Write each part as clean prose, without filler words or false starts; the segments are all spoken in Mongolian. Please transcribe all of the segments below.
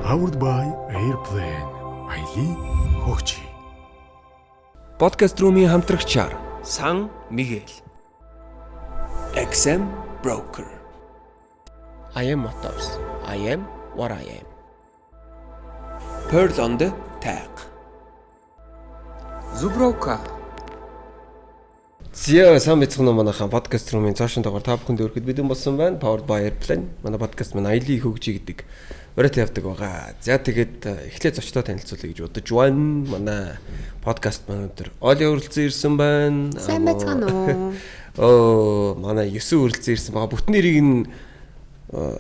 Powered by Airplane. Аяли хөгжи. Podcast room-ийн хамтрагчаар Сан Мигэл. XM Broker. I am Motors. I am what I am. Pearl on the tag. Zubroka. Зя сайн бацхан манайхан podcast room-ийн цаашин дагаар та бүхэнд өргөд бидэн болсон байна. Powered by Airplane. Манай podcast маань Аяли хөгжи гэдэг өрөөд явдаг байгаа. За тэгээд эхлээд зочдоо танилцуулъя гэж бодож байна. Манай подкаст маань өндөр Оли уралцсан ирсэн байна. Сайн байцгаана уу? Оо, манай 9 уралцсан ирсэн байгаа. Бүтэн нэрийг нь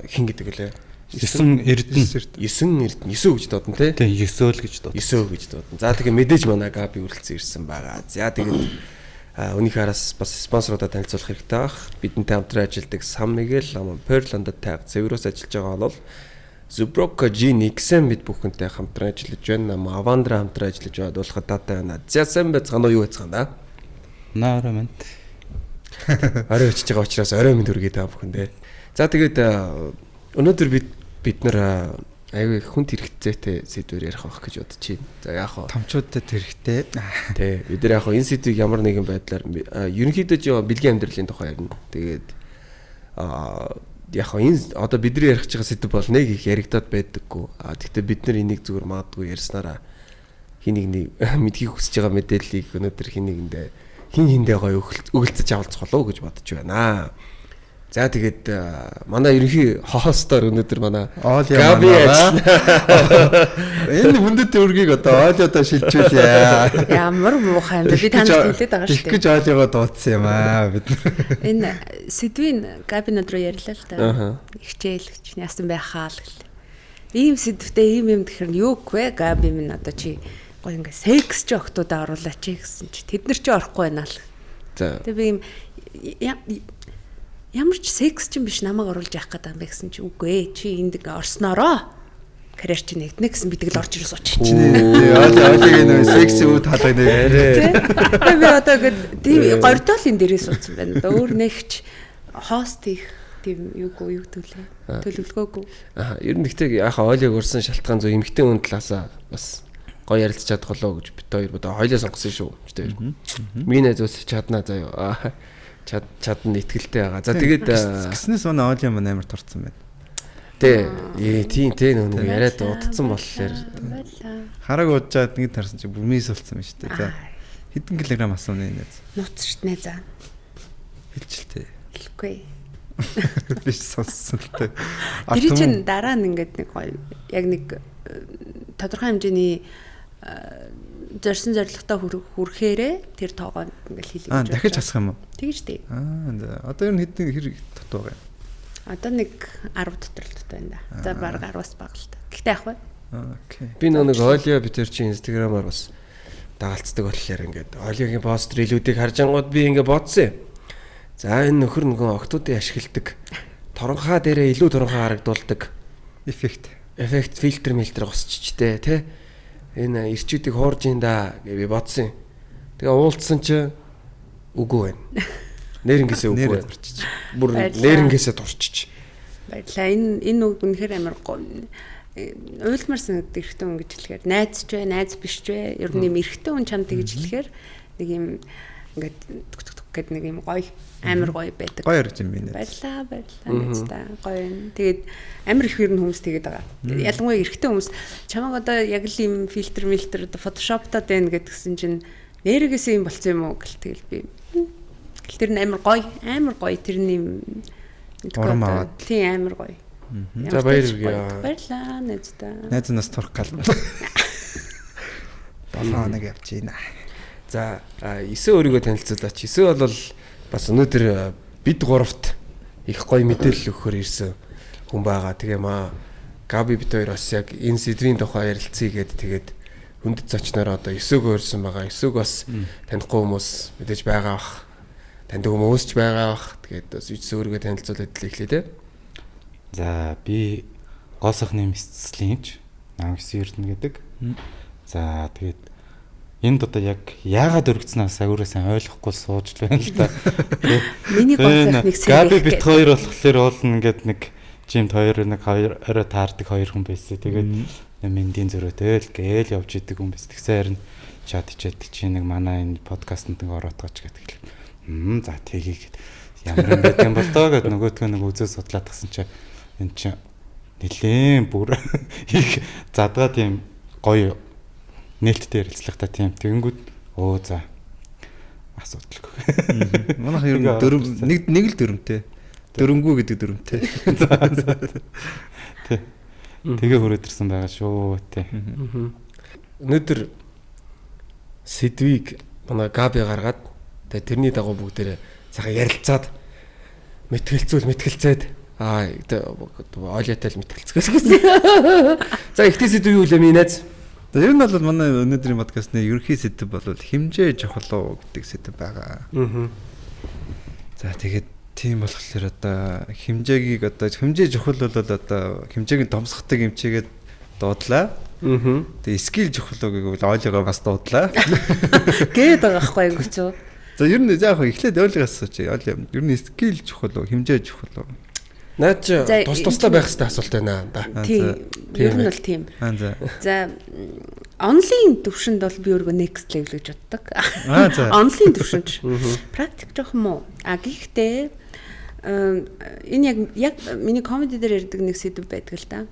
хин гэдэг үлээ. 9 Эрдэнэ. 9 гэж дуудана тий. Тий, 9 л гэж дуудана. 9 гэж дуудана. За тэгээд мэдээж манай Габи уралцсан ирсэн байгаа. За тэгээд өнийхөө араас бас спонсоруудаа танилцуулах хэрэгтэй баг. Бидэнтэй хамтран ажилладаг Сан Мигэл, Pearl on the tag цэврөөс ажиллаж байгаа бол Zubroka XM бид бүхэнтэй хамтран ажиллаж байна. Avandra хамтран ажиллаж байгаад болох дата байна. За сайн байцгаана уу, юу байцгаана да? Наараа мэд. Орой очиж байгаа учраас орой минь хүргэе та бүхэндээ. За тэгээд өнөөдөр бид нар аюу хүнд хэрэгцээтэй сэдвээр ярих авах гэж бодож байна. За яах вэ? Томчуудад хэрэгтэй. Тий, бид нар яг энэ сэдвийг ямар нэгэн байдлаар ерөнхийдөө бэлгийн амьдралын тухай ярина. Тэгээд яг энэ одоо бидний ярих гэж байгаа сэдв бол нэг их яригадаад байдаггүй. Гэхдээ бид нар энийг зүгээр магадгүй ярьснараа хин нэг мэдхийг хүсэж байгаа мэдээллийг өнөөдөр хин нэгэндээ гоё өгөлцөж авалцах болов уу гэж бодож байна. За тэгээд манай ерөнхий хостоор өнөөдөр манай Габи энэ хүндэт өргийг одоо Олиодоо шилжүүлье. Ямар муухай юм бэ? Би танд хэлээд байгаа шүү дээ. Их гэж Олиогоо дуудсан юм аа бид. Энэ сэдвийн Габи надруу ярьлаа л да. Хичээл гэж яасан байхаа л гэл. Ийм сэдвтэй ийм юм гэхэр юу вэ? Габи минь одоо чи гоё ингээ секс ч октодоо оруулаач гэсэн чи тэд нар ч орохгүй байна л. За. Тэгээ би ийм ямар ч секс ч юм биш намайг оруулж явах гэдэг юм бэ гэсэн чи үгүй ээ чи энд ингээ орсноороо карьер чи нэгднэ гэсэн бидэг л орж ирээс очиж чинь. Олиг энэ секси үд хаалга нэрээ. Би одоо тийм гордол энэ дээрээс суудсан байна. Өөр нэгч хост их тийм юу төлөө төлөвлөгөөгүй. Ер нь гэхдээ яхаа Олиг урсан шалтгаан зөв эмгтэн хүн талаасаа бас гоё ярилцж чадах болоо гэж бид хоёр одоо хоёлаа сонгосон шүү. Миний зөвс чаднаа заяа. Чадна итгэлтэй байгаа. За тэгээд гиснээс өнөө Оли маань амар турцсан байна. Тийм нэг яриад удацсан болохоор хараг уужаад ингэ тарсан чи бүр мис болцсон юм шүү дээ. За хэдэн килограмм асууна энэ. Нууц шитнэ за. Хэлжилтэй. Хэлэхгүй. Биш сонссон л дээ. Тэр чинь дараа нь ингээд нэг гоё яг нэг тодорхой хэмжээний зорьсон зорилготой хүрэхээрээ тэр тоогоо ингээл хийлгэж. Дахиж хасах юм уу? Тэгэж тий. Одоо ер нь хэдэн хэрэг тот байгаа юм? Одоо нэг 10 дотор л тот байна да. За баг 10-аас бага л та. Гэхдээ ах бай. Окей. Би нэг Олио бид тэр чи инстаграмаар бас дагалцдаг болохоор ингээд Олиогийн постэр илүүдийг харж ангууд би ингээд бодсон юм. За энэ нөхөр нөгөө октодын ашигладаг торонхоо дээрээ илүү торонхоо харагдуулдаг эффект фильтр госчичтэй тий. Энэ ирчүүдийг хуурж ин да гэж би бодсон юм. Тэгээ уулзсан чи үгүй байна. Нэрнгээсээ үгүй байна. Бүр нэрнгээсээ турчиж. Баярлаа. Энэ үг үнэхээр амар уйлмар санагддаг эрэгтэй хүн гэж хэлэхээр найз ч вэ, найз биш ч вэ. Ер нь юм эрэгтэй хүн чамд гэж хэлэхээр нэг юм ингээд гэд нэг юм гоё амар гоё байдаг. Гоё ярьж юм байна. Баярлаа та гоё юм. Тэгээд амар их хэрн хүмүүс тэгээд байгаа. Ялангуяа эрэгтэй хүмүүс чамаг одоо яг л юм фильтр одоо фотошоптод байна гэдгсэн чинь нэрээсээ юм болцсон юм уу гэл тэгэл би. Тэр нь амар гоё тэрний тийм амар гоё. За баярлаа найздаа. Найз нас турах гал. Болоо нэг явж байна. За 9 өөрийгөө танилцуулаач. 9 бол бас өнөөдөр бид гуравт их гоё мэдээлэл өгөхөр ирсэн хүн байгаа. Тэгээ Габи бид хоёр бас яг энэ сэдвийн тухай ярилцъя тэгээд хүндэт зочноор одоо 9-г өрсөн байгаа. 9-г бас танихгүй хүмүүс мэдээж байгаа бах. Таньдаг хүмүүс ч байгаа бах. Тэгээд бас 9 өөрийгөө танилцуулаад эхлэе те. За би гол сахны мэдслийнч намайг Эрдэнэ гэдэг. За тэгээд энд одоо яг яагаад өргөцснөөс өөрөө сайн ойлгохгүй сууж л байна л да. Миний гол сайхныг Габи бит хоёр болохоор уул ингээд нэг Жимд 2-1-2-ороо таардаг 2 хүн байсан. Тэгээд мэндийн зөрөөтэй л гээл явж идэг хүн байсан. Тэгсэн харин чад ичээд чи нэг манай энэ подкастт нэг ороотгооч гэдэг. За тгий гэд. Ямар юм байдаг юм бол доо гэд нөгөөтгөө нэг үзээ судлаад тагсан чи энэ чи нэлээд бүр их задгаа тийм гоё нээлттэй ярилцлагатай тийм тэгэнгүүт за асуудалгүй. Манайх ер нь нэг л дөрөмтэй. Дөрөнгүү гэдэг дөрөмтэй. Тий. Тэгээ хүрээдэрсэн байгаа шүү тий. Өнөөдөр сэдвийг манай Габи гаргаад тэгээ тэрний дагуу бүгдээрээ сайхан ярилцаад мэтгэлцээд ойлоотой л мэтгэлцгээс гэсэн. За ихтэй сэдв юу вэ минийз? Тэр нь бол манай өнөөдрийн подкастны ерөнхий сэдв бол хэмжээ жохлоо гэдэг сэдв байгаа. За тэгээд тийм болохоор одоо хэмжээ жохол бол одоо хэмжээг нь томсгохдаг хэмжээгээд дуудлаа. Тэгээ скил жохлоо гэвэл ойлгоо бас дуудлаа. Гээд байгаа байхгүй юу ч. За ер нь яг эхлээд ойлгоосоо чи ер нь скил жохлоо хэмжээ жохлоо. Наад чи туслаа байх хэрэгтэй асуулт байна да. Тийм. Ер нь бол тийм. За онлайн төвшөнд бол би өөрөө next level гэж боддог. Онлайн төвшөнд. Практик жоох юм уу? Гэхдээ энэ яг миний комеди дээр ярьдаг нэг сэдв байдаг л да.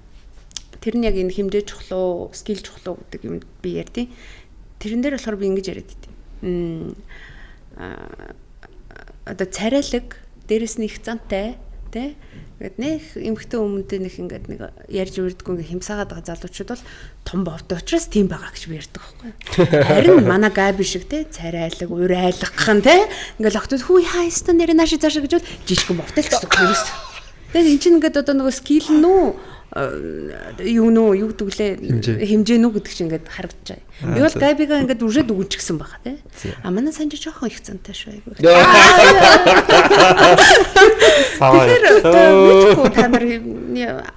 Тэр нь яг энэ хэмжээ чухлуу, скил чухлуу гэдэг юм би ярьдیں۔ Тэрэн дээр болохоор би ингэж яриад идэв. Одоо царайлаг, дээрэс нь их зантай, тэ? Ингээд нэг эмхтэн өмнөд нэг ингээд нэг ярьж өрдгөө ингээ хэмсаагаад байгаа залуучууд бол том бовтой учраас тийм байгаа гэж би ярьдаг байхгүй. Харин манай Габи шиг те царайлаг, урайлгах нь те ингээл охтод хүй хайста нэр нааши цаашаа гэж бол жижигхэн бовтой л гэсэн юм. Тэгээд эн чинь ингээд одоо нөгөө скил нүү юу гэвэл хэмжээ нүү гэдэг чинь ингээд харагдаж байгаа. Би бол Габигаа ингээд үржээд өгүүлчихсэн байгаа те. А манай санаж жоохон их цантай шүү айгу. Тэгэхээр мэдгүй та нар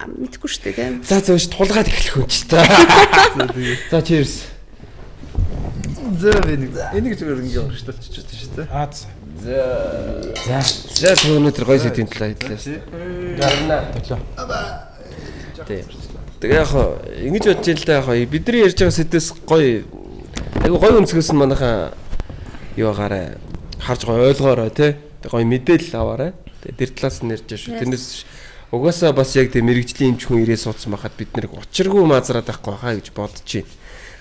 мэдгүй шүү дээ те. За зөөш тулгаад эхлэх юм чи та. За cheers. За энийг зүгээр ингээ орчлуулчих шүү дээ. За өнөөдөр гоё сэдвийн талаар хэллээ шүү дээ. Гарна. Тэгээ яг ингэж бодож ин л да яг бидний ярьж байгаа сэдвээс гоё айгу гоё өнцгөөс нь манайхаа юу агаарай харж гоё ойлгоорой тий гоё мэдээлэл аваарай тэр талаас нь ярьж шүү. Тэрнээс угаасаа бас яг тийм мэрэгжлийн эмч хүн ирээ суудсан байхад бид нэр учиргүй мазраад байхгүй хаа гэж бодчих.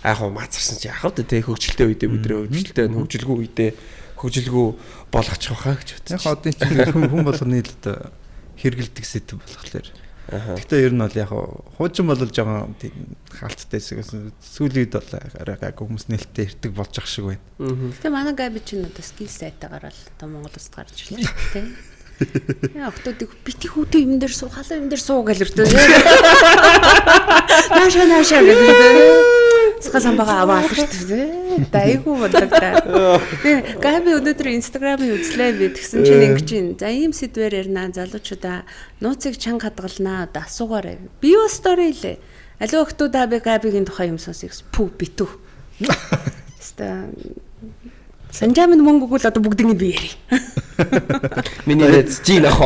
Яг мазарсан чи яхав да тий хөгжилтэй үедээ бүдрээ хөгжилтэй хөгжилгүй үедээ хөгжилгүй болгочих хаа гэж бодчих. Яг одын чинь хүн болгоны л одоо хэрэгэлдэг сэдв болохоор. Гэхдээ ер нь бол яг хуучин бол жоохон хаалттай хэсэг сүүлийн үед бол арай хүмүүс нээлттэй ирдэг болж ах шиг байна. Гэтэ манай Габи чинь одоо скил сайтаагаар л одоо Монгол улсад гарч ирлээ тий. Яа октодыг бити хүүтэй юм дээр суу халаа юм дээр суу гэж өртөө. Наашаа гэдэг. Скасан бага аваад шүү дээ. Дайгуу бодлоо та. Габи өнөөдөр Instagram-ыг үзлээ би тэгсэн чинь ингэ чинь. За ийм сэдвээр ярина залуучуудаа нууцыг чанга хадгалнаа одоо асуугаарай. Би юу стори лээ. Аливаа октодаа би Габигийн тухай юм сонсох битүү. Хэвээ Санжамын мөнгөг л одоо бүгдийг нь би ярий. Миний нэт жин ах.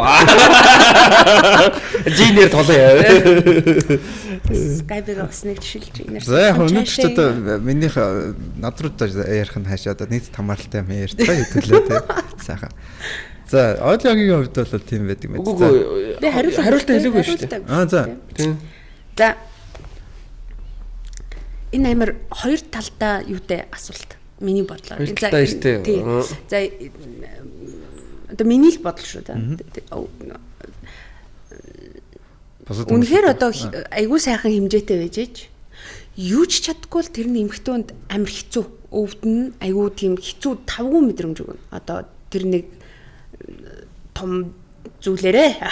Жинээр толоо яа. Скайпыг бас нэг жишээлж инер. За яг өнөөдөр ч одоо минийх над руу ярих нь хаашаа одоо нийт тамааралтай юм ярьцгаа хэлээ тий. Сайхан. За аудиогийн хувьд бол тийм байдаг мэт. Үгүй би хариултаа хэлээгүй шүү дээ. За. За. Энэ амар хоёр талдаа юутай асуулт. Миний бодлоор. За одоо миний л бодол шүү дээ. Үнэхээр одоо айгүй сайхан хэмжээтэй байж ээж юу ч чадахгүй л тэр нь эмхтөнд амар хэцүү. Өвд нь айгүй тийм хэцүү тавгүй мэдрэмж өгнө. Одоо тэр нэг том зүйлээрээ.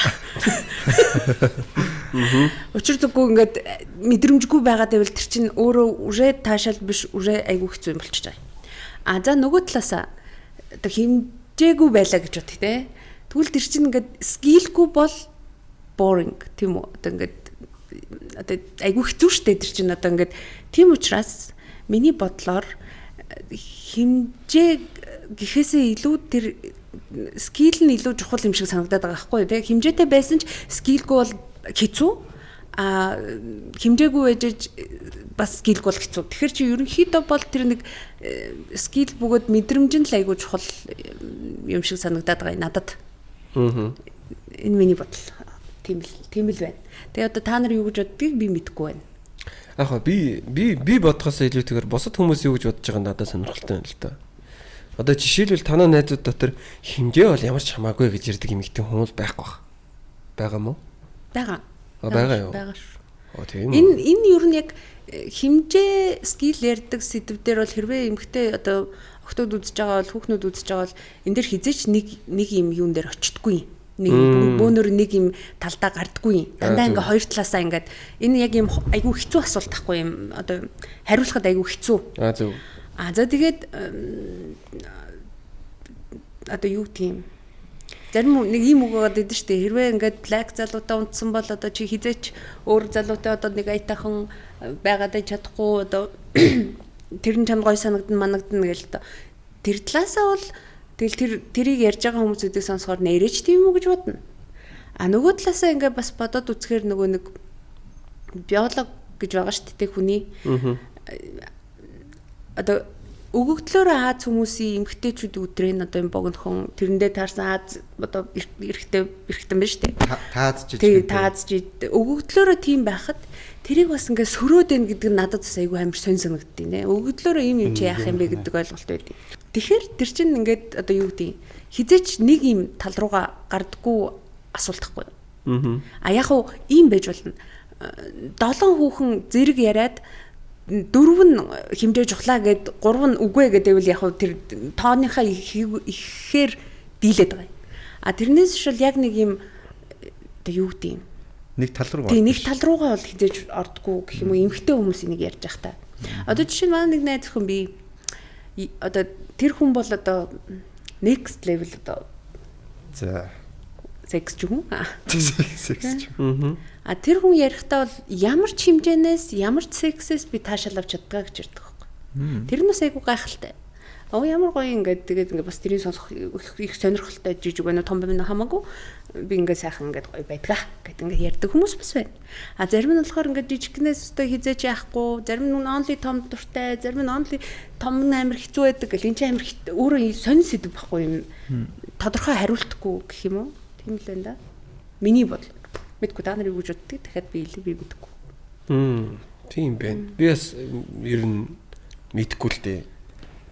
Учир зүггүй ингээд мэдрэмжгүй байгаад байвал тэр чинь өөрөө үрээ таашаал биш үрээ айгүй хэцүү юм болчихж байгаа. А за нөгөө талаасаа одоо хэмжээгүй байлаа гэж бод тэ. Тэгвэл тэр чинь ингээд скиллгүй бол boring тийм үү? Одоо ингээд одоо айгүй хэцүү шттэ тэр чинь одоо ингээд тийм учраас миний бодлоор хэмжээ гэхээсээ илүү тэр скил нь илүү чухал юм шиг санагдаад байгаа байхгүй юу? Тэг хэмжээтэй байсан ч скиллгүй бол хэцүү хэмжээгүй байж бас скилг бол хэцүү. Тэгэхээр чи ерөнхийдөө бол тэр нэг скил бөгөөд мэдрэмж нь л айгүй чухал юм шиг санагдаад байгаа надад. Энэ миний бодол. Тийм л байна. Тэгээ одоо та нар юу гэж боддгийг би мэдэхгүй байна. Яг би бодхоос илүүтэйгээр бусад хүмүүс юу гэж бодож байгаа надад сонирхолтой байна л да. Одоо жишээлбэл танаа найзууд дотор хэмжээ бол ямар ч хамаагүй гэж ярьдаг эмэгтэй хүмүүс байхгүй бах. Бага мó? Бага юу? Бага шүү. Тийм. Энэ юу нь яг хэмжээ скил ярьдаг сэдв дээр бол хэрвээ эмэгтэй одоо охтууд үзэж байгаа бол хүүхнүүд үзэж байгаа бол энэ дээр хизээч нэг юм юун дээр очтдгүй. Нэг бөөнөр нэг юм талдаа гардггүй. Дандаа ингээ хоёр талаасаа ингээд энэ яг юм айгүй хэцүү асуулт тахгүй юм. Одоо хариулахад айгүй хэцүү. Зөв. За тэгээд одоо юу тийм зарим нэг юм үг байгаа гэдэг шүү дээ. Хэрвээ ингээд black залуудаа унтсан бол одоо чи хизээч өөр залуутай одоо нэг аятайхан байгаад чадахгүй одоо тэр нь чамд гой санагдана гэж одоо тэр талаасаа бол тэгэл тэрийг ярьж байгаа хүмүүсүүдийг сонсохоор нэрэж тийм үү гэж бодно. Нөгөө талаасаа ингээд бас бодоод үзэхээр нөгөө нэг биолог гэж байгаа шүү дээ хүний. Одоо өгөгдлөөрөө Аз хүмүүсийн эмгтээчүүд өдрийн одоо юм богинохон тэрэндээ таарсан Аз одоо эрэгтэй биш үү? Таазж өгөгдлөөрөө тийм байхад тэрийг бас ингээд сөрөөд ийн гэдэг нь надад бас айгүй амар сонь санагдтыг нэ. Өгөгдлөөрөө юм чи яах юм бэ гэдэг ойлголт байдаг. Тэгэхээр тэр чинь ингээд одоо юу гэдэг хизээч нэг юм тал руугаа гардггүй асуулт тахгүй. Яг уу ийм байж болно. 7 хүүхэн зэрэг яриад 4 нь хэмжээ жухлаа гэд 3 нь үгүй гэдэвэл яг тэр тооныхаа ихээр дийлээд байгаа юм. Тэрнээс шил яг нэг юм одоо юу гэдэг юм. Нэг тал руу. Тэг нэг тал руугаа бол хизээж ордггүй гэх юм уу эмгтэй хүмүүсийн нэг ярьж байгаа та. Одоо жишээ нь манай нэг найз хүн би одоо тэр хүн бол одоо next level одоо за секс ч юм уу. Секс ч. Тэр хүн ярихдаа бол ямар ч хэмжээнээс ямар ч сексээс би таашаал авч чаддгаа гэж ярьдаг байхгүй. Тэр нь бас айгу гайхалтай. Ямар гоё ингээд тэгээд ингээд бас тэрийг сонсох их сонирхолтой жижиг байна том байна хамаагүй би ингээд сайхан ингээд гоё байдгаа гэдэг ингээд ярьдаг хүмүүс бас байна. Зарим нь болохоор ингээд жижигнээс өстой хизээч яахгүй, зарим нь only том дуртай, зарим нь only том амар хэцүү байдаг гэл энэ ч амар өөрөө сонир сэдв байхгүй юм. Тодорхой хариултгүй гэх юм уу? Тийм л байна да. Миний бодол. Мэдгүй та нар юу гэж боддог дахиад би мэдгүй. Тийм байна. Би бас ер нь мэдгүй л дээ.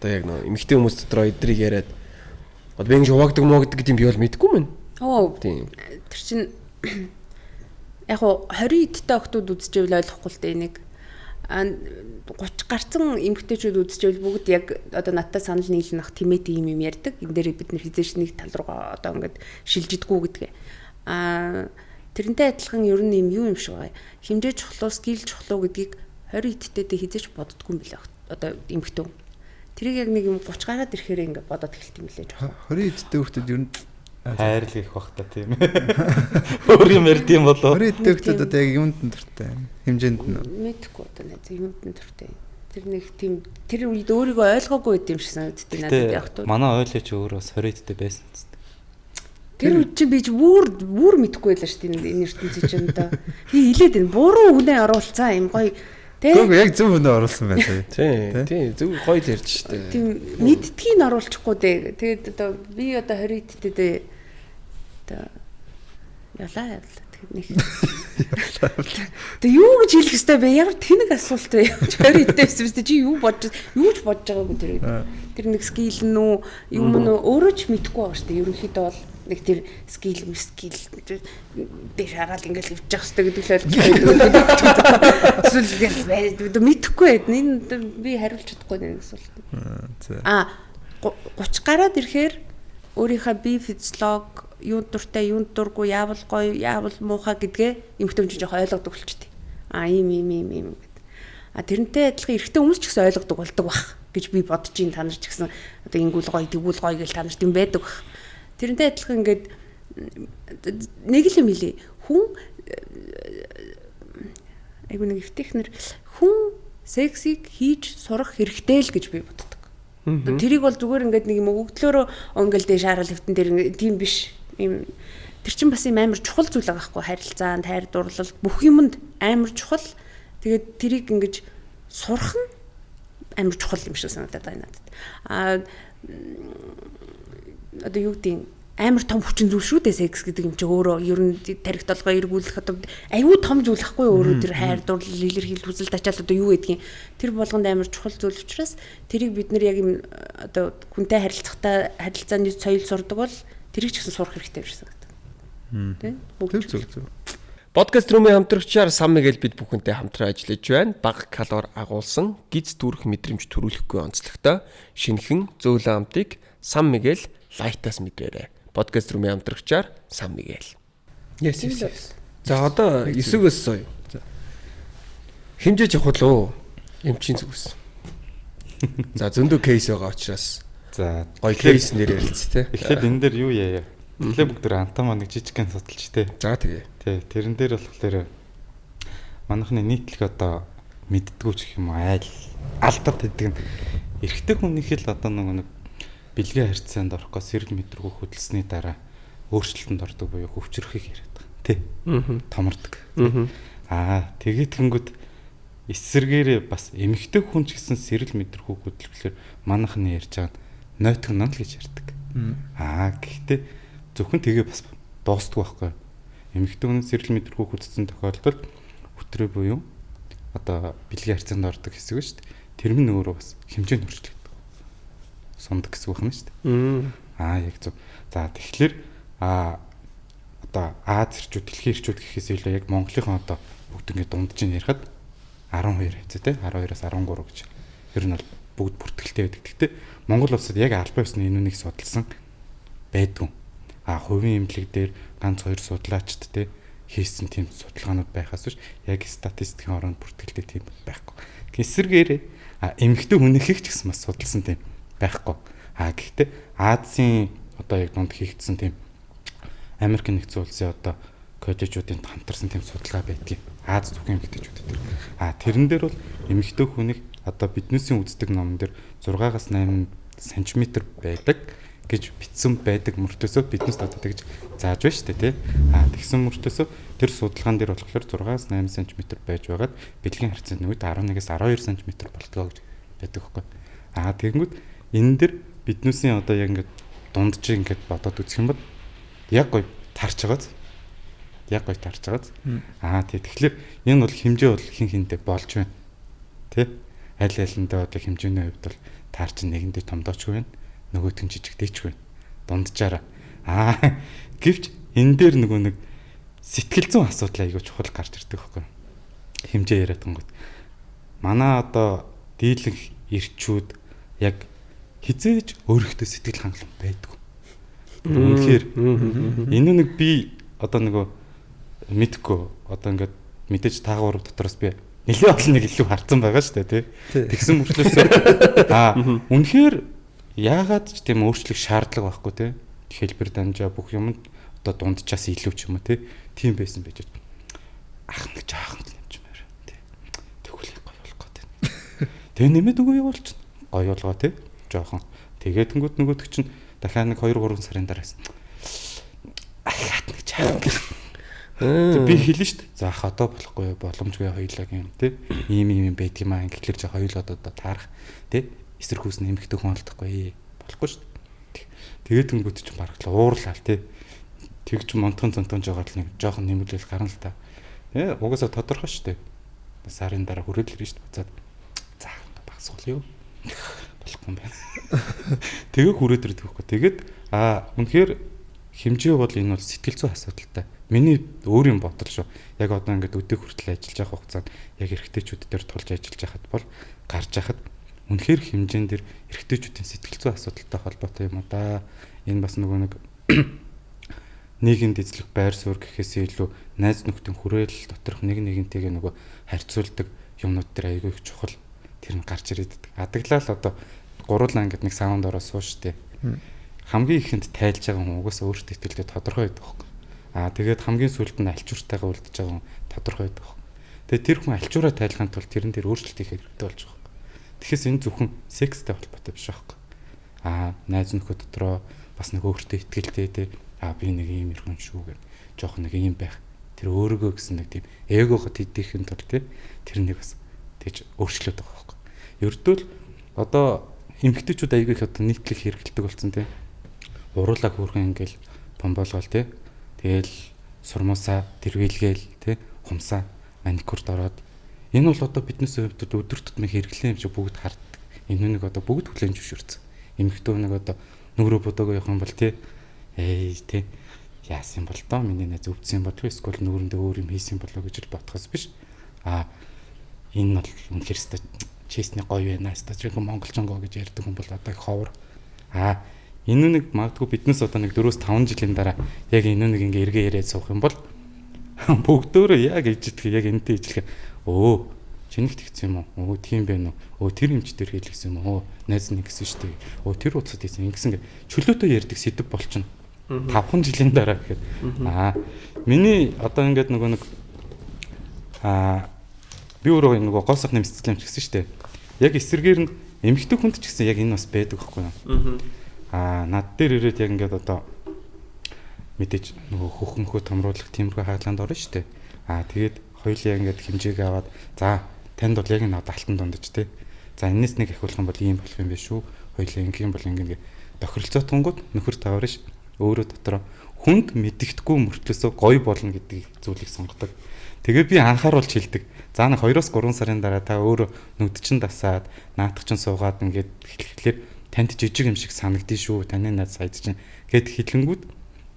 Одоо яг нөө эмэгтэй хүмүүс дотор эдрийг яриад одоо би ингэж хуваагдаг гэдэг юм би бол мэдгүй мэн. Тийм. Тэр чинь яг хоо 20 эдтэй охтууд үзчихвэл ойлгохгүй л дээ нэг 30 гарцсан эмэгтэйчүүд үзчихвэл бүгд яг одоо надтай санал нийлнэх тимэт юм ярьдаг. Энэ дээр бид нэр хизээш нэг тал руугаа одоо ингэж шилжидгүү гэдгээ. Тэрнтэй адилхан ер нь юм шиг байгаа. Хэмжээ чухлуу, скил чухлуу гэдгийг 20 эдтэйдээ хизээч боддггүй юм билээ. Одоо эмэгтэй. Тэрийг яг нэг юм 30 гараад ирэхээр ингээд бодоод эхэлт юм лээ жоохон. 20 эдтэй хүүхдүүд ер нь хайрлах их бах та тийм ээ. Өөр юм ярьд юм болоо. 20 эдтэй хүүхдүүд одоо яг юунд нь дуртай юм? Хэмжээнд нь. Мэдхгүй одоо нэг юунд нь дуртай. Тэр нэг тийм тэр үед өөрийгөө ойлгоогүй байт юм шиг санагддаг надад яг туу. Манай ойлооч өөрөө 20 эдтэй байсан ч. Тэр чи би бүр мэдхгүй байлаа шүү дээ энэ ертөнцийн чинь одоо. Хилээд энэ буруу хүнээ оруулцаа юм гоё. Гөө яг зөв хүнээ оруулсан байна. Тийм зөв гоё л ярьж штэ. Тийм мэддгийг нь оруулчихгүй дээ. Тэгээд одоо би одоо 20 эдтэйдээ одоо ялаа тэгээд нэг тэг юу гэж хэлэх ёстой бэ? Ямар тэнэг асуулт вэ? 20 эдтэйс биш чи юу ч бодож байгаагүй тэр нэг скил нүү юм нүү өөрөө ч мэдэхгүй байгаа шүү дээ. Ерөнхийдөө бол нэг тэр скил дээр хараад ингээл хөвж явах хэрэгтэй гэдэг л ойлгох. Эсвэл мэдэхгүй байд. Энэ би хариулж чадахгүй нэг асуулт. 30 гараад ирэхээр өөрийнхөө бие физиолог юунд дуртай, юунд дургүй, яавал гоё, яавал муухай гэдгээ эмхтэн ч жоохон ойлгодог болчихдээ. Ийм гэдэг. Тэрнтэй адилхан эрэгтэй хүмүүс ч гэсэн ойлгодог болдог бах гэж би бодож ин та нар ч гэсэн одоо ингүүл гоё, тэгүүл гоё гэж та нарт юм байдаг бах. Тэрнтэй адилхан ингээд нэг л юм хэлий. Хүн айгу нэг эвтэхнэр хүн сексийг хийж сурах хэрэгтэй л гэж би боддог. Тэрийг бол зүгээр ингээд нэг юм өгөгдлөөрөө ингээл дээш хараад хэвтэн дээр тийм биш. Ийм тэр чинь бас юм амар чухал зүйл байгаа байхгүй харилцаанд, хайр дурлалд бүх юмд амар чухал. Тэгээд тэрийг ингэж сурах нь амар чухал юм шиг санагдаад байна надад. Одоо юу гэдэг амар том хүчин зүйл шүү дээ секс гэдэг юм чи өөрөө ер нь тарих толгой эргүүлэх одоо аюу том зүйл ахгүй өөрөө тэр хайр дурлал илэрхийлэл хүсэл тачаал одоо юу гэдгийг тэр болгонд амар чухал зүйл учраас тэрийг бид нар яг юм одоо хүнтэй харилцааны соёл сурдаг бол тэрийг ч гэсэн сурах хэрэгтэй юм шиг санагдав. Тэ? Бүгд зөв. Подкаст румын хамтрагчаар Сан Мигэл бид бүхэнтэй хамтран ажиллаж байна. Бага калори агуулсан, гиз дүрх мэдрэмж төрүүлэхгүй онцлогтой шинэхэн зөөлөн амтыг Сан Мигэл лайтаас мэдрээрэй. Подкаст румын хамтрагчаар Сан Мигэл. Yes. За одоо 9-өөс сая. Хэмжээ жахвал уу? Эмчийн зүгс. За зөндөө кейс байгаа учраас За гоё кейс нэр ярилцъя те. эхлээд энэ дээр юу яа. Эхлээд бүгд антамаа нэг жижигхэн судалж те. За тэгээ. Тий, тэрэн дээр болохоор манайхны нийтлэг одоо мэддгүү ч юм уу алдаад байдаг нь эрэгтэй хүнийх л одоо нэг бэлгийн харьцаанд орохгүйс сэрэл мэдрэгүү хөдөлсөний дараа өөрчлөлтөнд ордог буюу хөвчрөхийг яриад байгаа. Тий. Томордог. Тэгээд тэнгүүд эсэргээрээ бас эмэгтэй хүн ч гэсэн сэрэл мэдрэгүү хөдөлгөхлөөр манайхны ярьж байгаа нойтгоно л гэж ярьдаг. Гэхдээ зөвхөн тэгээ бас дуустдаг байхгүй. Эмэгтэй хүн сэрэл мэдрэгүү хөдөлсөн тохиолдолд хөтрөө буюу одоо бэлгийн харьцаанд ордог хэсэг ба шүү дээ. Тэр нь өөрөө бас хэмжээнд өөрчлөгдөв. Сундаг гэсэн үг юм шүү дээ. Яг зөв. За тэгэхээр одоо Аз ирчүүд, дэлхийн ирчүүд гэхээс илүү яг Монголынхон одоо бүгд ингэ дундж ярихад 12 хэвчээ те 12-аас 13 гэж. Ер нь бол бүгд бүртгэлтэй байдаг. Гэхдээ Монгол улсад яг албан ёсны энүүнийг судалсан байдгүй. Хувийн эмнэлэг дээр ганц 2 судлаачд те хийсэн тийм судалгаанууд байхаас биш яг статистикийн оронд бүртгэлтэй тийм байхгүй. Эсвэргээрээ эмэгтэй хүнийхийг ч гэсэн бас судалсан тийм байхгүй. Гэхдээ Азийн одоо яг дунд хийгдсэн тийм Америк нэгдсэн улсын одоо коллежуудын хамтарсан тийм судалгаа байдгийг Аз зүгийн эмэгтэйчүүд дээр. Тэрэн дээр бол эмэгтэй хүнийг одоо биднээсийн үздэг номон дээр 6-аас 8 см байдаг гэж бичсэн байдаг мөртөөсөө биднээс одоо тэгж зааж байна шүү дээ тий. Тэгсэн мөртөөсөө тэр судалгаан дээр болохоор 6-аас 8 см байж байгаад бэлгийн харьцааны үед 11-аас 12 см болтгоо гэж байдаг хөөхгүй. Тэгэнгүүт энэ дэр биднээсийн одоо яг ингээд дундж ингээд бодоод үзэх юм бол яг гоё тарч байгааз. Тэгэхээр энэ бол хэмжээ бол хин хинтэй болж байна. Тэ? Аль алиндаа одоо хэмжээний хувьд бол таарч нэгэндээ томдоочгүй байна. Нөгөөт нь жижигдээчгүй байна. Дунджаараа. Гэвч энэ дээр нэг сэтгэл зүйн асуудал айгүй чухал гарч ирдэг байхгүй. Хэмжээ яриад гингод. Манай одоо дийлэнх ирчүүд яг хизээж өөрийнхөө сэтгэл хангалуун байдгүй. Үнэхээр энэ нэг би одоо нөгөө мэдхгүй одоо ингээд мэдээж таагаар дотроос би нэлээд олон нэг илүү харцсан байгаа шүү дээ тий. Тэгсэн мөрчлөөс үнэхээр яагаад ч тийм өөрчлөх шаардлага байхгүй тий. Хэлбэр дамжаа бүх юмд одоо дундчаас илүү ч юм уу тий. Тийм байсан байж ах нэг жаахан л нэмчмээр тий. Тэгвэл гоё болох гэдэг. Тэгээ нэмээд үгүй явуулч гоё болгоо тий. Жаахан. Тэгээд нөгөөдөг чинь дахиад нэг 2-3 сарын дараас ахаад нэг жаахан. Би хэлнэ шүү дээ. За одоо болохгүй боломжгүй хоёулаа юм тий. Ийм байд юм аа. Ингээдлэр жоо хоёул одоо таарах тий. Эсрэг хүүс нэмэгтэй хүн олдохгүй болохгүй шүү дээ. Тэгээд тэнгууд чинь барахлаа уурлаа тий. Тэгж монтон жагаад л нэг жоохон нэмүүлэл гарна л та. Тий. Угаасаа тодорхой шүү дээ. Сарын дараа хүрээлэр шүү дээ. Буцаад за багсгал юу. Болохгүй юм байна. Тэгээ хүрээд ирдэг байхгүй. Тэгээд үнэхээр хэмжээ бол энэ бол сэтгэл зүйн асуудалтай. Миний өөрийн бодол шүү. Яг одоо ингээд өдөө хүртэл ажиллаж байгаа хугацаанд яг эрэгтэйчүүд дээр тулж ажиллаж байхад бол гарч яхад үнэхээр хэмжээнд дэр эрэгтэйчүүдийн сэтгэл зүйн асуудалтай холбоотой юм да. Энэ бас нөгөө нэг нийгэмд эзлэх байр суурь гэхээсээ илүү найз нөхдийн хүрээлэл доторх нэгнтэйгээ нөгөө харьцуулдаг юмнууд дээр айгүй их чухал тэр нь гарч ирээд адаглал одоо гуруулаа ингээд нэг саунд ороо сууштэй. Хамгийн ихэнд тайлж байгаа хүн угаасаа өөртөө итгэлтэй тодорхой байдаг хөөх. Тэгээд хамгийн сүүлд нь альчууртайгаа үлдэж байгаа хүн тодорхой байдаг хөөх. Тэгээд тэр хүн альчуураа тайлахын тулд тэрэн дээр өөрчлөлт хийх хэрэгтэй болж байгаа. Тэгэхээр энэ зөвхөн секстэй холбоотой биш байхгүй. Найз нөхөд дотроо бас нэг өөртөө итгэлтэй тий би нэг ийм иргэн шүү гэх жоох нэг ийм байх. Тэр өөрийгөө гэсэн нэг тийм эгогоо тэдэхийн тул тэр нэг бас тэгж өөрчлөөд байгаа байхгүй. Ердөө л одоо эмэгтэйчүүд аягүй их одоо нийтлэг хэрэгэлдэг болсон тийм. Уруулаа хөөрхөн ингээл бомбоолгоол тийм. Тэгэл сурмуусаа тэрвэлгээл тийм. Хумсаа маникюрд ороод энэ бол одоо биднээс хувьд өдөр тутмын хэрэглэн юм шиг бүгд харддаг. Энэ нэг одоо бүгд хүлэн зөвшөөрсөн. Эмэгтэй нэг одоо нүрөө бодоогоо явах юм бол тий яасан бол доо миний найз өвдсөн болов эсвэл нүрэндээ өөр юм хийсэн болов гэж л бодхоос биш. Энэ бол үнэхээр өстой честний гоё байна. Өстой яг монголчонгоо гэж ярьдаг хүн бол одоо их ховор. Энэ нэг магадгүй биднээс одоо нэг 4-5 жилийн дараа яг энэ нэг ингээ эргээ яриад суух юм бол бүгдөө яг ижидэх яг энэтэй ижлэх. Чинэгт ихсэн юм уу? Тийм байна уу? Тэр юмч дээр хийлгсэн юм уу? Найз нэг гэсэн шүү дээ. Тэр утсад хийсэн. Ингэсэн гэ чөлөөтэй ярьдаг сэдв болчихно. 5 жилийн дараа гэхэд. Миний одоо ингээд нөгөө нэг би өөрөө нөгөө гол сахны мэдцэл юм ч гэсэн шүү дээ. Яг эсэргээр нь эмэгтэй хүнд ч гэсэн яг энэ бас байдаг байхгүй юу? Над дээр ирээд яг ингээд одоо мэдээж нөгөө хөхөнхөө томруулах тиймэрхүү хаалганд орно шүү дээ. Тэгээд хоёулаа ингээд хэмжээг аваад за танд бол яг надад алтан дундаж тий. За энэс нэг ахиулах юм бол ийм болох юм биш үү? Хоёулаа ингэх юм бол ингэ тохиролцоо тунгууд нөхөр таварш өөрөө дотроо хүнд мэддэхгүй мөртлөөсөө гоё болно гэдэг зүйлийг сонгодог. Тэгээ би анхааруулж хэлдэг. За нэг 2-3 сарын дараа та өөрөө нүд чин дасаад наадах чин суугаад ингээд эхлэхлээр танд жижиг юм шиг санагдчих шүү. Таны найз сайд чин гэд хэлэнгүүд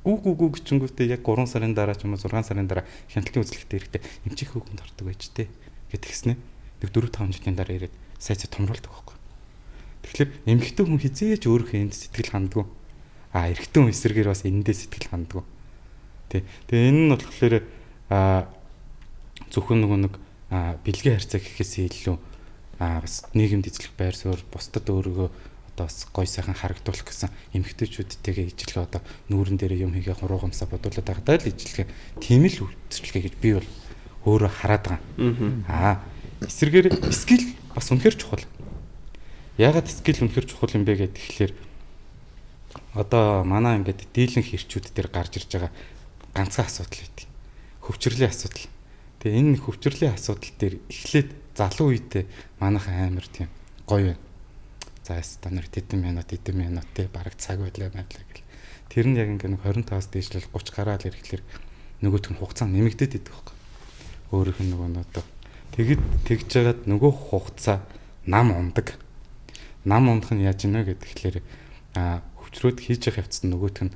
гүү гिचэнгүүтээ яг 3 сарын дараа ч юм уу 6 сарын дараа хяналтын үзлэгтэй ирэхдээ эмчих хөвгөнд ордог байж тээ гэд тэгснэ. Нэг 4-5 жилийн дараа ирээд сайцаа томруулдаг байхгүй. Тэгэхээр эмэгтэй хүн хизээж өөрийнхөө энд сэтгэл ханддаг. Эрэгтэй хүн эсрэгээр бас эндээ сэтгэл ханддаг. Тэгээ энэ нь болохоор зөвхөн нэг бэлгийн харьцаа гэхээсээ илүү бас нийгэмд эзлэх байр суурь бусдад өөрийгөө одоо гой сайхан харагдуулах гэсэн эмэгтэйчүүдтэйгээ ижлэгээ одоо нүүрэн дээр юм хийгээ хуруугамсаа бодуулаад байхдаа л ижлэгээ тийм л үйлчлэгээ гэж би бол өөрөө хараад байгаа. Эсрэгээр скил бас үнэхэр чухал. Яагаад скил үнэхэр чухал юм бэ гэдэг тэгэхээр одоо манай ингээд дийлэнх хэрчүүд дээр гарч ирж байгаа ганцхан асуудал байдаг. Хөвчрлийн асуудал. Тэгээ энэ хөвчрлийн асуудал дээр эхлээд залуу үедээ манайх амар тийм гоё байна. За стандарт хэдэн минут тий бараг цаг байлаа гэл. Тэр нь яг ингээд 25-аас дээшлэл 30 гараал ирэхлээр нөгөөт нь хугацаа нэмэгдээд идэх байхгүй. Өөрийнх нь нөгөө одоо тэгэд тэгж жагаад нөгөө хугацаа нам ундаг. Нам ундах нь яаж ийнэ гэхээр хөвчрөөд хийж явах явцсан нөгөөт нь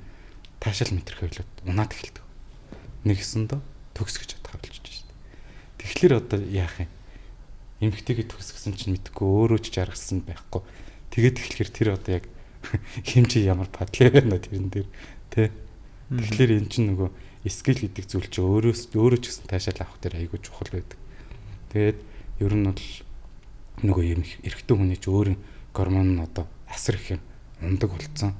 таашаал мэтрэх хөвлөд унаад эхэлдэг. Нэгсэндээ төгсгөж чадах болж шүү дээ. Тэгэхээр одоо яах юм? Эмэгтэйгээ төгсгсөн чинь мэдгүй өөрөө ч жаргасан байхгүй. Тэгээд эхлэхээр тэр одоо яг хэмжээ ямар падлаа байна тэрэн дээр тий. Тэгэхээр эн чинь нөгөө скил гэдэг зүйл чинь өөрөө ч гэсэн таашаал авах дээр айгүй чухал байдаг. Тэгээд ер нь бол нөгөө эрэгтэй хүний чинь өөрийн гормон нь одоо асар их юм ундаг болцсон.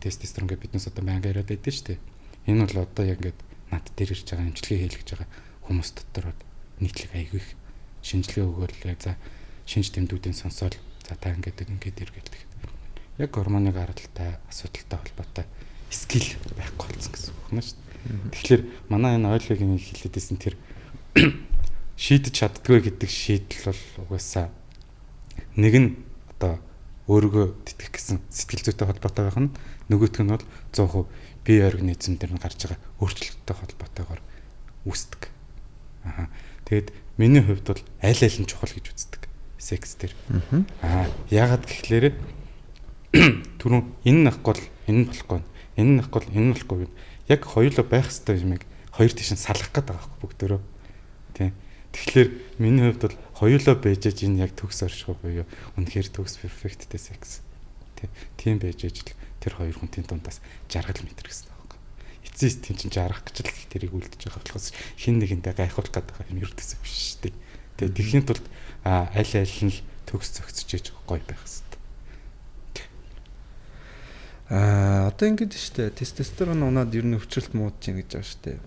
Тестостерон гэдэг биднес одоо байнга яриад байдаг шүү дээ. Энэ бол одоо яг ингээд над дээр ирж байгаа эмчилгээ хийлгэж байгаа хүмүүс дотор нийтлэг айгүй их шинжилгээ өгөөл за шинж тэмдгүүдийн сонсоол за та ингээд эргэлдэх. Яг гормоны гаралтай асуудалтай холбоотой скил байхгүй болсон гэсэн үг байна шүү дээ. Тэгэхээр манай энэ ойлгогийн хэлээдсэн тэр шийдэж чаддгүй гэдэг шийдэл бол угаасаа нэг нь одоо өөрийгөө тэтгэх гэсэн сэтгэл зүйтэй холбоотой байх нь нөгөөх нь бол 100% бие организм дээр нь гарч байгаа өөрчлөлттэй холбоотойгоор үүсдэг. Тэгэд миний хувьд бол аль аль нь чухал гэж үздэг. Секс дээр. Яагаад гэхлээр түрүүн энэ нахгүй энэ болохгүй. Энэ нахгүй энэ болохгүй. Яг хоёулаа байх ёстой юмыг хоёр тийш нь салгах гээд байгаа байхгүй бүгдөө. Тийм. Тэгэхээр миний хувьд бол хоёулаа байж энэ яг төгс оршихоо буюу үнэхээр төгс перфекттэй секс. Тийм байж л тэр хоёр хүнтэй дундаас жаргал мэтэрхсэн байхгүй. Эцэс тийм чинь жаргах гэж л тэрийг үлдэж байгаа болохоос хин нэгэндээ гайхуулах гээд байгаа юм ердөөсөө биш шүү дээ. Тэгээ тэхийн тулд аль аль нь л төгс зөгсөж иж гоё байх хэрэгтэй. Одоо ингэж штэ тестостерон унаад ер нь өвчлөлт муудж ийн гэж байгаа штэ.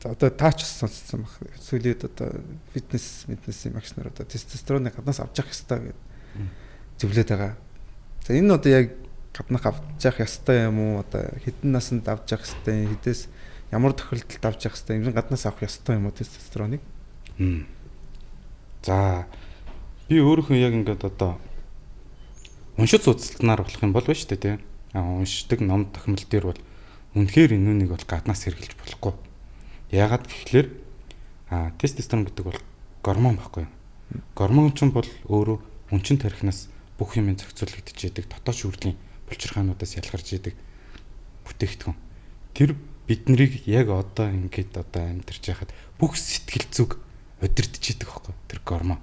За одоо таач сонссон баг. Сүүлээд одоо фитнес магч нар одоо тестостероныг гаднаас авч явах хэрэгтэй гэж зөвлөд байгаа. За энэ одоо яг гаднах авч явах ёстой юм уу? Одоо хэдэн наснд авч явах ёстой, хэдээс ямар тохиолдолд авч явах ёстой юм, гаднаас авах ёстой юм уу тестостероныг? За би өөрийнхөө яг ингээд одоо уншиж судалснаар болох юм бол ба шүү дээ тий. Уншдаг ном тохиомл дээр бол үнэхээр энүүнийг бол гаднаас хэрглэж болохгүй. Яагаад гэхлээр тестостерон гэдэг бол гормон байхгүй юу? Гормон ч бол өөрөө хүнчин тархинаас бүх юм зохицуулагдж яадаг дотоод шүүрлийн булчирхаануудаас ялгарч яадаг бүтээгдэхүүн. Тэр биднийг яг одоо ингээд одоо амьдарч яхад бүх сэтгэл зүг удирдах яадаг байхгүй тэр гормон.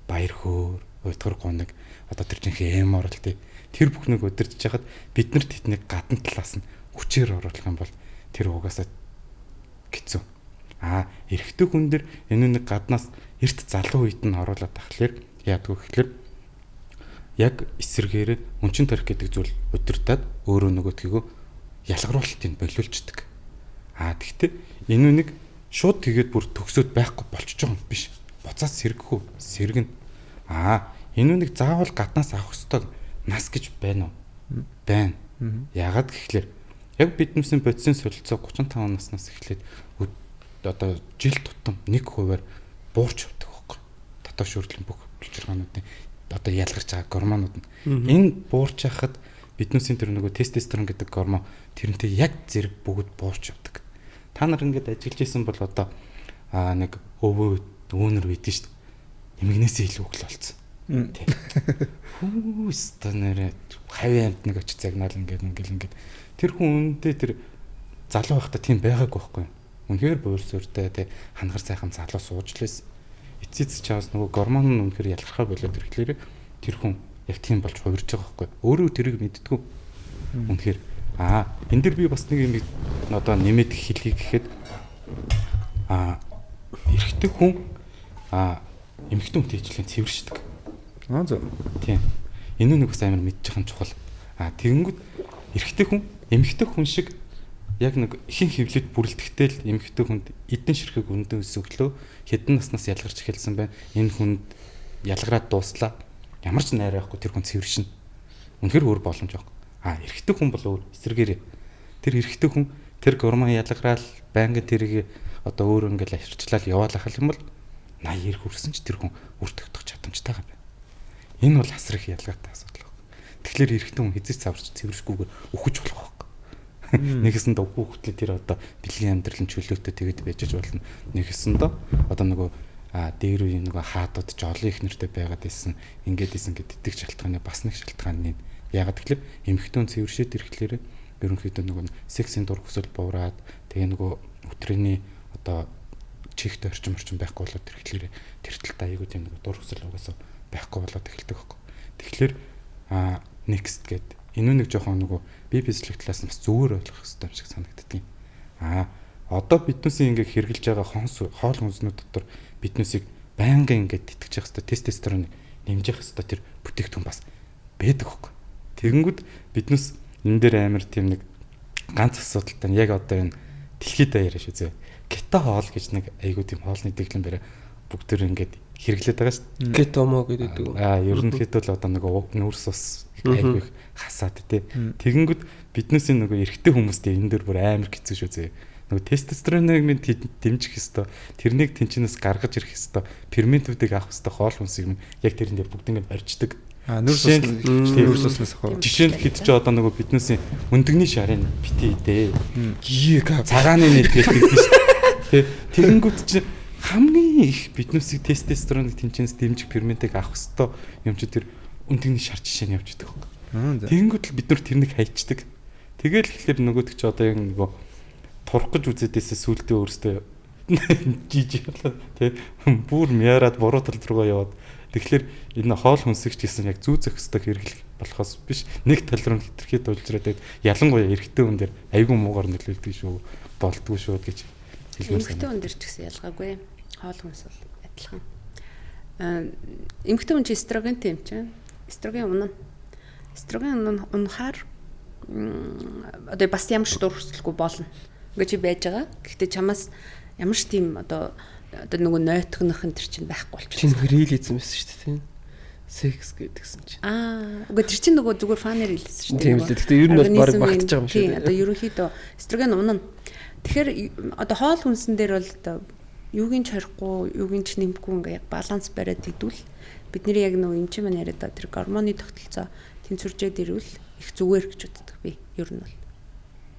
Баяр хөөр, уйдгар гунаг одоо тэр жинхэнэ эморл тэр бүхнийг удирдах яхад бид нар тэднийг гадна талаас нь хүчээр оруулах юм бол тэр угаасаа хэцүү. Эрэгтэй хүн дээр энэ нэг гаднаас эрт залуу үед нь оруулаад тахлаар яадгүй гэхэлэр яг эсэргээр үнчин тарих гэдэг зүйл удирдаад өөрөө нөгөөдгийгөө ялгаруулалтыг болиулждаг. Тэгтээ энэ нэг шууд тэгээд бүр төгсөөд байхгүй болчихж байгаа юм биш. Буцаад сэргэхгүй, сэргэн. Энэ нэг заавал гаднаас авах ёстой нас гэж байна уу? Байна. Яагаад гэхэлэр яг биднээсээ бодисын солилцоо 35 наснаас эхлээд одоо жил тутам 1% буурч явдаг байхгүй. Дотоод шүүрлийн бүх булчирхаануудын одоо ялгарч байгаа гормонууд нь. Энэ буурч яхад биднээсээ тэр нөгөө тестостерон гэдэг гормон тэрнтэй яг зэрэг бүгд буурч явдаг. Та нар ингээд ажиллаж исэн бол одоо нэг өвөө өөнөр үйдэн шүү дээ. Эмгнээсээ илүү хөл болсон. Хүүс танараа хавийн амт нэг очиж загнаал ингээд тэр хүн үнэндээ тэр залуу байхдаа тийм байгаагүй байхгүй юу? Үнэхээр буурсууртай тий хангар сайхан залуу сууж лээс эцэц чаас нөгөө гормон нь үнэхээр ялгархаа болоод ирэхлээр тэр хүн яг тийм болж хувирж байгаа байхгүй юу? Өөрөө тэрийг мэддэггүй. Үнэхээр энэ дэр би бас нэг юм одоо нэмээд хэлхий гэхэд эрэгтэй хүн эмэгтэй хүнтэй ижлэн цэвэршдэг. Зөв. Тийм. Энэ нэг бас амар мэдчих юм чухал. Тэгэнгүүт эрэгтэй хүн эмэгтэй хүн шиг яг нэг ихэнх хөвлөд бүрэлдэхтэй л эмэгтэй хүнд эдэн ширхэг өндөө өсөглөө хэдэн наснаас ялгарч эхэлсэн байна. Энэ хүнд ялгараад дууслаа. Ямар ч найр байхгүй тэр хүн цэвэршин. Үнэхээр өөр боломж байхгүй. Эрэгтэй хүн бол өөр эсэргээр тэр эрэгтэй хүн тэр гормон ялгараал байнгын тэрийг одоо өөр ингээл авчирчлал яваалах юм бол 80 ирэх хүрсэн ч тэр хүн үр тогтох чадамжтай байна. Энэ бол асар их ялгаатай асуудал байна. Тэгэхээр эрэгтэй хүн хизээч цаварч цэвэршгүйгээр өхөж болох байхгүй. Нэгэсэнд өвгөө хөтлөө тэр одоо бэлгийн амьдралын чөлөөтэй тэгээд байж болно. Нэгэсэнд одоо нөгөө дээр үе нөгөө хаадууд жолын их нэртэй байгаад исэн ингээд исэн гэдэг итгэж шалтгааны бас нэг шалтгаан нь ягаад гэвэл эмэгтэй цэвэршээд ирэхлээр ерөнхийдөө нөгөө сексийн дур хүсэл буураад тэгээ нөгөө өтрийний одоо чихтэй орчим байхгүй болоод ирэхлээр тэр талтай аягүй тийм нөгөө дур хүсэл угаасаа байхгүй болоод эхэлдэг байхгүй. Тэгэхээр next гэдэг энэ нэг жоохон нөгөө бие бичлэг талаас нь бас зүгээр ойлгох хэрэгтэй юм шиг санагддаг. Одоо биднээсээ ингээд хэрглэж байгаа хоол хүнснүүд дотор биднээсийг байнгын ингээд тэтгэж явах хэрэгтэй тестостероныг нэмжих хэрэгтэй тэр бүтээгдэхүүн бас байдаг хөөхгүй. Тэгэнгүүт биднээс энэ дээр амар тийм нэг ганц асуудалтай яг одоо энэ дэлхийд даяараа шүү зөө. Кето хоол гэж нэг айгуу тийм хоолны дэглэм барай бүгд төр ингээд хэрэглээд байгаа шүү. Кетомо гэдэг. Ерөнхийдөө л одоо нэг нүүрс ус айгуу их хасаад тий. Тэгэнгүүт биднээс нөгөө эрэгтэй хүмүүстэй энэ дөр бүр амар хэцүү шүү зөө. Нөгөө тестостероныг минь дэмжих хэвээр тэрнийг тэнчнээс гаргаж ирэх хэвээр ферментүүдийг авах хэвээр хоол хүнсийг минь яг тэрэн дээр бүгд ингээд барьждаг. Нүүрс уснаас хоо. Жишээ нь хэд ч одоо нөгөө биднээс өндөгний шарын битээ дээ. Цагааны нийт гэдэг шүү. Тэгэнгүүт чи хамгийн их биднээсийг тестостероныг тэнчнээс дэмжих ферментийг авах хэвээр юм чи тэр өндөгний шар жишээ нь явж идэг. Тэгэнгүүт л бид нар тэрнийг хайчдаг. Тэгэл ихлээр нөгөөдөг чи одоо яг нөгөө турах гэж үзэдээсээ сүултээ өөрөөсөө жижиг болоо тий бүр мяарад буруу тал руугаа яваад тэгэхээр энэ хоол хүнсэгч гэсэн яг зүү зохистой хэрэглэх болохоос биш нэг тал руу хитрхээ дуулжраад ялангуяа эрэгтэй хүн дээр айгүй муугар нөлөөлдөг шүү болдгоо шүү гэж хэлмээр эмэгтэй хүн дээр ч гэсэн ялгаагүй хоол хүнс бол адилхан эмэгтэй хүн чи эстрогентэй юм чинь эстроген унахаар одоо бас ямар ч дур хүсэлгүй болно гэж байж байгаа. Гэхдээ чамаас ямар ч тийм одоо нөгөө нойтгонох энэ төр чинь байхгүй болчихсон. Тийм реализм байсан шүү дээ тийм. секс гэдгсэн чинь. Үгүй тэр чинь нөгөө зүгээр фанер хэлсэн шүү дээ. Тийм л дээ. Гэхдээ ер нь бол баг багтаж байгаа юм шиг. Тийм. Одоо ерөнхийдөө эстроген унана. Тэгэхээр одоо хоол хүнсэн дээр бол одоо юугийн ч хорихгүй, юугийн ч нэмэхгүй ингээ яг баланс бариад идвэл бидний яг нөгөө эмчи маань яриад байгаа тэр гормоны тогтолцоо тэнцвэржээд ирвэл их зүгээр гэж үздэг би. Ер нь бол.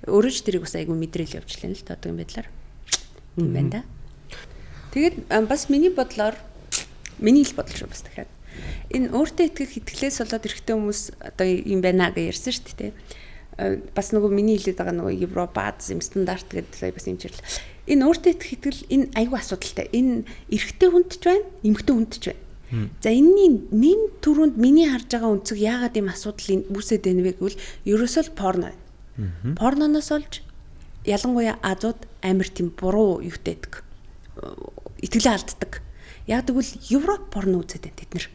Өөрөө ч тэрийг бас айгүй мэдрэл явж лээ л та одоо юм байдлаар. Тийм байна да. Тэгээд бас миний бодлоор миний л бодол шүү бас дахиад. Энэ өөртөө итгэх итгэлээс болоод эрэгтэй хүмүүс одоо юм байна гэж ярьсан шүү дээ. Бас нөгөө миний хэлээд байгаа нөгөө Европ Аз юм стандарт гэдэг бас юм чирлээ. Энэ өөртөө итгэх итгэл энэ айгүй асуудалтай. Энэ эрэгтэй хүнд ч байна, эмэгтэй хүнд ч байна. За энэний нэн түрүүнд миний харж байгаа үнцэг яагаад ийм асуудал үүсээд байна вэ гэвэл ерөөсөө л порно байна. Порноноос олж ялангуяа Азууд амар тийм буруу юутэйдэг. Итгэлээ алддаг. Яг тэгвэл Европ порно үзээд байна тэд нар.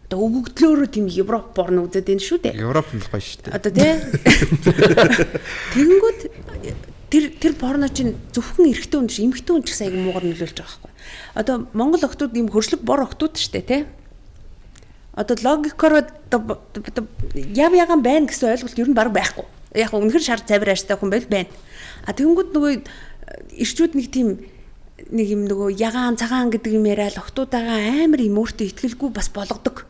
Одоо өгөгдлөөрөө тийм Европ порно үзээд байна шүү дээ. Европ нь гоё шүү дээ. Одоо тий. Тэгэнгүүт тэр порно чинь зөвхөн эрэгтэй хүн биш, эмэгтэй хүн ч гэсэн аяг муугар нөлөөлж байгаа байхгүй. Одоо Монгол охтууд ийм хөршлөг бор охтууд шүү дээ тий. Одоо логикоор яв яган байна гэсэн ойлголт ер нь баг байхгүй. Яг үнэхэр шар цавир ааштай хүн байл байна. Тэгэнгүүт нөгөө ирчүүд нэг тийм нэг юм нөгөө ягаан цагаан гэдэг юм яриад охтуудаага амар юм өөртөө итгэлгүй бас болгодог.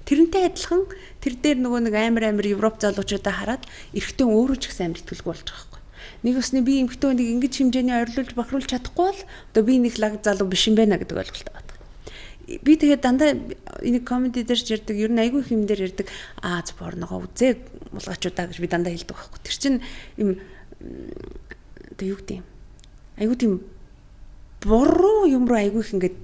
Тэрнтэй адилхан тэр дээр нөгөө нэг амар Европ залуучуудаа хараад эрэгтэй өөрөө ч гэсэн амар итгэлгүй болж байгаа байхгүй. Нэг усны би эмэгтэй нэг ингэж хэмжээний ойрлуулж бахруулж чадахгүй бол одоо би нэг лаг залуу биш юм байна гэдэг ойлголт байна. Би тэгээд дандаа энэ комеди дээр ч ярьдаг, ер нь айгүй хэм дээр ярьдаг Аз порногоо үзээ мулгачудаа гэж би дандаа хэлдэг байхгүй. Тэр чинь юм одоо юу гэдэг юм. Айгүй тийм буруу юм руу айгүй их ингээд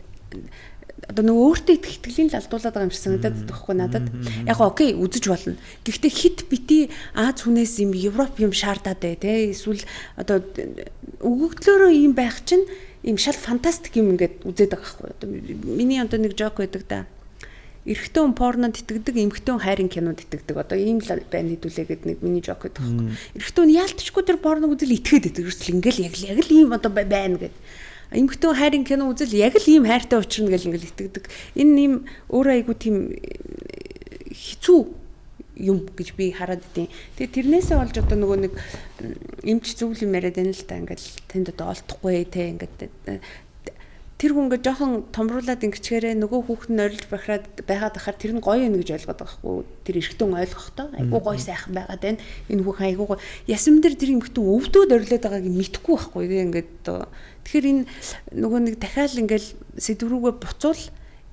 одоо нөгөө өөртөө итгэлийн л алдуулаад байгаа юм шиг санагдаад байхгүй надад. Яг окей үзэж болно. Гэхдээ хит бити Аз хүнээс юм Европ юм шаардаад бай тэ эсвэл одоо өгөгдлөөрөө юм байх чинь юм шал фантастик юм ингээд үзээд байгаа байхгүй. Одоо миний одоо нэг жок байдаг да. Эрэгтэй хүн порнонд итгэдэг, эмэгтэй хүн хайрын кинонд итгэдэг. Одоо ийм л байна хэдүүлээ гэдэг нэг миний жок байдаг байхгүй. Эрэгтэй хүн яалтчгүй тэр порног үзэл итгээд байдаг. Ерөөсөл ингээл яг л ийм одоо байна гэдэг. Эмэгтэй хайрын кино үзэл яг л ийм хайртай учрна гэл ингээл итгэдэг. Энэ ийм өөрөө айгу тийм хэцүү юм гэж би хараад идэв. Тэгээ тэрнээсээ болж одоо нөгөө нэг эмч зөвл юм яриад байна л та ингээл тэнд одоо олдохгүй те ингээд тэр хүн ингээд жоохон томруулаад ингэчгээрээ нөгөө хүүхэд нь орилж байхад ахаар тэр нь гоё юм гэж ойлгоод байгаа хгүй. Тэр эрэгтэй хүн ойлгохдоо айгу гоё сайхан байгаад байна. Энэ хүүхэн айгу гоё. Ясам дээр тэр эмэгтэй өвдөөд орилоод байгааг мэдэхгүй байхгүй. Ингээд одоо тэгэхээр энэ нөгөө нэг дахиад ингээл сэдврүүгээ буцвал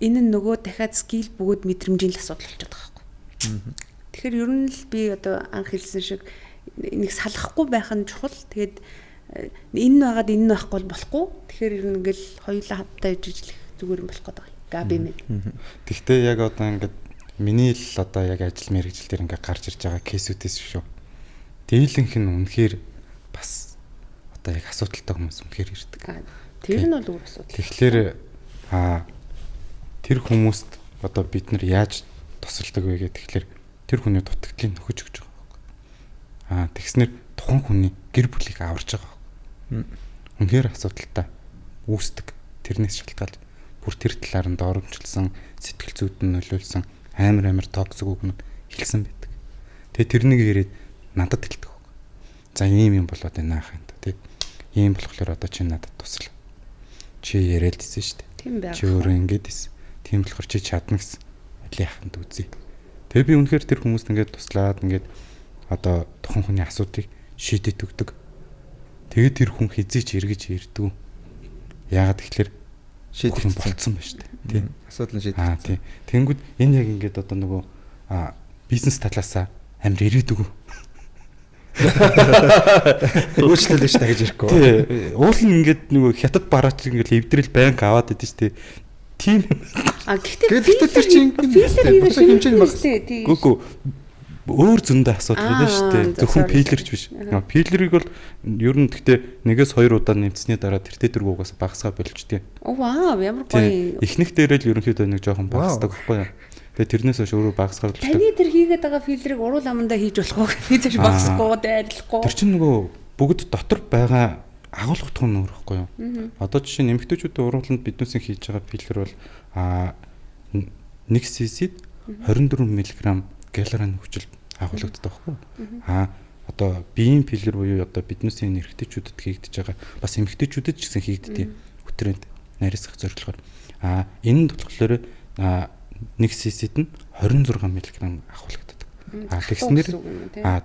энэ нь нөгөө дахиад скил бөгөөд мэдрэмжийн л асуудал болчиход байгаа байхгүй. Тэгэхээр ер нь л би одоо анх хэлсэн шиг нэг салахгүй байх нь чухал. Тэгээд энэ байгаад энэ байхгүй болохгүй. Тэгэхээр ер нь ингээл хоёулаа хамтдаа ижижлэх зүгээр юм болох гэдэг. Габи минь. Тэгвэл яг одоо ингээд миний л одоо яг ажил мэргэжил дээр ингээд гарч ирж байгаа кейсүүдээс шүү. Дийлэнх нь үнэхээр бас одоо яг асуудалтай хүмүүс үнэхээр ирдэг. Тэр нь бол өөр асуудал. Тэгэхээр тэр хүмүүст одоо бид нар яаж тусалдаг вэ гэдэг тэгэхээр тэр хүний дутагдлыг нөхөж өгч байгаа байхгүй. Тэгснэр тухайн хүний гэр бүлийг аварж байгаа байхгүй. Үнэхээр асуудалтай үүсдэг. Тэрнээс шалтгаалж бүр тэр талаар нь доромжилсан, сэтгэл зүйд нь нөлөөлсөн амар токсик үгнүүд хэлсэн байдаг. Тэгээ тэрнийг ирээд надад хэлдэг байхгүй. За ийм юм болоод байна ахын та тий. Ийм болохоор одоо чи надад тусал. Чи яриад дийсэн шүү дээ. Тийм байх. Чи өөрөө ингэж дийсэн. Тийм болохоор чи чадна гэсэн. Аль яханд үзье. Тэгээ би үнэхээр тэр хүмүүст ингээд туслаад ингээд одоо тухайн хүний асуудыг шийдэт өгдөг. Тэгээд тэр хүн хизээ ч эргэж ирдэг. Яагаад тэгэхээр шийдэх болцсон ба шүү дээ. Тийм. Асуудал нь шийдэх. Тийм. Тэнгүүд энэ яг ингээд одоо нөгөө бизнес талаасаа амар ирээдүг. Өөрчлөлт шүү дээ гэж ирэхгүй. Тийм. Уул нь ингээд нөгөө хятад бараач ингээд эвдрэл банк аваад идэв шүү дээ. Тийм. Гэхдээ тэр чинь хэмжээний баг. Гүгүү өөр зөндөө асуудал байна шүү дээ. Зөвхөн пилерч биш. Пилерийг бол ер нь гэхдээ нэгээс 2 удаа нэмсэний дараа тэртээ дөрвөөс багасгаа болчтой. Вау, ямар гоё. Эхнийх дээр л ерөнхийдөө нэг жоохон багасдаг байхгүй юу? Тэгээ тэрнээс хойш өөрөө багасгаар болчтой. Таны тэр хийгээд байгаа пилерийг уруул амандаа хийж болох уу? Хийж багасахгүй дайрлахгүй. Тэр чинь нөгөө бүгд дотор байгаа агуулгах тун нөр ихгүй юу? Одоо жишээ нь эмэгтэйчүүдийн урууланд биднээсээ хийж байгаа пилер бол 1 cc-д 24 мг гиалурон хүчил агуулгаддаг байхгүй. Одоо биеийн пилэр буюу одоо биднээс энэ эрэгтэйчүүдэд хийгдэж байгаа бас эмэгтэйчүүдэд ч гэсэн хийгддэг хүтрэнд нарийсах зорилгоор энэ нь болохоор 1 cc-д нь 26 мг агуулгаддаг.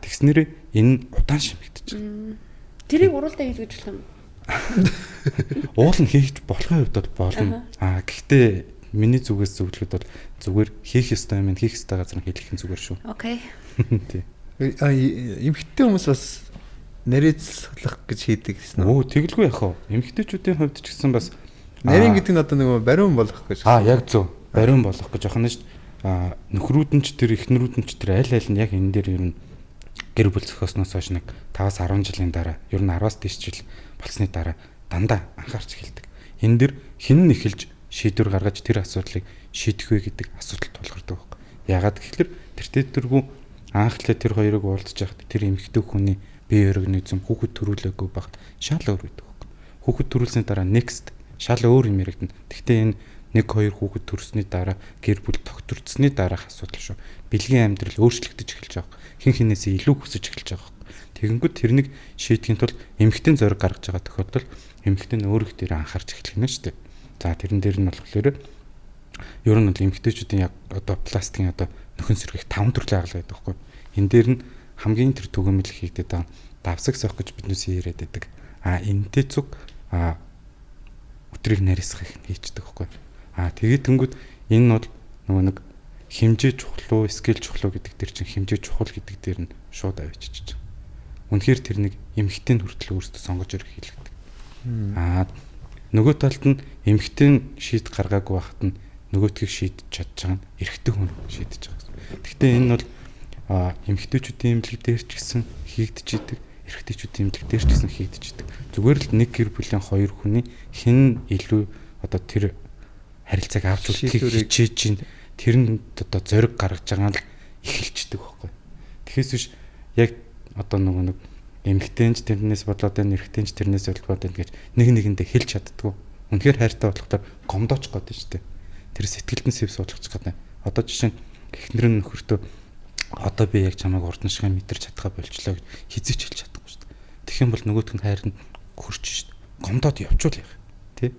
Тэгснээр энэ удаан шимэгдэж байгаа. Тэрийг уруулдаа хийлгэж болох юм. Уул нь хийж болохын хувьд бол болно. Гэхдээ миний зүгээс зөвлөхөд бол зүгээр хийх ёстой юм хийх ёстой газар хийх нь зүгээр шүү. Окей. Тий. Эмэгтэй хүмүүс бас нарийцлах гэж хийдэг гэсэн үү? Тэгэлгүй яах вэ? Эмэгтэйчүүдийн хувьд ч гэсэн бас нарийн гэдэг нь одоо нөгөө бариун болох гэж. Яг зөв. Бариун болох гэж ахна шүү. Нөхрүүд нь ч тэр эхнэрүүд нь ч тэр аль аль нь яг энэ дээр ер нь гэр бүл зохиосноос хойш нэг 5-10 жилийн дараа ер нь 10-аас дээш жил болсны дараа дандаа анхаарч эхэлдэг. Энэ дэр хэн нэхэлж шийдвэр гаргаж тэр асуудлыг шийдэх вэ гэдэг асуудал тулгардаг байхгүй. Ягаад гэвэл тэр тэргүй анхлаа тэр хоёрыг уулзж яхад тэр эмэгтэй хүний бие организм хүүхэд төрүүлээгүй багт шал өөр байдаг байхгүй. Хүүхэд төрүүлсний дараа next шал өөр юм яригдана. Гэхдээ энэ 1-2 хүүхэд төрсний дараа гэр бүл тогтворцсны дараах асуудал шүү. Бэлгийн амьдрал өөрчлөгдөж эхэлж байгаа. Хин хинээсээ илүү хүсэж эхэлж байгаа. Тэгэнгүүт тэрнийг шийдэхин тулд эмэгтэй зориг гаргаж байгаа тохиолдолд эмэгтэй нь өөрөөх дээр анхаарч эхлэх нь шүү дээ. За тэрэн дээр нь болохоор ер нь эмэгтэйчүүдийн яг одоо пластикийн одоо нөхөн сэргийх 5 төрлийн агуулга байдаг байхгүй. Энэ дээр нь хамгийн тэр түгээмэл хийгдээд байгаа давсаг сох гэж биднээс яриад байдаг. Энэтэй цуг өтрийг нарийсах их хийчдэг байхгүй. Тэгээд тэнгүүд энэ нь бол нөгөө нэг хэмжээ чухал уу, скил чухал уу гэдэг дээр чинь хэмжээ чухал гэдэг дээр нь шууд авчиж байгаа. Үнэхээр тэр нэг эмэгтэй хүртэл өөрсдөө сонгож өрөх хийлгдэг. Нөгөө талд нь эмэгтэй шийд гаргаагүй байхад нь нөгөөтгийг шийдэж чадж байгаа нь эрэгтэй хүн шийдэж байгаа. Гэхдээ энэ бол эмэгтэйчүүдийн эмнэлэг дээр ч гэсэн хийгдэж идэг, эрэгтэйчүүдийн эмнэлэг дээр ч гэсэн хийгдэж идэг. Зүгээр л нэг гэр бүлийн хоёр хүний хэн илүү одоо тэр харилцааг авч үлдэхийг хичээж чинь тэр нь одоо зориг гаргаж байгаа нь эхэлждэг байхгүй. Тэгэхээс биш яг одоо нэг эмэгтэйч тэрнээс бодлоод байна, эрэгтэйч тэрнээс бодлоод байна гэж нэг нэгэндээ хэлж чаддгүй. Үнэхээр хайртай болохоор гомдооч гэдэг шүү дээ. Тэр сэтгэлд нь сэв суулгах гэдэг. Одоо жишээ нь эхнэр нь нөхөртөө одоо би яг чамайг урд нь шиг мэдэрч чадхаа болчлоо гэж хизээч хэлж чадахгүй шүү дээ. Тэгэх юм бол нөгөөдх нь хайранд хөрч шүү дээ. Гомдоод явчул яах. Тэ?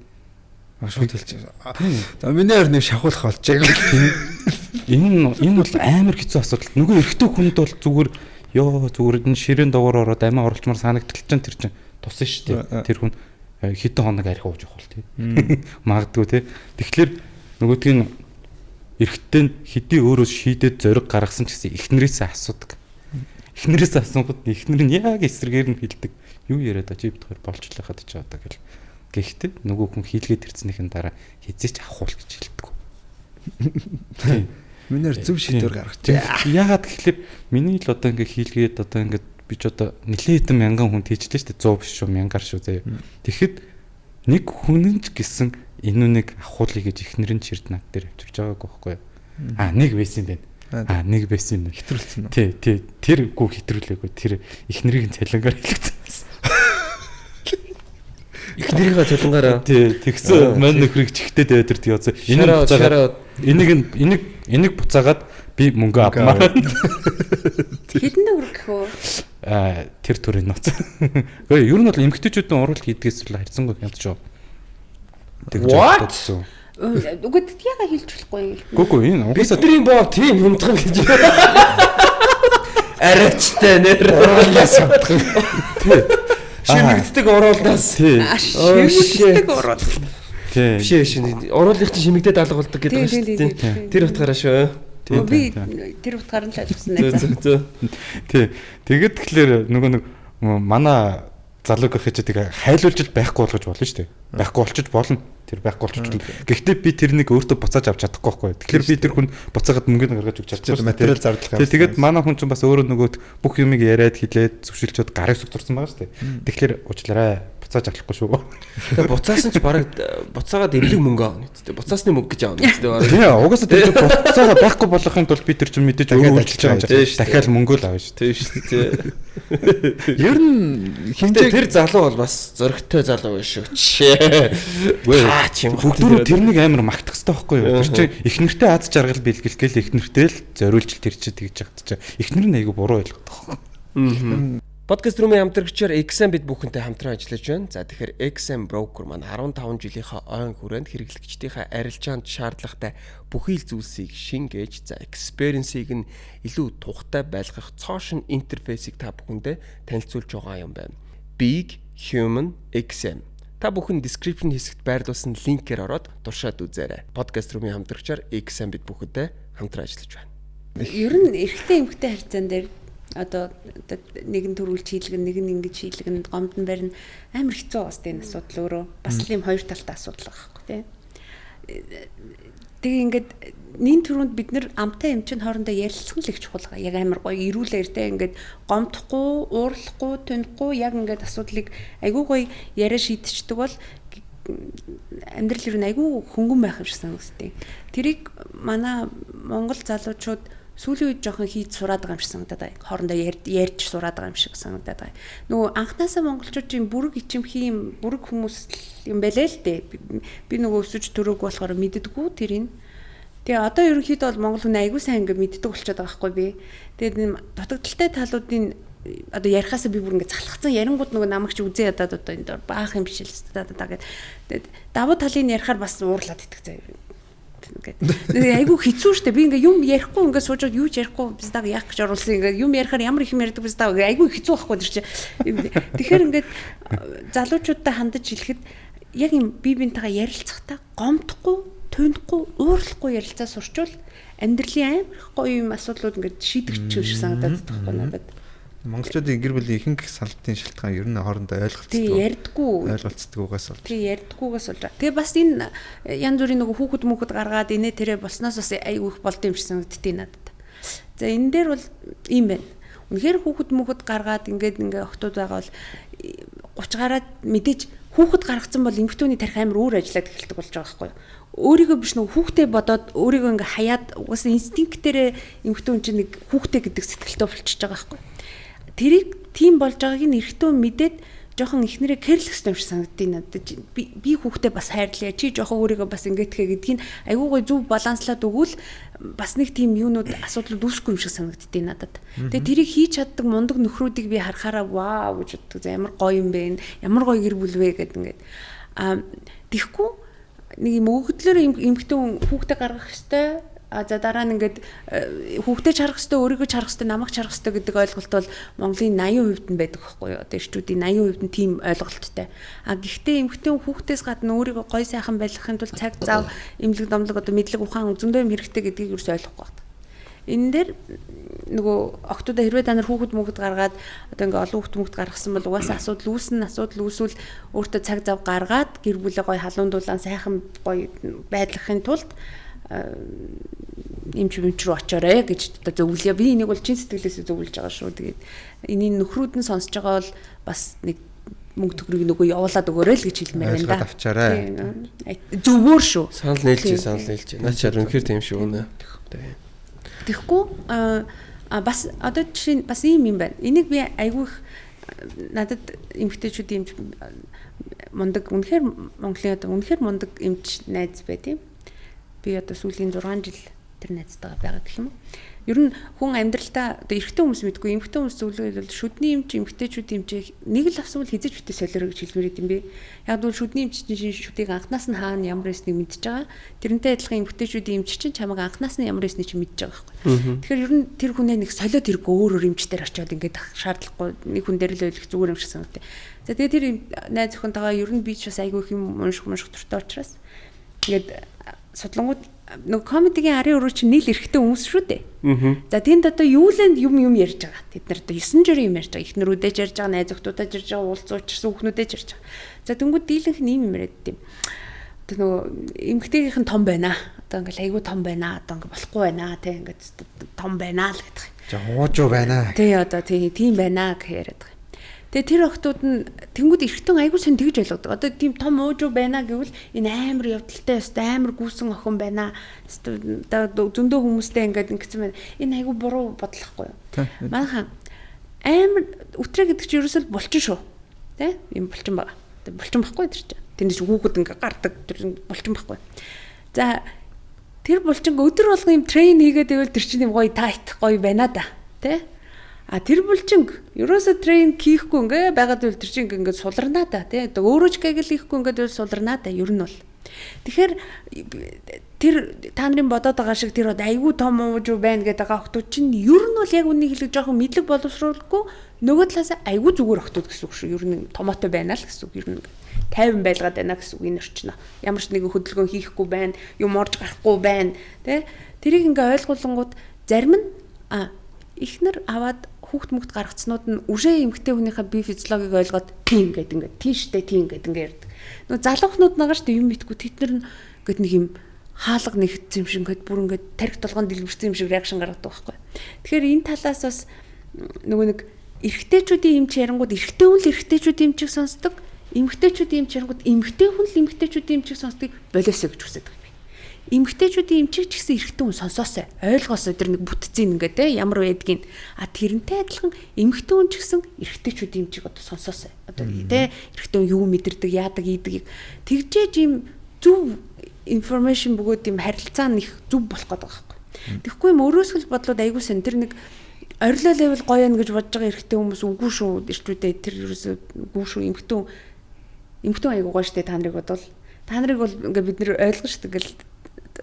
Шууд хэлж байгаа. За миний харин шахуулах болж байгаа. Энэ бол амар хэцүү асуудал. Нөгөө эрэгтэй хүнд бол зүгээр энэ ширээн дугаар ороод амиа оруулчмаар санагдтал чинь тэр чинь тусан шүү дээ. Тэр хүн хэдэн хоног архи ууж явах бол тий. Магадгүй тий. Тэгэхээр нөгөөдг нь эрэгтэй нь хэдий өөрөө шийдээд зориг гаргасан ч гэсэн эхнэрээсээ асуудаг. Эхнэрээсээ асуугад эхнэр нь яг эсрэгээр нь хэлдэг. Юу яриад чи битгаар болчлоо хад ч одоо гэл. Гэхдээ нөгөө хүн хийлгээд ирцнийхэн дараа хизээч авахул гэж хэлдэг. Минээр зөв шийдвэр гаргаж. Яагаад гэхлээр миний л одоо ингээ хийлгээд одоо ингээ би ч одоо нэлээд хэдэн мянган хүнд хийжлээ шүү дээ 100 биш шүү мянгаар шүү заяа. Тэгэхэд нэг хүн ч гэсэн энүүнийг авахуулъя гэж эхнэр нь чирд над дээр авчирч байгаагүй байхгүй юу? Нэг байсан юм байна. Нэг байсан юм байна. Хэтрүүлсэн үү? Тий. Тэргүй хэтрүүлээгүй. Тэр эхнэрийг цалингаар хэлчихсэн. Эхнэрийнхээ цалингаараа тэгсэн мань нөхрийг чихтэй дээр тий одоо энийг буцаагаад би мөнгө авмаар. Хэдэн төгрөг гэх үү? Тэр төрийн нууц. Гэхдээ ер нь бол эмэгтэйчүүдийн уралд хийдгээс л харьцангуй хямд шүү. Тэгж бодсон. Үгүй яга хэлж болохгүй. Гүгүй энэ угаасаа бидний боо тийм хямдхан гэж. Арайчтай нэр уруулаас хямдхан. Тий. Шимэгддэг уруулаас. Тий. Шимэгддэг уруул. Тий. Биш уруулынх чинь шимэгдээд алга болдог гэдэг байна шүү дээ. Тэр утгаараа шүү. Би тэр утгаар нь л ажилласан нэг. Тий. Тэгээд тэгэхээр нөгөө нэг манай залууг гэхэж тийг хайлуулж байхгүй болгож болно шүү дээ. Байхгүй болчих болно. Тэр байхгүй болчих. Гэхдээ би тэрнийг өөртөө буцааж авч чадахгүй байхгүй. Тэгэхээр би тэр хүн буцаагаад мөнгөний гаргаж өгч чадчих. Материал зардал гаргасан. Тэгээд манай хүн ч бас өөрөө нөгөө бүх юмыг яриад хилээд зөвшөлчөөд гарын сүг зурсан байгаа шүү дээ. Тэгэхээр уучлаарай. буцааж авахгүй шүү. Тэгээ буцаасан ч бараг буцаагаад эвлэг мөнгө авна үстэй. Буцаасны мөнгө гэж авна үстэй бараг. Тийм угаасаа тэр буцаага байхгүй болохын тулд би тэр чинь мэдээж өөрчлөж байгаа юм чинь. Дахиад мөнгө л авна шүү. Тийм шүү дээ. Ер нь хинтээ тэр залуу бол бас зөрөгтэй залуу биш шүү. Бүгдөө тэрнийг амар магтах хэрэгтэй байхгүй юу? Тэр чинь их нэртэй аз жаргал бэлгэлгээл их нэртэй л зориулж тэр чинь тэгж чадчих. Их нэр нь айгүй буруу ойлгох байхгүй. Podcast room-ийн хамтрагчаар XM бид бүхэнтэй хамтран ажиллаж байна. За тэгэхээр XM broker маань 15 жилийнхаа ойн хүрээнд хэрэглэгчдийнхээ арилжаанд шаардлагатай бүхий л зүйлсийг шингээж, за experience-ийг нь илүү тухтай байлгах цоошин интерфейсийг та бүхэндээ танилцуулж байгаа юм байна. Big Human XM. Та бүхэн description хэсэгт байрлуулсан линкээр ороод туршаад үзээрэй. Podcast room-ийн хамтрагчаар XM бид бүхэнтэй хамтран ажиллаж байна. Ер нь эрэгтэй эмэгтэй харьцаан дээр одоо нэгэн төрүүлж хийлгэн нэг нь ингэж хийлгэн гомд нь барина амар хэцүү бас энэ асуудал өөрөө бас л юм хоёр талтай асуудал байхгүй тий. Тэгээ ингээд нин төрөнд бид нар амтай юм чинь хоорондоо ярилцсан л их чухал яг амар гоё ирүүлээр тий ингээд гомдохгүй уурлахгүй тунихгүй яг ингээд асуудлыг айгүй гоё яриа шийдчихдэг бол амьдрал ер нь айгүй хөнгөн байх юм шиг санагдтыг. Тэрийг манай Монгол залуучууд сүүлийн үед жоохон хийж сураад байгаа юм шиг санагдаад байна. Хоорондоо ярьж сураад байгаа юм шиг санагдаад байна. Нөгөө анхнаасаа монголчуудын бүрэг ичимхийн бүрэг хүмүүс юм байлаа л дээ. Би нөгөө өсөж төрөөг болохоор мэддэггүй тэрийг. Тэгээ одоо ерөнхийдөө бол монгол хүн айгүй сайн ингэ мэддэг болчиход байгаа байхгүй би. Тэгээд дутагдaltaй талуудын одоо ярихаасаа би бүр ингэ залхацсан ярингууд нөгөө намагч үзээ ядаад одоо энэ дор баах юм биш л та гэдэг. Тэгээд давуу талыг ярихаар бас уурлаад идэх заяа. Айгу хэцүү штэ би ингээ юм ярихгүй ингээ суужгаад юу ч ярихгүй biz даг яах гэж оруулсан ингээ юм ярихаар ямар их юм ярьдаг biz даг айгу хэцүү байхгүй тэр чинь тэгэхээр ингээ залуучуудтай хандаж хэлэхэд яг юм бие биентэйгээ ярилцахтаа гомдохгүй тунихгүй уурлахгүй ярилцаа сурчвал амьдралын амар гоё юм асуудлууд ингээ шийдэгч шиг санагдаад байгаа надад. Монголчуудын гэр бүлийн ихэнх салтын шалтгаан ер нь хоорондоо ойлголцдоггүйгээс болж. Тий ярьдггүйгээс болж. Тэгээ бас энэ янз бүрийн нөгөө хүүхэд гаргаад инээ тэрэ болсноос бас айгүй их болд юм шиг санагдтыг надад. За энэ дээр бол ийм байна. Үнэхээр хүүхэд гаргаад ингээ охтууд байгаа бол 30 гараад мэдээж хүүхэд гаргацсан бол эмэгтэйний тарих амар өөр ажиллаад эхэлдэг болж байгаа байхгүй юу? Өөрийгөө биш нөгөө хүүхдээ бодоод өөрийгөө ингээ хаяад угаасаа инстинктээрээ эмэгтэй хүн чинь нэг хүүхдээ гэдэг сэтгэлтэй болчихж байгаа байхгүй юу? Тэрийг тийм болж байгааг нь эргэтөө мэдээд жоохон ихнэрээ кэрлэх юм шиг санагдтыг надад би хүүхдээ бас хайрлая чи жоохон өөрийгөө бас ингэтгэе гэдгийг айгүй гой зөв баланслаад өгвөл бас нэг тийм юунууд асуудлууд үүсэхгүй юм шиг санагдтыг надад. Тэгээ тэрийг хийж чаддаг мундаг нөхрүүдийг би харахаараа вау гэж боддог. Ямар гоё юм бэ? Ямар гоё гэр бүл вэ гэдэг ингээд. Тэгэхгүй нэг юм өгөгдлөөр эмэгтэй хүүхдээ гаргах хэвээр за дараа нь ингээд хүүхдээ чарах хэвээр өөрийгөө чарах хэвээр намайг чарах хэвээр гэдэг ойлголт бол Монголын 80% нь байдаг байхгүй юу? Одоо эрчүүдийн 80% нь тийм ойлголттой. Гэхдээ эмэгтэй хүүхдээс гадна өөрийгөө гоё сайхан байлгахын тулд цаг зав, эмнэлэг домлог одоо мэдлэг ухаан зөндөө юм хэрэгтэй гэдгийг юус ойлгохгүй байна. Энэ дээр нөгөө октоудаа хэрвээ та нар хүүхэд гаргаад одоо ингээ олон хүүхэд гаргасан бол угаасаа асуудал үүsul өөртөө цаг зав гаргаад гэр бүлээ гоё халуун дулаан сайхан гоё байдлахын тулд эмч рүү очоорой гэж одоо зөвлөе. Би энийг бол чин сэтгэлээсээ зөвлөж байгаа шүү. Тэгээд энийг нөхрүүд нь сонсож байгаа бол бас нэг мөнгө төгрөгийг нөгөө явуулаад өгөөрэй л гэж хэлмээр байна да. Авчаарай. Зөвөр шүү. Санал нээлж. Наа чаар үнэхээр тийм шүү нэ. Тэгэхгүй бас одоо жишээ бас ийм юм байна. Энийг би айгүй их надад эмгтээчүүд юм мундаг үнэхээр Монголын одоо үнэхээр мундаг эмч найз байт юм. Би одоо сүүлийн 6 жил тэр найзтайгаа байгаа гэх юм уу. Ер нь хүн амьдралдаа одоо эрэгтэй хүмүүс мэдгүй эмэгтэй хүмүүс зөвлөөл бол шүдний эмч эмэгтэйчүүд эмч нэг л авсан бол хизэж битээ солиороо гэж хэлмээр юм би. Яг бол шүдний эмч чинь шүдийг анханаас нь хаана ямар эснийг мэдчихэж байгаа. Тэрнтэй адилхан эмэгтэйчүүдийн эмч чинь чамайг анханаас нь ямар эснийг чинь мэдчихэж байгаа байхгүй. Тэгэхээр ер нь тэр хүнээ нэг солиод хэрэггүй өөр эмчтэр очиод ингээд шаардлагагүй нэг хүн дээр л ойлгох зүгээр юм шиг санагдав. За тэгээ тэр найз охинтойгоо ер нь би ч бас айгүй их юм унших туртай учраас ингээд судлангууд нэг комедигийн арын өрөө чинь нийл эрхтэй хүмүүс шүү дээ. За тэнд одоо юу л юм ярьж байгаа. Тэд нар одоо 9 жирийн юм ярьж байгаа. Эхнэрүүдээ ярьж байгаа, найз охтуудаа ярьж байгаа, уулзуучирсан хүүхнүүдээ ярьж байгаа. За тэнгууд дийлэнх нь юм яриад тийм. Одоо нөгөө эмгтээгийнх нь том байна. Одоо ингээл айгүй том байна. Одоо ингээ болохгүй байна. Тэ ингээд том байна л гэдэг. За уужуу байна. Тий одоо тийм байна гэж яриад байгаа. Тэгээ тэр охтууд нь тэнгууд эргэтэн айгуу сэн тэгж ойлгодог. Одоо тийм том уужуу байна гэвэл энэ амар явдалтай өстэй амар гүйсэн охин байна. Зөндөө хүмүүстэй ингээд ингэсэн байна. Энэ айгуу буруу бодлохгүй юу? Манайхан амар өтрэ гэдэг чинь ерөөсөө булчин шүү. Тэ? Ийм булчин байгаа. Булчин байхгүй тэр чинь. Тэндээс хүүхэд ингээ гардаг тэр булчин байхгүй. За тэр булчин өдөр болгон юм трейн хийгээд ивэл тэр чинь юм гоё тайт гоё байна да. Тэ? А тэр булчин ерөөсө трейн хийхгүй ингээ байгаад үл тэр чинь ингээ суларнаа да тий. Өөрөө ч гэгэл хийхгүй ингээ үл суларнаа да ер нь бол. Тэгэхээр тэр та нарын бодоод байгаа шиг тэр айгүй том ууж байна гэдэг байгаа охтууд чинь ер нь бол яг үнийг хэлэх жоохон мэдлэг боловсруулахгүй нөгөө талаас айгүй зүгээр охтууд гэсэн үг шүү. Ер нь томоотой байна л гэсэн үг. Ер нь 50 байлгаад байна гэсэн үг энэ орчноо. Ямар ч нэг хөдөлгөөн хийхгүй байна, юм орж гарахгүй байна тий. Тэрийг ингээ ойлгуулангууд зарим нь ихнэр аваад хүүхд мөгт гаргацснууд нь үрээ эмгтэй хүнийхээ бие физиологийг ойлгоод тийм гэдэг ингээд тийштэй тийм гэдэг ингээд ярьдаг. Нөгөө залуухнууд нагаа штэ юм битгүү тэднэр нь ингээд нэг юм хаалга нэгдсэн юм шиг ингээд бүр ингээд тарих толгойн дэлбэрсэн юм шиг реакшн гаргадаг байхгүй. Тэгэхээр энэ талаас бас нөгөө нэг эрэгтэйчүүдийн эмч ярангууд эрэгтэй хүн л эрэгтэйчүүдийн эмчийг сонсдог, эмгтэйчүүдийн эмч ярангууд эмгтэй хүн л эмгтэйчүүдийн эмчийг сонсдог болоосоо гэж хүсэж байгаа. Эмгтэйчүүдийн эмчийг ч гэсэн эрэгтэй хүн сонсоосоо ойлгоосоо тэр нэг бүтцийн ингээд те ямар байдгийг тэрнтэй адилхан эмгтэй хүн ч гэсэн эрэгтэйчүүдийн эмчийг одоо сонсоосоо одоо те эрэгтэй хүн юу мэдэрдэг яадаг ийдэг тэгжээж юм зөв информашн бөгөөд юм харилцаа нэх зөв болох гэдэг байхгүй. Тэгэхгүй юм өөрөөсгөл бодлоод айгуу сэн тэр нэг орилоо левел гоё юм гэж бодож байгаа эрэгтэй хүмүүс үгүй шүү эрчүүдээ тэр ерөөсөө үгүй шүү эмгтэй айгуу гоё штэ та нарыг бодвол та нарыг бол ингээд бид нэр ойлгоно штэ гэл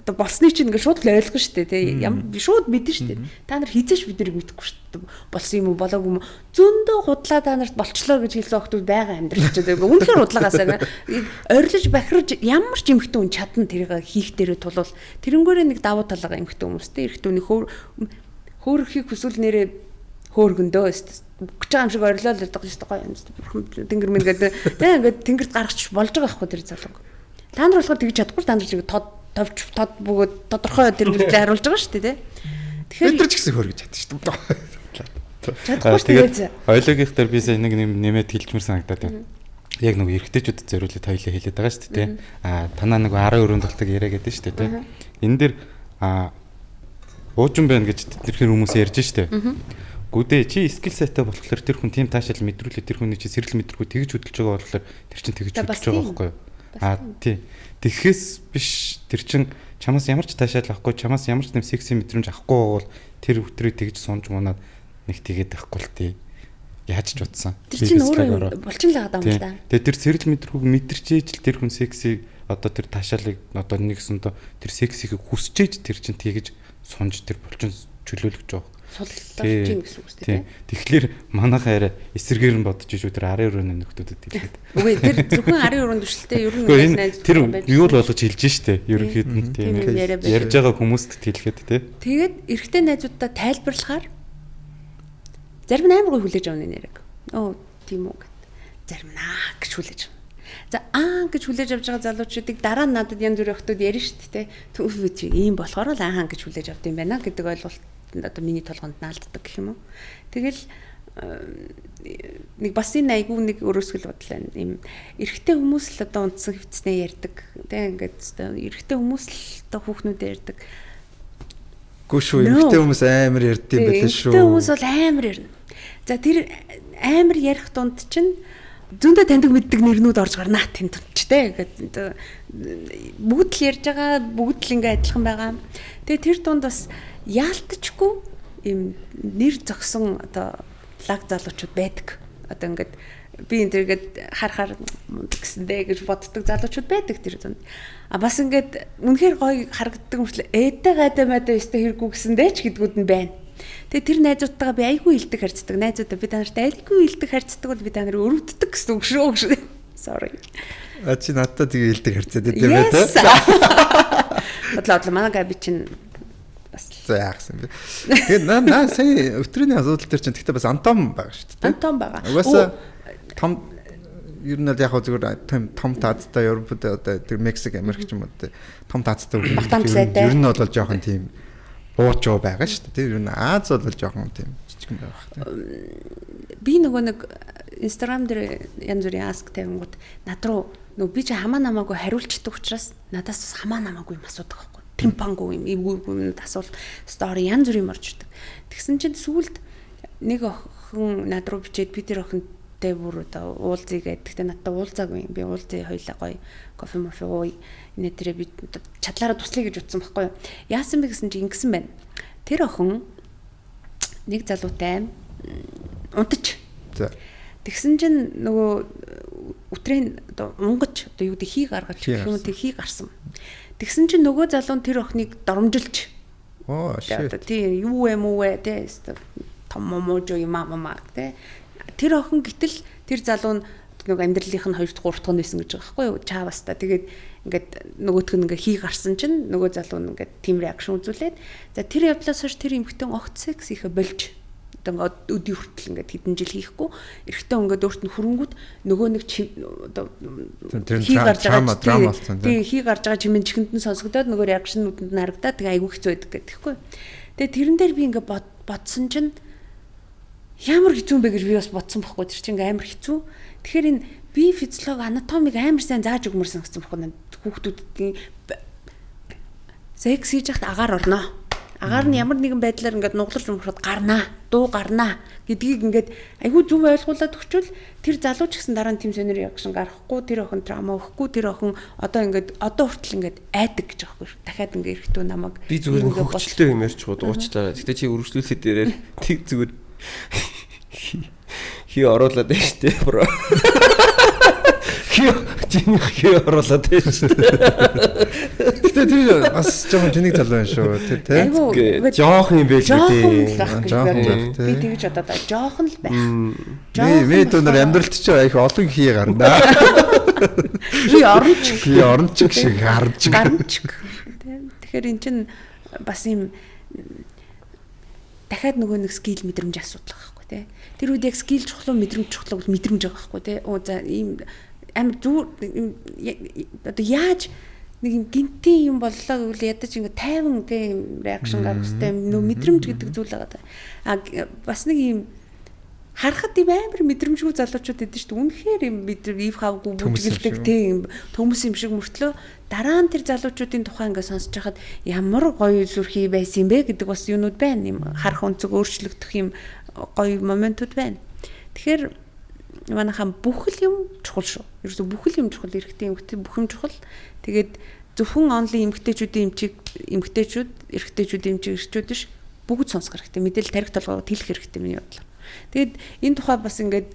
одоо болсны чинь ингээд шууд л ойлгоно штэ тий ямар шууд мэдэн штэ та нар хизээш бид нарыг мэдэхгүй штэ болсон юм уу болоогүй юм зөндөө худлаа та нарт болчлоо гэж хэлсэн охтууд байгаа амьдрал ч одоо үнэхээр худлагаасаа орилж бахирж ямар ч эмхтэн хүн чадна тэрийг хийх дээрээ тулвал тэрнгөөрөө нэг давуу талгаа эмхтэн хүмүүстэй эрэгтүүний хөөрхийг хүсвэл нэрээ хөөргөндөө гэж байгаа юм шиг орилоо л байдаг шүү дээ гоё юм тэнгэр мэн гэдэг тий ингээд тэнгэрт гаргач болж байгаа байхгүй тэр залуу та нар болохоор тэгж чадахгүй та нар чиг тод бөгөөд тодорхой тэр мэдлээ харуулж байгаа шүү дээ тий тэгэхээр бид нар ч гэсэн хөөргөж чаддаг шүү дээ тэгээд ойлгохын дээр би сая нэг нэмээд хэлжмэр санагдаад байна яг нэг эргэжтэйчүүдэд зориулаад хоёлаа хэлээд байгаа шүү дээ тий танаа нэг 10 өрөөнд болтог яриа гэдэг шүү дээ тий энэ дэр уужин байна гэж тэрхэр хүмүүс ярьж штэ. Гүдээ чи скил сеттэй болохоор тэр хүн тийм таашаал мэдрүүлээ тэр хүний чи сэрэл мэдргүй тэгж хөдөлж байгаа болохоор тэр чин тэгж хөдөлж байгаа байхгүй юу? Тий. Тэгэхээс биш тэр чин чамаас ямар ч таашаал авахгүй чамаас ямар ч нэм секси мэдрэмж авахгүй бол тэр өтрийг тэгж сунж мунаад нэг тэгээд байхгүй л тий. Яаж ч утсан. Тэр чин өөрөө булчин л байгаа юм л да. Тэгээ тэр сэрэл мэдргүй мэдэрчээж л тэр хүн секси одоо тэр таашаалыг одоо нэгсэндээ тэр сексийг хүсчээж тэр чин тэгж сунж тэр булчин чөлөөлөж байгаа. Суллаж чинь гэсэн үг тийм. Тэгэхээр манайхаа арай эсэргээр нь бодож шүү тэр 10 өрөөний нөхдүүдэд хэлээд. Үгүй тэр зөвхөн 10 өрөөнд төшөлтэй ер нь найз тэр юу л болгож хэлж штэ. Ерөнхийд нь тийм ярьж байгаа хүмүүст хэлэхэд тий. Тэгээд эрэгтэй найзуудаа тайлбарлахаар зарим нь амар гой хүлээж авна нэрэг. Оо тийм үү гэд. Зарим наа гэж хүлээж авна. За гэж хүлээж авч байгаа залуучуудыг дараа нь надад янз бүрийн охтууд ярина шүү дээ. Төв чи ийм болохоор л гэж хүлээж авд юм байна гэдэг ойлголт одоо миний толгонд наалддаг гэх юм уу. Тэгэл нэг бас энэ айгүй нэг өрөөсгөл бодол байна. Ийм эрэгтэй хүмүүс л одоо унтсан хөвцнээ ярьдаг. Тэ ингээд эрэгтэй хүмүүс л одоо хүүхнүүдээ ярьдаг. Гү шүү эрэгтэй хүмүүс амар ярьд юм байлаа шүү. Эрэгтэй хүмүүс бол амар ярина. За тэр амар ярих дунд чинь зөндөө таньдаг мэддэг нэрнүүд орж гарнаа тэнд ч тэ гэдэг бүгд л ярьж байгаа бүгд л ингээ адилхан байгаа. Тэгээ тэр дунд бас яалтчгүй юм нэр зогсон одоо лаг залуучууд байдаг. Одоо ингээд би энэ төргээд харахаар гэсэндээ гэж боддог залуучууд байдаг тэр дунд. Бас ингээд үнэхээр гоё харагддаг мөртлөө ээдэ гадаа мэдээ өстэй хэрэггүй гэсэндээ ч гэдгүүд нь байна. Тэгээ тэр найзуудтайгаа би айгүй илдэг харьцдаг. Найзуудаа би та нартай айгүй илдэг харьцдаг бол би та нарыг өрөвддөг гэсэн үг шүү. Sorry. Чи надтай тэгээ илдэг харьцаад байдаг байх та. Бодлоо манай габи чинь бас яахсан бэ. Тэгээ наа сая өтрөөний асуудал дээр чинь тэгтээ бас антом байгаа шүү дээ. Антом байгаа. Угаасаа том ер нь яг зүгээр том таацтай Европод одоо тэр Мексик Америк ч юм уу том таацтай ер нь бол жоохон тийм уучуу байгаа шүү дээ. Тэр ер нь Аз бол жоохон тийм жижиг юм байх тийм. Би нөгөө нэг Instagram дээр янз бүрийн ask тавингууд над руу нөгөө би ч хамаа намаагүй хариулцдаг учраас надаас бас хамаа намаагүй юм асуудаг байхгүй. Тимпангүй юм, эвгүйгүй юм асуул story янз бүрийн орж ирдэг. Тэгсэн чинь сүүлд нэг охин над руу бичээд би тэр охинтой бүр одоо уулзъя гэдэг. Тэгтээ надтай уулзаагүй юм. Би уулзъя хоёлаа гоё кофе мофе ууя. Энэ тэрэ би чадлаараа туслая гэж утсан байхгүй юу. Яасан бэ гэсэн чинь ингэсэн байна. Тэр охин нэг залуутай унтаж. За. Тэгсэн чинь нөгөө өтрийн одоо унгаж одоо юу гэдэг хий гаргаж гэх юм тэг хий гарсан. Тэгсэн чинь нөгөө залуу тэр охиныг доромжилж. Оо shit. Тийм юу юм уу вэ те том момож юм маа те. Тэр охин гэтэл тэр залуу нөгөө амьдралынх нь 2 дахь 3 дахь нь байсан гэж байгаа байхгүй юу? Чааваста. Тэгээд ингээд нөгөөх нь ингээ хий гарсан чинь нөгөө залуу нь ингээд тим реакшн үзүүлээд за тэр явдлаас хойш тэр эмхтэн огт секс ихэ болж одоо өдий хүртэл ингээд хэдэн жил хийхгүй эрэгтэй ингээд өөрт нь хөрөнгүүд нөгөө нэг одоо хий гарч байгаа тийм хий гарч байгаа чимэн чихэнд нь сонсогдоод нөгөө реакшнуудад нь харагдаад тэгээ айгүй хэцүү байдаг гэхгүй. Тэгээ тэрэн дээр би ингээд бодсон чинь ямар хэцүү юм бэ гэж би бас бодсон байхгүй тэр чинь ингээд амар хэцүү. Тэгэхээр энэ би физиологи анатомиг амар сайн зааж өгмөрсөн гэсэн байхгүй хүүхдүүдийн секс хийж хахад агаар орно. Агаар нь ямар нэгэн байдлаар ингээд нуглаж өмөрөхөд гарнаа, дуу гарнаа гэдгийг ингээд айгүй зөв ойлгуулад өгчвөл тэр залуу ч гэсэн дараа нь тийм сонир реакшн гарахгүй, тэр охин драма өгөхгүй, тэр охин одоо ингээд одоо хүртэл ингээд айдаг гэж байгаа байхгүй. Дахиад ингээд эрэхтүү намайг би зүгээр хөвчлөлтэй юм ярьж чууд уучлаарай. Гэтэ чи өргөжлүүлээд дээрээ тэг зүгээр хий оруулаад байна шүү дээ бро. Хий оруулаад байна шүү дээ. Гэтэ тэр бас жоохон тэнэг залуу юм шүү тий. Жоохон юм байл дээ. Би тэгж одоо жоохон л байх. Би түнэр амьдралт чи их олон хий гарна. Хий оронч шиг гарч. Тэгэхээр эн чин бас юм дахиад нөгөө нэг скил мэдрэмж асуудал байхгүй тий. Тэр үед яг скил чухал мэдрэмж чухал гэж мэдрэмж байгаа байхгүй тий. Оо за ийм амар зүр одоо яаж нэг юм гинтийн юм боллоо гэвэл ядаж ингэ тайван тийм реакшн гарах хэрэгтэй нөө мэдрэмж гэдэг зүйл байгаа. А бас нэг юм харахад ийм амар мэдрэмжгүй залуучууд идэв шүү дээ. Үнэхээр юм бид ив хавгүй бүжгэлдэг тийм төмс юм шиг мөртлөө дараа нь тэр залуучуудын тухай ингээ сонсож хахад ямар гоё зүрхий байсан юм бэ гэдэг бас юунууд байна. Юм харах өнцөг өөрчлөгдөх юм гоё моментууд байна. Тэгэхээр манайхаа бүхэл юм чухал шүү. Ерөөсө бүхэл юм чухал, эрэгтэй эмэгтэй бүх юм чухал. Тэгээд зөвхөн онли эмэгтэйчүүдийн эмэгтэйчүүд, эрэгтэйчүүдийн эрэгчүүд биш бүгд сонсох хэрэгтэй. Мэдээлэл тарих толгойд хэлэх хэрэгтэй миний бодлоор. Тэгээд энэ тухай бас ингээд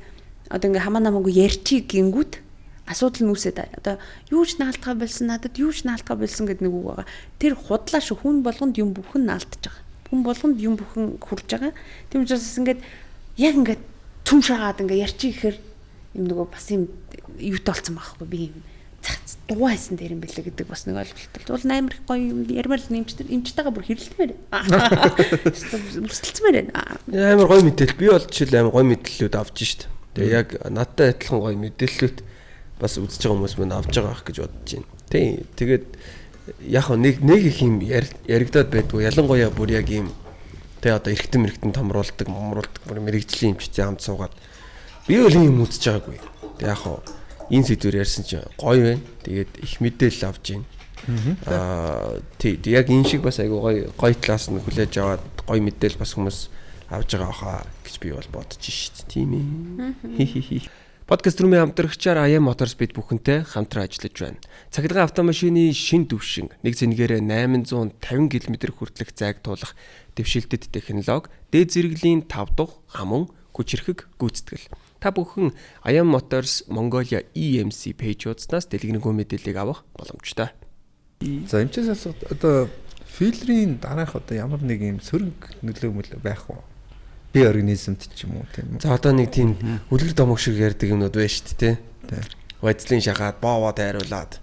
одоо ингээ хамаа намаагүй ярьчиг гингүүд асуудал нь үүсээд одоо юу ч наалтгаа болсон надад юу ч наалтгаа болсон гэдэг нэг үг байгаа. Тэр худлаа шүү хүн болгонд юм бүхэн наалтж байгаа. Хүн болгонд юм бүхэн хурж байгаа. Тийм учраас ингээд яг ингээд түн шагаад ингээ ярьчих ихээр юм нөгөө бас юм юутай болсон байхгүй би юм цац дуу хайсан дээр юм бэлээ гэдэг бас нэг ойлголт. Уул амар их гоё юм ярмаар эмчтэйгээ бүр хэрэлдмээр. Үсэлцмээр байна. Амар гоё мэдээлэл би бол жишээл амар гоё мэдээллүүд авч шít. Тэгээ яг надтай адилхан гоё мэдээллүүд бас үзэж байгаа хүмүүс мань авч байгаа байх гэж бодож байна. Тийм. Тэгээд яг нэг их юм яригадаад байдгүй. Ялангуяа бүр яг юм тэгээ одоо эргэтэн томруулдаг, момруулдаг бүр мэрэгжлийн эмчтэй хамт суугаад би бол юм үзэж байгаагүй. Тэг яг хоо энэ сэдвээр ярьсан чинь гоё байна. Тэгээд их мэдээлэл авч байна. Тий яг энэ шиг бас айгу гоё талаас нь хүлээж аваад гоё мэдээлэл бас хүмүүс авж байгаа хаа гэж би бол бодож шít. Тийм ээ. Подкаст рүүмийн хамтрагчаар IAM Motors бид бүхэнтэй хамтран ажиллаж байна. Цахилгаан автомашины шин түвшин нэг зэнэгээрээ 850 км хүртэлх зайг туулах дэвшилтэт технологи, дээд зэрэглэлийн 5 дух амун хүчирхэг гүйцэтгэл. Та бүхэн IAM Motors Mongolia EMC пэйжуудаас дэлгэрэнгүй мэдээллийг авах боломжтой. За эмчээс асуу одоо фильтрийн дараах одоо ямар нэг юм сөрөг нөлөө байх уу? Би организмд ч юм уу тийм. За одоо нэг тийм үлгэр домог шиг ярьдаг юмнууд байна шүү дээ. Тэ. Вайцлын шахаад боовоо тайруулаад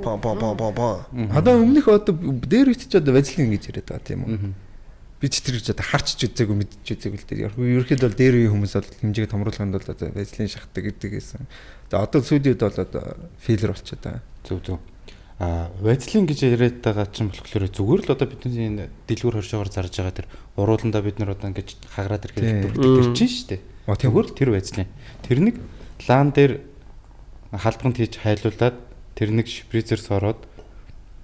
боо. Одоо өмнөх одоо дээр үтч одоо вайцлын гэж яриад байгаа тийм үү? Би ч тэр гэж одоо харч үзээгүй мэдж үзээгүй л дээр. Ерөнхийдөө бол дээр үеийн хүмүүс бол хэмжээг томруулахын тулд одоо вайцлын шахдаг гэдэг гэсэн. За одоо студиуд бол одоо филлер болчиход байгаа. Зөв. Байцлын гэж яриад байгаа чинь болохоор зүгээр л одоо бидний энэ дэлгүүр хоршоогоор зарж байгаа тэр урууландаа бид нар одоо ингэж хагараад ирэхэд тэр чинь шүү дээ. Тэгвэл тэр байцлын тэрнийг лаан дээр халдганд хийж хайлуулад тэрнийг шприцер сороод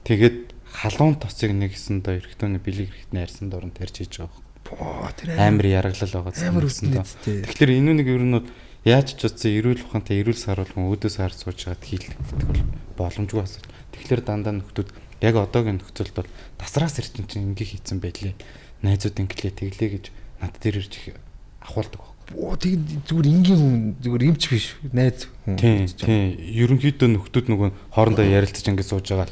тэгээд халуун тоцыг нэгсэндээ эргэтөөний бэлэг эргэтний арьсан дорн тарьж хийж байгаа байхгүй. Амар яргалал байгаа. Амар үсэндээ. Тэгэхээр энэ нэг ер нь бол яаж ч утсан эрүүл ухаантай эрүүл саруулхан өөдөөс хар сууж хаад хийлгэх боломжгүй асуудал. Тэгэхээр дандаа нөхдүүд яг одоогийн нөхцөлд бол тасраас ирчин чинь ингээ хийцэн байлээ. Найзууд инглээ тэглээ гэж над дээр ирж ахуулдаг байхгүй. Тэг зүгээр энгийн хүн зүгээр эмч биш найз хүн. Тийм. Ерөнхийдөө нөхдүүд нөгөө хоорондоо ярилцаж ингээ сууж байгаа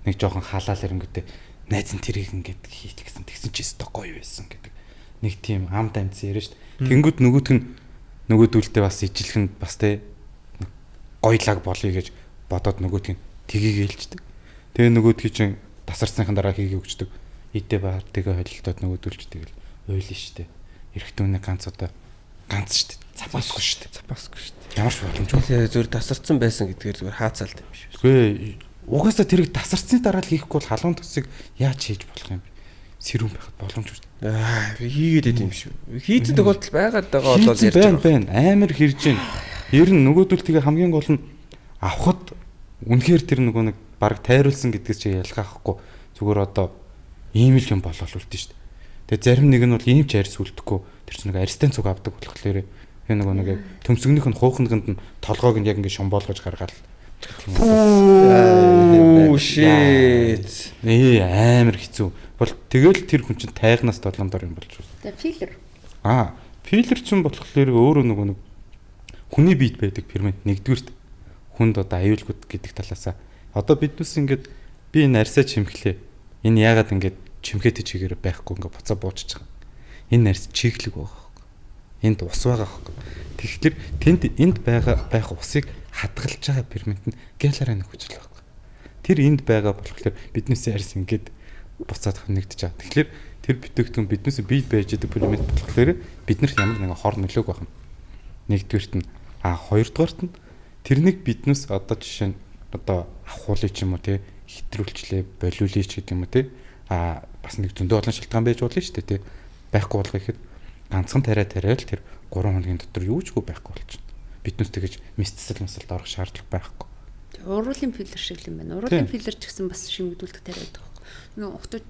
нэг жоохон халаал ирэнгүүтээ найз нь тэрийг ингээд хийлгэсэн тэгсэн чи өстой гоё байсан гэдэг. Нэг тийм ам дамжсан яриа шүү дээ. Тэнгүүд нөгөөдг нь нөгөөдүүлдээ бас ижилхэн бас те гоёлаг болъё гэж бодоод нөгөөдг нь тгийг ээлждэг. Тэгээ нөгөөдгий чинь тасарсныхан дараа хийгээ өгчдөг. Идэ баар тэгээ холилдоод нөгөөдүүлж тэгэл уйлна штэ. Эрэгтүүнээ ганц штэ. Цапаасгүй штэ. Ямар ч боломжгүй. Зүгээр тасарсан байсан гэдгээр зүгээр хаацаалт юм биш. Үгүй угаасаа тэрийг тасарсны дараа л хийхгүй бол халуун тосыг яаж хийж болох юм бэ? Сэрүүн байхад боломжгүй. Хийгээд идэв юм шүү. Хийцэн тохиолдол байгаад байгаа болоод ярьж байгаа. Байна. Амар хэрж байна. Ер нь нөгөөдөл тэгээ хамгийн гол нь авахд үнэхээр тэр нөгөө нэг баг тайруулсан гэдгээс чи ялгаахгүй. Зүгээр одоо ийм л юм болол үлдэн шүү дээ. Тэгээ зарим нэг нь бол ийм ч арьс үлдэхгүй. Тэр чинь нэг арьстай цуг авдаг болохоор тэгээ нөгөө нэг төмсгөнийх нь хуухныганд нь толгойг нь яг ингэ шомбоолгож гаргаад shit. Амар хэцүү. Бол тэгэл тэр хүн чинь тайгнаас долоомдор юм болж байна. Филлер. Филлер чинь болохоор өөрөө нөгөө нэг хүний биед байдаг фермент нэгдүгürt хүнд одоо аюулгууд гэдэг талаасаа одоо биднес ингээд би энэ арьсаа чимхлээ. Энэ яагаад ингээд чимхээд чигээр байхгүй ингээд буцаа буучиж байгаа. Энэ арьс чиглэг байгаа. Энд ус байгаа байхгүй. Тэгэхээр тэнд энд байх усыг хадгалж байгаа фермент нь гелараа нөхөж л байхгүй. Тэр энд байгаа болохоор биднээс арьс ингээд буцаад хөнөгдөж байгаа. Тэгэхээр тэр бүтээгдэхүүн биднээс бий байж байгаа фермент болохоор биднэрт ямар нэгэн хор нөлөөг байна. Нэгдүгээрт нь хоёрдугаарт нь тэрнийг биднээс одоо жишээ нь одоо авахуулъя ч юм уу те хэтрүүлчлээ болиулъя ч гэдэг юм уу те бас нэг зөндөө олон шалтгаан байж болно шүү дээ те байхгүй болгох ихэд ганцхан тариал тэр 3 хоногийн дотор юу ч байхгүй болчихно. Биднээс тэгэж мистцэл масалд орох шаардлага байхгүй. Уруулын филлер шиг юм байна. Уруулын филлер ч гэсэн бас шингэдүүлдэг тариад байгаа. Нөгөө ухтаж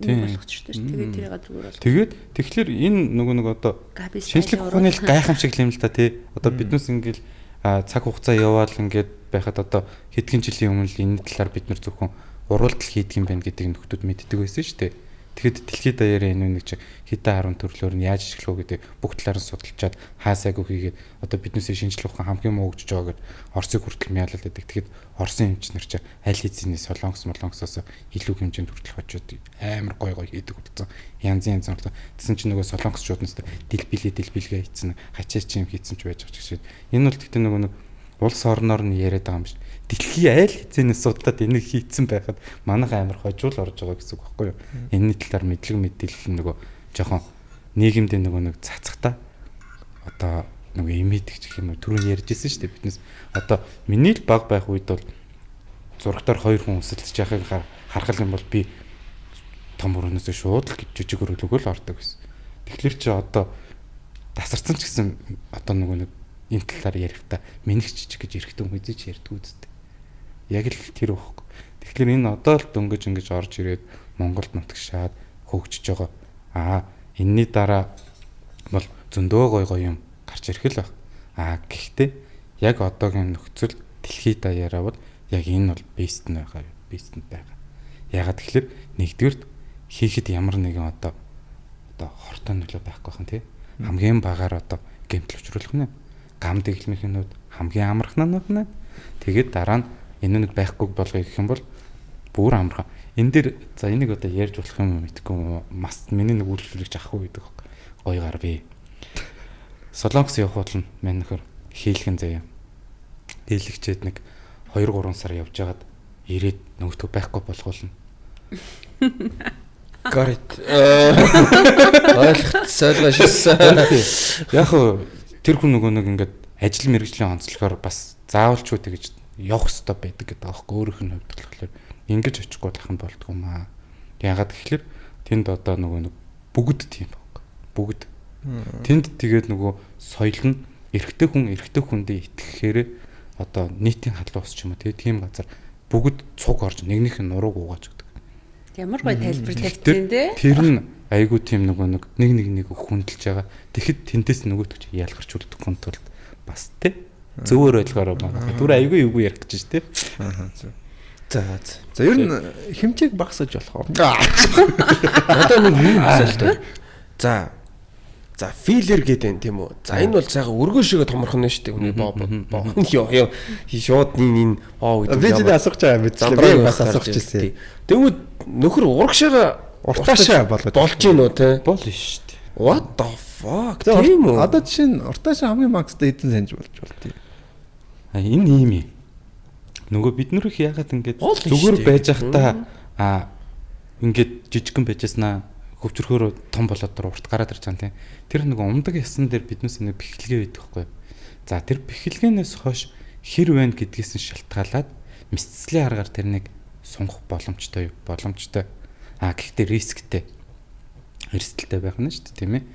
болгох ч шүү дээ. Тэгээд тэрийг зүгээр бол. Тэгээд тэгэхээр энэ нөгөө одоо шинжлэх ухааны гайхамшиг юм л та тий. Одоо биднээс ингээл цаг хугацаа яваал ингээд байхад одоо хэдхэн жилийн өмнө л энэ талаар бид нар зөвхөн уралдал хийдэг юм байна гэдгийг нөхдүүд мэддэг байсан шүү дээ. Тэгэхэд дэлхийд даяараа энэ нэг чи хэдэн 10 төрлөөр нь яаж ашиглах вэ гэдэг бүх талаар нь судалчаад хаасайг хийгээд одоо биднээс шинжлэх ухаан хамгийн муу гэж байгаа гэд Оросыг хүртэл мяалал гэдэг. Тэгэхэд Оросын эмчнэр чи аль хэзээний солонгосоос илүү хэмжээнд хүртэл очиод амар гой хийдэг болсон. Янзын болсон. Тэсэн чи нөгөө солонгосчууднаас дэлбэлгээ хийцэн хачаач юм хийцэн ч байж байгаа ч гэсэн. Энэ бол тэгтээ нөгөө нэг улс орноор нь яриад байгаа юм биш. Дэлхийн айл хэзээний судлаад энийг хийцэн байхад манайх амар хожуул орж байгаа гэсэн үг байхгүй юу? Энэний талаар мэдлэг мэдээлэл нөгөө жоохон нийгэмд нөгөө нэг цацхтаа одоо нөгөө имэдэг гэх юм уу түрүүн ярьжсэн шүү дээ биднес. Одоо миний л баг байх үед бол зурагтаар 2 хүн өсөлдөж яхахыг харах юм бол би том өрөөнөөс шууд л жижиг өрөөлөгөө л ордог гэсэн. Тэгэхээр чи одоо тасарсан ч гэсэн одоо нөгөө нэг энэ талаар ярихдаа минийх жижиг гэж эрэхтэн хүзэж ярьдаг үсттэй. Яг л тэр байхгүй. Тэгэхээр энэ одоо л дөнгөж ингэж орж ирээд Монголд нутагшаад хөгжиж байгаа. Энэний дараа бол зөндөө гой юм гарч ирэх л баг. Гэхдээ яг одоогийн нөхцөл дэлхийд даяараа бол яг энэ бол бест нь байгаа. Ягаад тэгэхээр нэгдүгээр хийхэд ямар нэгэн одоо хортой нөлөө байхгүй байх нь тий. Хамгийн багаар одоо гэмтэл учруулах нь гам дэглэмхнүүд хамгийн амархан нь тэгээд дараа нь энэ нэг байхгүй болгоё гэх юм бол бүр амархан. Энэ дээр за энийг одоо ярьж болох юм мэдгүй мас миний нэг үйлчлүүлэгч ахгүй гэдэг гоё гар би. Солонгос явах бол мань нөхөр хийлгэн заяа. Дийлэгчээд нэг 2-3 сар явж байгаад ирээд нөгөөдөө байхгүй болгоулна. Got it. Ойлгоцсон. Яг тэр хүн нөгөө нэг ингээд ажил мэргэжлийн онцлохоор бас заавалчгүй тэгэж явах хэрэгтэй байдаг гэдэг аахгүй өөрийнх нь хувьд болохоор ингэж очихгүй байх нь болдгоо маа. Ягаад гэхэлэр тэнд одоо нэг бүгд тийм баг. Бүгд. Тэнд тэгээд нөгөө соёл нь эрэгтэй хүндээ итгэхээр одоо нийтийн халуун ус ч юм уу тийм газар бүгд цуг орж нэгнийх нь нурууг угааж өгдөг. Ямар гоё тайлбар тавьчихсан те. Тэр нь айгүй тийм нэг хүндэлж байгаа. Тэгэхэд тэндээс нөгөөдөг чи ялгарчулдаг хүн тул бас те зөвөр ойлгоороо байна. Түр айгүй юу ярих гэж те. Аа зөв. За ер нь хэмжээг багасгаж болох уу? Одоо нэг юм асуулт. За филер гэдэг тийм үү? За энэ бол цаахан өргөө шигээ томорхон нь шүү дээ. Хүний боо. Йоо шууд энэ гэдэг. Би ч асууж байгаа мэдсэн. Би бас асууж ирсэн. Тэгвэл нөхөр урагшаага уртаашаа болж гин үү те? Болно шүү дээ. What the fuck? Тийм үү? Одоо жишээ нь уртаашаа хамгийн макстай эдэн санж болж болтыг. Энэ ийм юм. Нөгөө бид нар их яагаад ингэж зүгээр байж захта ингээд жижигхэн байжснаа хөвчрөхөөр том болоод урт гараад ирж байгаа юм тийм. Тэр нэг умдаг ясан дээр биднээс нэг бэхлэгээ байдаг хгүй. За тэр бэхлэгээнээс хойш хэр байна гэдгээс нь шалтгаалаад мэдцлийн аргаар тэрнийг сунгах боломжтой. Гэхдээ рисктэй. Эрсдэлтэй байх нь шүү дээ тийм ээ.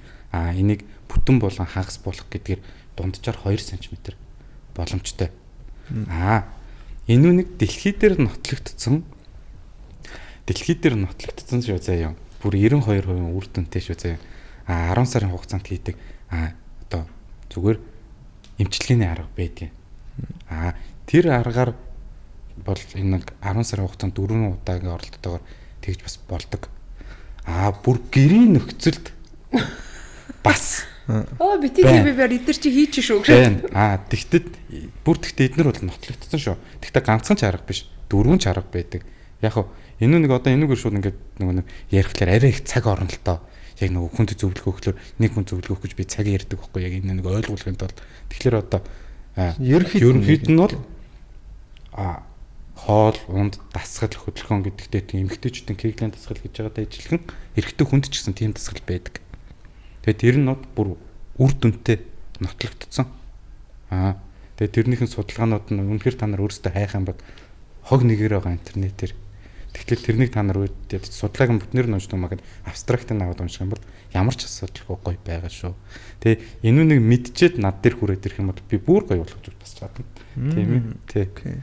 Энийг бүтэн болгон хагас болох гэдгээр дунджаар 2 см боломжтой. Энэ нэг дэлхий дээр нотлогдсон шүү заяа. Бүр 92% үр дүнтэй шүү заяа. 10 сарын хугацаанд хийдэг одоо зүгээр эмчилгээний арга байдیں۔ Тэр аргаар бол энэ 10 сарын хугацаанд 4 удаагийн оролттойгоор тэгж бас болдог. Бүр гэрийн нөхцөлд бас битгий эдгээр чи хийчих шүү гэж. Тэгтээ эднэр бол нотлогдсон шүү. Тэгтээ ганцхан ч арга биш. 4 ч арга байдаг. Яг энэ нэг одоо энэгээр шууд ингээд нэг ярихлаар арай их цаг орно л тоо. Яг нэг хүнд зөвлөгөө өгөхлөөр нэг хүн зөвлөгөө өгч би цаг ярьдаг байхгүй яг энэ нэг ойлгуулгын тулд. Тэгэхээр одоо ерөнхийд нь бол хоол, унд, дасгал, хөдөлгөөн гэдэгтэй тийм эмэгтэйчүүдийн кеглийн дасгал гэж байгаатай ижилхэн эрэгтэй хүнд ч гэсэн тийм дасгал байдаг. Тэгээд тэр нь бүр үр дүнтэй нотлогдсон. Тэгээд тэрнийхэн судалгаанууд нь үнэхээр та нар өөрсдөө хайх юм бол хог нэгээр байгаа интернетээр. Тэгэхээр тэрнийг та нар судалгааг нь бүтнээр нь уншдаг магад абстрактыг аваад унших юм бол ямар ч асуудалгүй гоё байгаа шүү. Тэгээ энэ нэг мэдчихэд над дээр хүрээд ирэх юм бол би бүр гоё болгож бас чадна. Тийм ээ. Тий.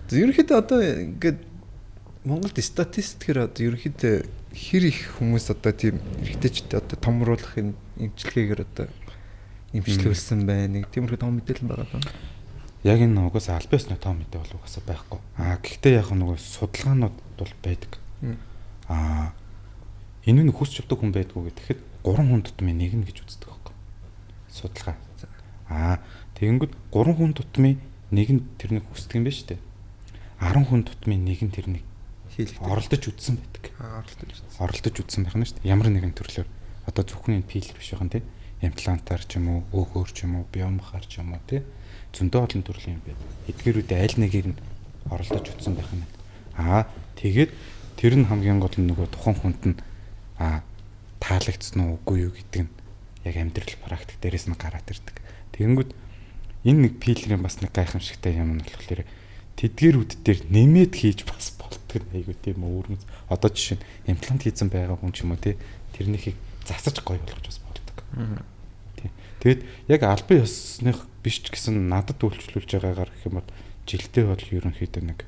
Ерөнхийдөө одоо ингээд Монголд статистикээр одоо ерөнхийдөө хэр их хүмүүс одоо тийм эрэгтэйчтэй одоо томруулахын эмчилгээгээр одоо эмчлүүлсэн байна. Нэг тиймэрхүү том мэдээлэл байгаа байна. Яг энэ угаас аль биесны том мэдээ бол угаасаа байхгүй. Гэхдээ яг нөгөө судалгаанууд бол байдаг. Энэ нь хүсч явдаг хүн байдгүй гэхэд 3 хүн тутмын нэг нь гэж үздэг байхгүй. Судалгаа. Тэгэнгүүт 3 хүн тутмын нэг нь тэрнийг хүсдэг юм байна шүү дээ. 10 хүн тутмын нэг нь тэрнийг оролдож үзсэн байдаг. Оролдож үзсэн байх нь шүү дээ. Ямар нэгэн төрлөөр одоо зөвхөн энэ пилер биш байгаа юм тийм. Имплантаар ч юм уу, өөгөөр ч юм уу, биомахаар ч юм уу тийм. Зөндөө олон төрлийн юм байна. Эдгээрүүдээ аль нэгийг нь оролдож үзсэн байх нь. Тэгээд тэр нь хамгийн гол нь нөгөө тухайн хүнд нь таалагдсан уу үгүй юу гэдэг нь яг амьдрал практик дээрээс нь гараад ирдэг. Тэгэнгүүт энэ нэг пилерийн бас нэг гайхамшигтай юм нь болохоор тэдгэрүүд дээр нэмээд хийж бас болтго айгуу тийм өөрмөц. Одоо жишээ нь имплант хийсэн байгаа хүн ч юм уу тий тэрнийхийг засаж гоё болгож бас болдог. Тий. Тэгэд яг албан ёсных биш ч гэсэн надад үйлчлүүлж байгаагаар гэх юм бол жилдээ бол ерөнхийдөө нэг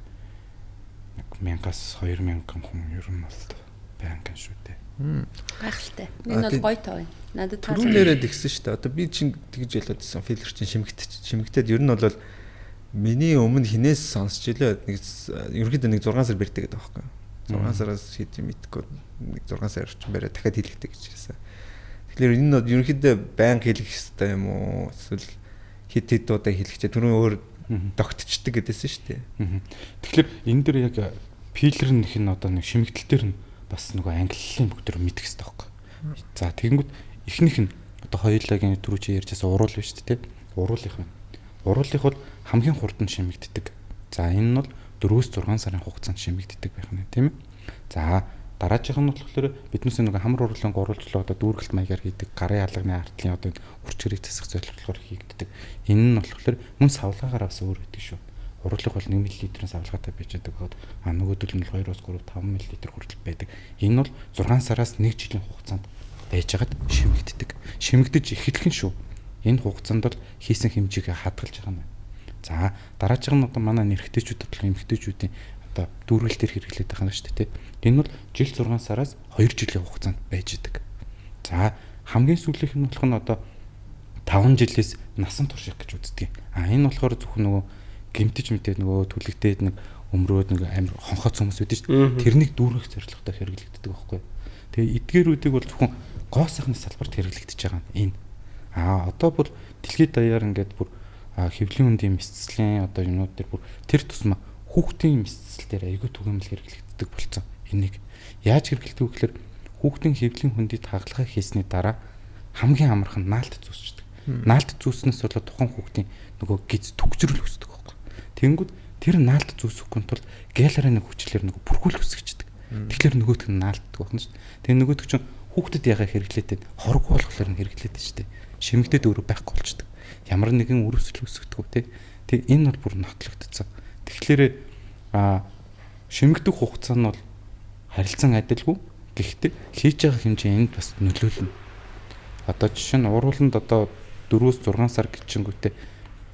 1000-аас 2000 хүн ер нь бол байнгын шүү дээ. Гайхалтай. Энэ бол гоё тоо байна. Надад таалагдсан. Түрүүнээрээ тэгсэн шүү дээ. Одоо би чинь тэгж ялаадсан филер чинь шимэгтээд ер нь бол миний өмнө хинээс сонсч илээ нэг ерөнхийдөө нэг 6 сар бэрдэг гэдэг байхгүй. 6 сараас хэд юм итгэхгүй нэг 6 сар орчим бариад дахиад хэлэхтэй гэж хэлсэн. Тэгэхээр энэ нь ерөнхийдөө байнга хэлэх хэрэгтэй юм уу? Эсвэл хэд удаа хэлэхчээ түрүүн өөр тогтчдаг гэдээсэн шүү дээ. Тэгэхээр энэ дэр яг пилер нөх нь одоо нэг шимэгдэлтэр нь бас нөгөө англилийн бүгд төр мэдэх хэрэгтэй байхгүй. За тэгэнгүүт эхнийх нь одоо хоёулагийн түрүү чи ярьжсэн уруул биш үү? Уруулынх нь. Уруулынх бол хамгийн хурдан шимэгддэг. За энэ нь бол 4-6 сарын хугацаанд шимэгддэг байх нь тийм ээ. За дараачих нь болохоор биднээс нэг хамар урлан гурвалжлоо одоо дүүргэлт маягаар хийдэг гарын алганы артлын одоо урч хэрэг засах зорилгоор хийгддэг. Энэ нь болохоор мөн савлгаагаараа бас өөр өгдөг шүү. урлаг бол 1 мл-ээс авалгаатай байж байгаа. Нөгөөдөл нь 2-3 5 мл хүртэл байдаг. Энэ бол 6 сараас 1 жилийн хугацаанд байжгаад шимэгддэг. Шимэгдэж эхэлхэн шүү. Энэ хугацаанд бол хийсэн хэмжээгээ хадгалж байгаа юм. За дараач нь одоо манай нэрхтэйчүүд бодлого эмхтэйчүүдийн одоо дүүргэл төр хэрэглээд байгаа юм шүү дээ. Энэ бол жил 6 сараас 2 жилийн хугацаанд байж идэг. За хамгийн сүүлийнх нь болох нь одоо 5 жилээс насан турших гэж үздэг. Энэ болохоор зөвхөн нөгөө гэмтэж мэдээ нөгөө түлэгдээд нэг өмрөөд нэг амар хонхоц хүмүүс үүдэж тэрнийг дүүргэх зорилготой хэрэглэгддэг байхгүй. Тэгээ эдгээрүүдийг бол зөвхөн гоо сайхны салбарт хэрэглэгдэж байгаа юм. Энэ одоо бүр дэлхийд даяар ингээд бүр хэвлийн үндийн мэдцлийн одоо юмнууд дээр бүр тэр тусмаа хүүхдийн мэдцэл дээр айгүй түгээмэл хэрэглэгддэг болсон. Энийг яаж хэрэглэдэг вэ гэхээр хүүхдийн хэвлийн хүндэд хагалгаа хийсний дараа хамгийн амархан наалт зүүсчдэг. Наалт зүүснээс болоод тухайн хүүхдийн нөгөө гиз түгжрэл өсдөг байхгүй. Тэнгүүд тэр наалт зүүсэхгүй тул гэларын хүчлэр нөгөө бүрхүүл өсгөждөг. Тэгэхээр нөгөөдг нь наалтдаг байна шүү дээ. Тэгээ нөгөөдг чинь хүүхдэд ягаа хэрэглээтэй хоргоо болохоор нь хэрэглээтэй шүү дээ. Шимэгдээд өөрөө байхгүй болчдөг. Ямар нэгэн үргэлжлэл өсгөдөг үү те. Тэг энэ бол бүр нотлогдсон. Тэгэхээр шимэгдэх хугацаа нь бол харилцан адилгүй. Гэхдээ хийж байгаа хэмжээ энд бас нөлөөлнө. Одоо жишээ нь урууланд одоо 4-6 сар гिचэнгүүтээ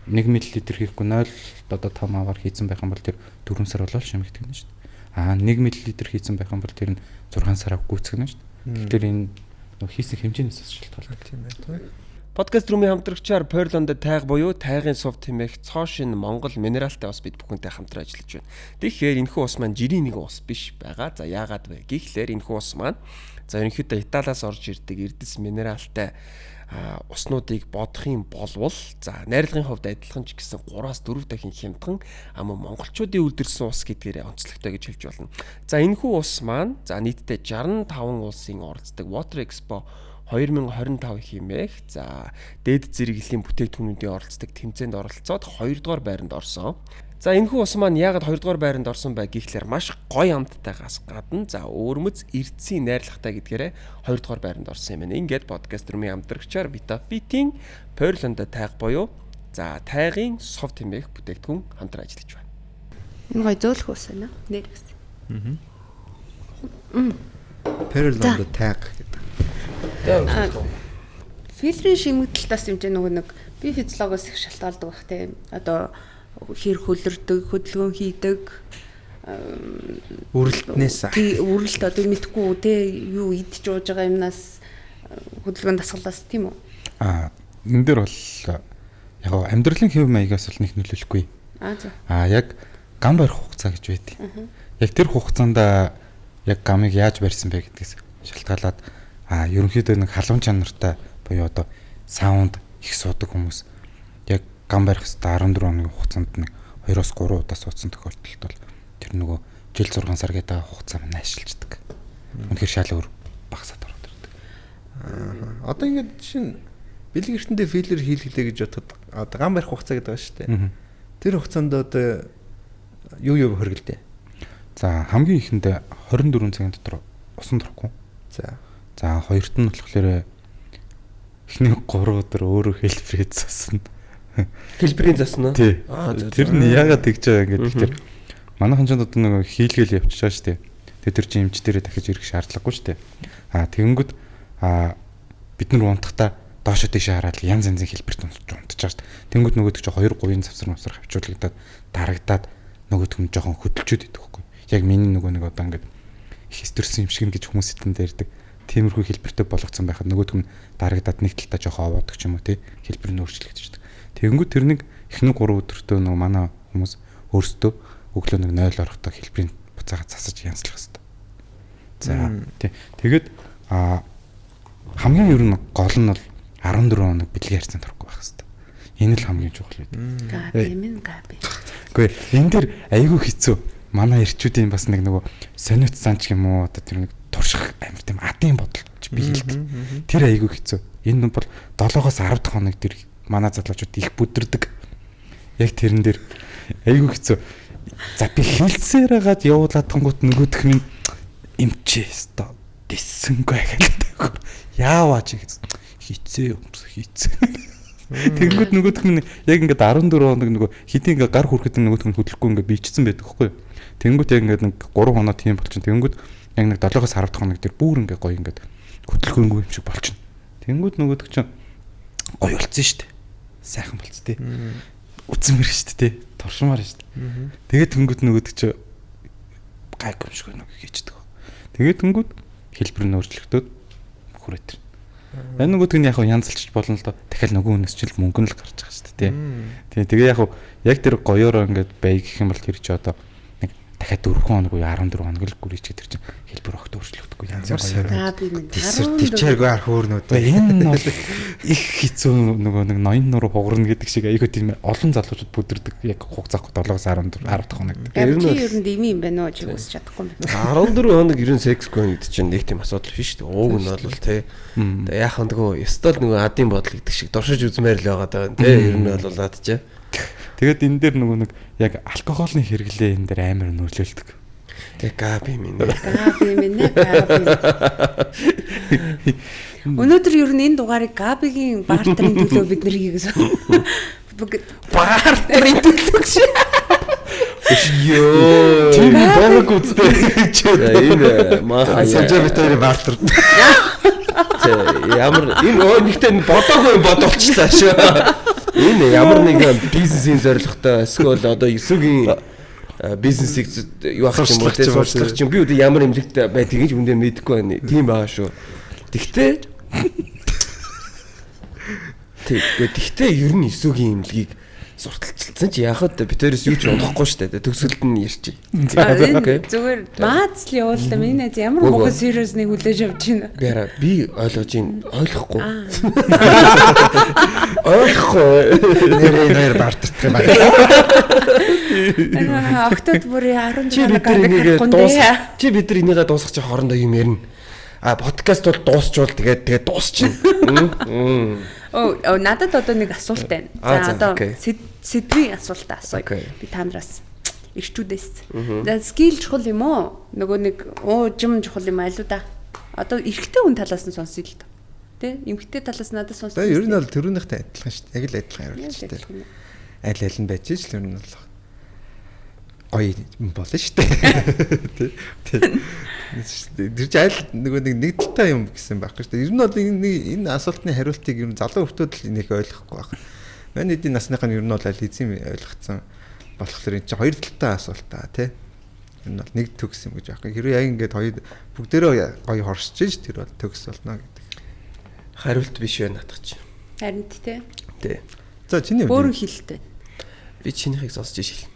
1 мл хийхгүй 0 одоо 5 аваар хийсэн байх юм бол тэр 4 сар болол шимэгдэх нь шүү дээ. 1 мл хийсэн байх юм бол тэр нь 6 сараар гүйцэтгэнэ шүү дээ. Тэгэхээр энэ хийсэн хэмжээнээс шалтгаалдаг тийм байна. Подкаст румын хамтрагчаар Pearland тайг буюу тайгын сув тэмээх цоошин Монгол минералтай ус бид бүхэнтэй хамтран ажиллаж байна. Тэгэхээр энэхүү ус маань жирийн нэгэн ус биш байгаа. За яагаад вэ гэхлээр энэхүү ус маань за ерөнхийдөө Италиас орж ирдэг эрдэс минералтай уснуудыг бодох юм болвол за найрлагын хувьд адилхан ч гэсэн 3-4 дахин хямдхан монголчуудын үлдэрсэн ус гэдгээрээ онцлогтой гэж хэлж болно. За энэхүү ус маань за нийтдээ 65 улсын оролцдог Water Expo 2025 хэмээх за дээд зэрэглэлийн бүтээгдэхүүнүүдийн оролцдог тэмцээнд оролцоод 2 дугаар байранд орсон. За энэхүү ус маань яагаад 2 дугаар байранд орсон бай гэхлээр маш гоё амттайгаас гадна за өөрмөц эрдсийн найрлагатай гэдгээрээ 2 дугаар байранд орсон юм байна. Ингээд подкаст румын хамтрагчаар Vitafit-ийн Pearland тайг буюу за тайгын сов тэмээх бүтээгдэхүүн хамтран ажиллаж байна. Энэ гоё зөөлөх ус байна. Нэрээс. Pearland тайг гэдэг. Фильтрийн шимэгдэлт бас юм чинь нөгөө нэг би физиологоос их шалтгаалдаг бах тийм. Одоо хэр хөлөрдөг, хөдөлгөөн хийдэг Үрэлтнээс үрэлт одоо мэдхгүй те юу идж ууж байгаа юмнаас хөдөлгөөн дасгалаас тийм үү? Энэ дээр бол яг амьдралын хэв маягаас л нэг нөлөөлөхгүй. Яг гам барих хугацаа гэж байдаг. Яг тэр хугацаанд яг гамыг яаж барьсан бэ гэдгээс шалтгаалаад ерөнхийдөө нэг халуун чанартай буюу одоо саунд их суудаг хүмүүс яг гам барих хэвээр 14 хоногийн хугацаанд нэг 2-3 удаа суудсан тохиолдолд бол тэр нөгөө жил 6 сар гэдэг хугацаа маань ашиглаждаг. Үнэхээр шал өөр багасаад ороод ирдэг. Одоо ингээд жишээ нь бэлэг эртэндээ филлер хийлгэлээ гэж бодоход одоо гам барих хугацаа гэдэг байна шүү дээ. Тэр хугацаанд одоо юу хөргөлдөө. За хамгийн ихэнд 24 цагийн дотор усан дурахгүй. За хоёрт нь болохоор эхний 3 өдөр өөрөө хэлбэрээ засна. Хэлбэрийн засна. Тэр нь яагаад тэгж байгаа юм гэдэг тэр манайхан ч одоо нэг хийлгээл явчихж байгаа шүү дээ. Тэр чинь эмч дээрээ дахиж ирэх шаардлагагүй шүү дээ. Тэгэнгүүт бид нар унтахтаа доошо тийшээ хараад янз янзын хэлбэрт унтж байгаа шүү дээ. Тэнгүүд нөгөөдөг чи 2-3 завсар хавчуулагдаад дарагдаад нөгөөдөг нь жоохон хөдөлчөөд идэх байхгүй. Яг миний нөгөө нэг одоо ингээд их стрессийн юм шиг гэж хүмүүс эдэн дээрдэг. Тиймэрхүү хэлбэртэй болгоцсон байхад нөгөөдөг нь дарагдаад нэг талдаа жоохон овоодог ч юм уу тий хэлбэр нь өөрчлөгдөж байгаа. Тэгэнгүүт тэр нэг эхний 3 өдөртөө нөгөө манай хүмүүс өөрсдөө өглөө нэг 0 орохдоо хэлбэрийн буцаагаа засаж янзлах хэрэгтэй. За тий тэгээд хамгийн ер нь гол нь бол 14 хоног бэлгийн харьцаанд орохгүй байх хэрэгтэй. Энэ л хамгийн чухал байдаг. Габи. Гэхдээ энэ дэр айгүй хэцүү. Манай эрчүүдийн бас нэг нөгөө сониуц санч юм уу одоо тэр нэг турших амар тийм адын бодолч биелдэг. Тэр айгүй хэцүү. Энэ бол 7-оос 10 дахь хоног тэр манай залуучууд их бүдэрдэг. Яг тэрэн дээр айгүй хэцүү. За би хэлсээр хагаад явуулаад тангууд нөгөөх нь эмчээ өстой диссэнгүй гэдэг. Яаваа чи хэцээ юмс хийцээ. Тэгэнгүүт нөгөөх нь яг ингээд 14 хоног нөгөө хэдийн ингээд гар хүрэхэд нөгөөх нь хөдлөхгүй ингээд бичсэн байдаг байхгүй юу. Тэгэнгүүт яг ингээд нэг 3 хоноо тийм болчихно. Тэгэнгүүт яг нэг 7-оос 10 хоног дээр бүр ингээд гоё ингээд хөдөлгөөнгүй юм шиг болчихно. Тэгэнгүүт нөгөөх чинь гоё болцсон шүү дээ. Сайхан болц тээ. Үзмэр шүү дээ. Туршмаар шүү дээ. Тэгээд тэнгүүд нөгөөд чи гайг юм шиг нэг хийчихдэг. Тэгээд тэнгүүд хэлбэр нь өөрчлөгдөд хүрээт. Энэ нөгөөд нь яг янзлчих болно л доо. Дахиад нөгөө хүнээс ч мөнгө нь л гарч байгаа шүү дээ. Тэгээ яг тэр гоёороо ингээд бай гэх юм бол тэр чи одоо нэг дахиад 4 хоног уу 14 хоног л гүрийч тэр чинь хэлбэр огт өөрчлөгдөхгүй янз бүр. Тичээргүй арх хөөрнүүд. Энэ бол их хэцүү нөгөө нэг ноён нуруу хугарна гэдэг шиг айгүй тийм олон залуучууд бүдэрдэг яг хугацаах 7-оос 10 хоног. Ер нь дими юм байна уу чи үсч чадахгүй юм. 14 хоног ер нь сексгүй гэдэг чинь нэг тийм асуудал биш шүү дээ. Ууг нь бол тий. Тэгээ яах вэ нөгөө ёстол нөгөө адын бодол гэдэг шиг дуршиж үзмээр л байгаа даа тий. Ер нь бол ладчаа. Тэгээд энэ дээр нөгөө нэг яг алкогольны хэрэглээ энэ дээр амар нөлөөлдөг. Тэгээ габи минь. Өнөөдөр ер нь энэ дугаарыг Габигийн бартерын төлөө бид нэр хийгээс. Бартерын төлөө гэж. Йоо. Тийм баг үзтэй ч энэ маа санжабитээр бартер. Ямар энэ нэгтэй бодоогүй бодолчлаа шүү. Энэ ямар нэгэн бизнесийн зорилготой эсвэл одоо эсвэгийн бизнесийг юу ах юм бол тооцоолох чинь би үгүй ямар эмнэлэгтэй байдгийг ч үндэ мэдэхгүй байна. Тийм байгаа шүү. Тэгтээ ер нь эсвэгийн эмнэлгийг сурталчилсан чи яхад битэрээс юу ч унахгүй шүү дээ. Төгсгөлд нь ярьчих. Зүгээр маацл явууллаа. Миний найз ямар муухай сериусны хүлээж авч байна. Би ойлгож ин ойлгохгүй. Нэр бартартай байна. Октодборын 16 гардаг. Чи бид нар энийгээ дуусгах хоорондоо юм ярина. Подкаст бол дуусчвал тэгээд дуусчихна. Надад одоо нэг асуулт байна. За одоо сэдвийн асуулт асууя. Би танараас ирчүүдээс. За скил чухал юм уу? Нөгөө нэг жим чухал юм алуу да. Одоо эрэгтэй хүн талаас нь сонсъё л доо. Тэ? Эмэгтэй талаас надад сонссон. Ер нь бол төрөөнийхтэй адилхан шүү дээ. Яг л адилхан хариулж шүү дээ. Аль нь байж ч л ер нь бол гоё болно шүү дээ. Тэр чинь аль нөгөө нэг талтай юм гэсэн байхгүй шүү дээ. Ер нь бол энэ асуултны хариултыг ер нь залуу хүмүүс л энийг ойлгохгүй байна. Манай эдийн насных нь ер нь бол аль эзэн ойлгоцсон болохоор энэ чинь хоёр талтай асуулт та тий. Энэ бол нэг төгс юм гэж байхгүй. Хэрвээ яг ингээд хоёр бүгдээрээ гоё хорсож ш тэр бол төгс болно гэдэг. Хариулт биш байна надад чи. Харин тий. Тий. За чиний өөрөө хэлтэй. Би чинийхийг сонсож шил.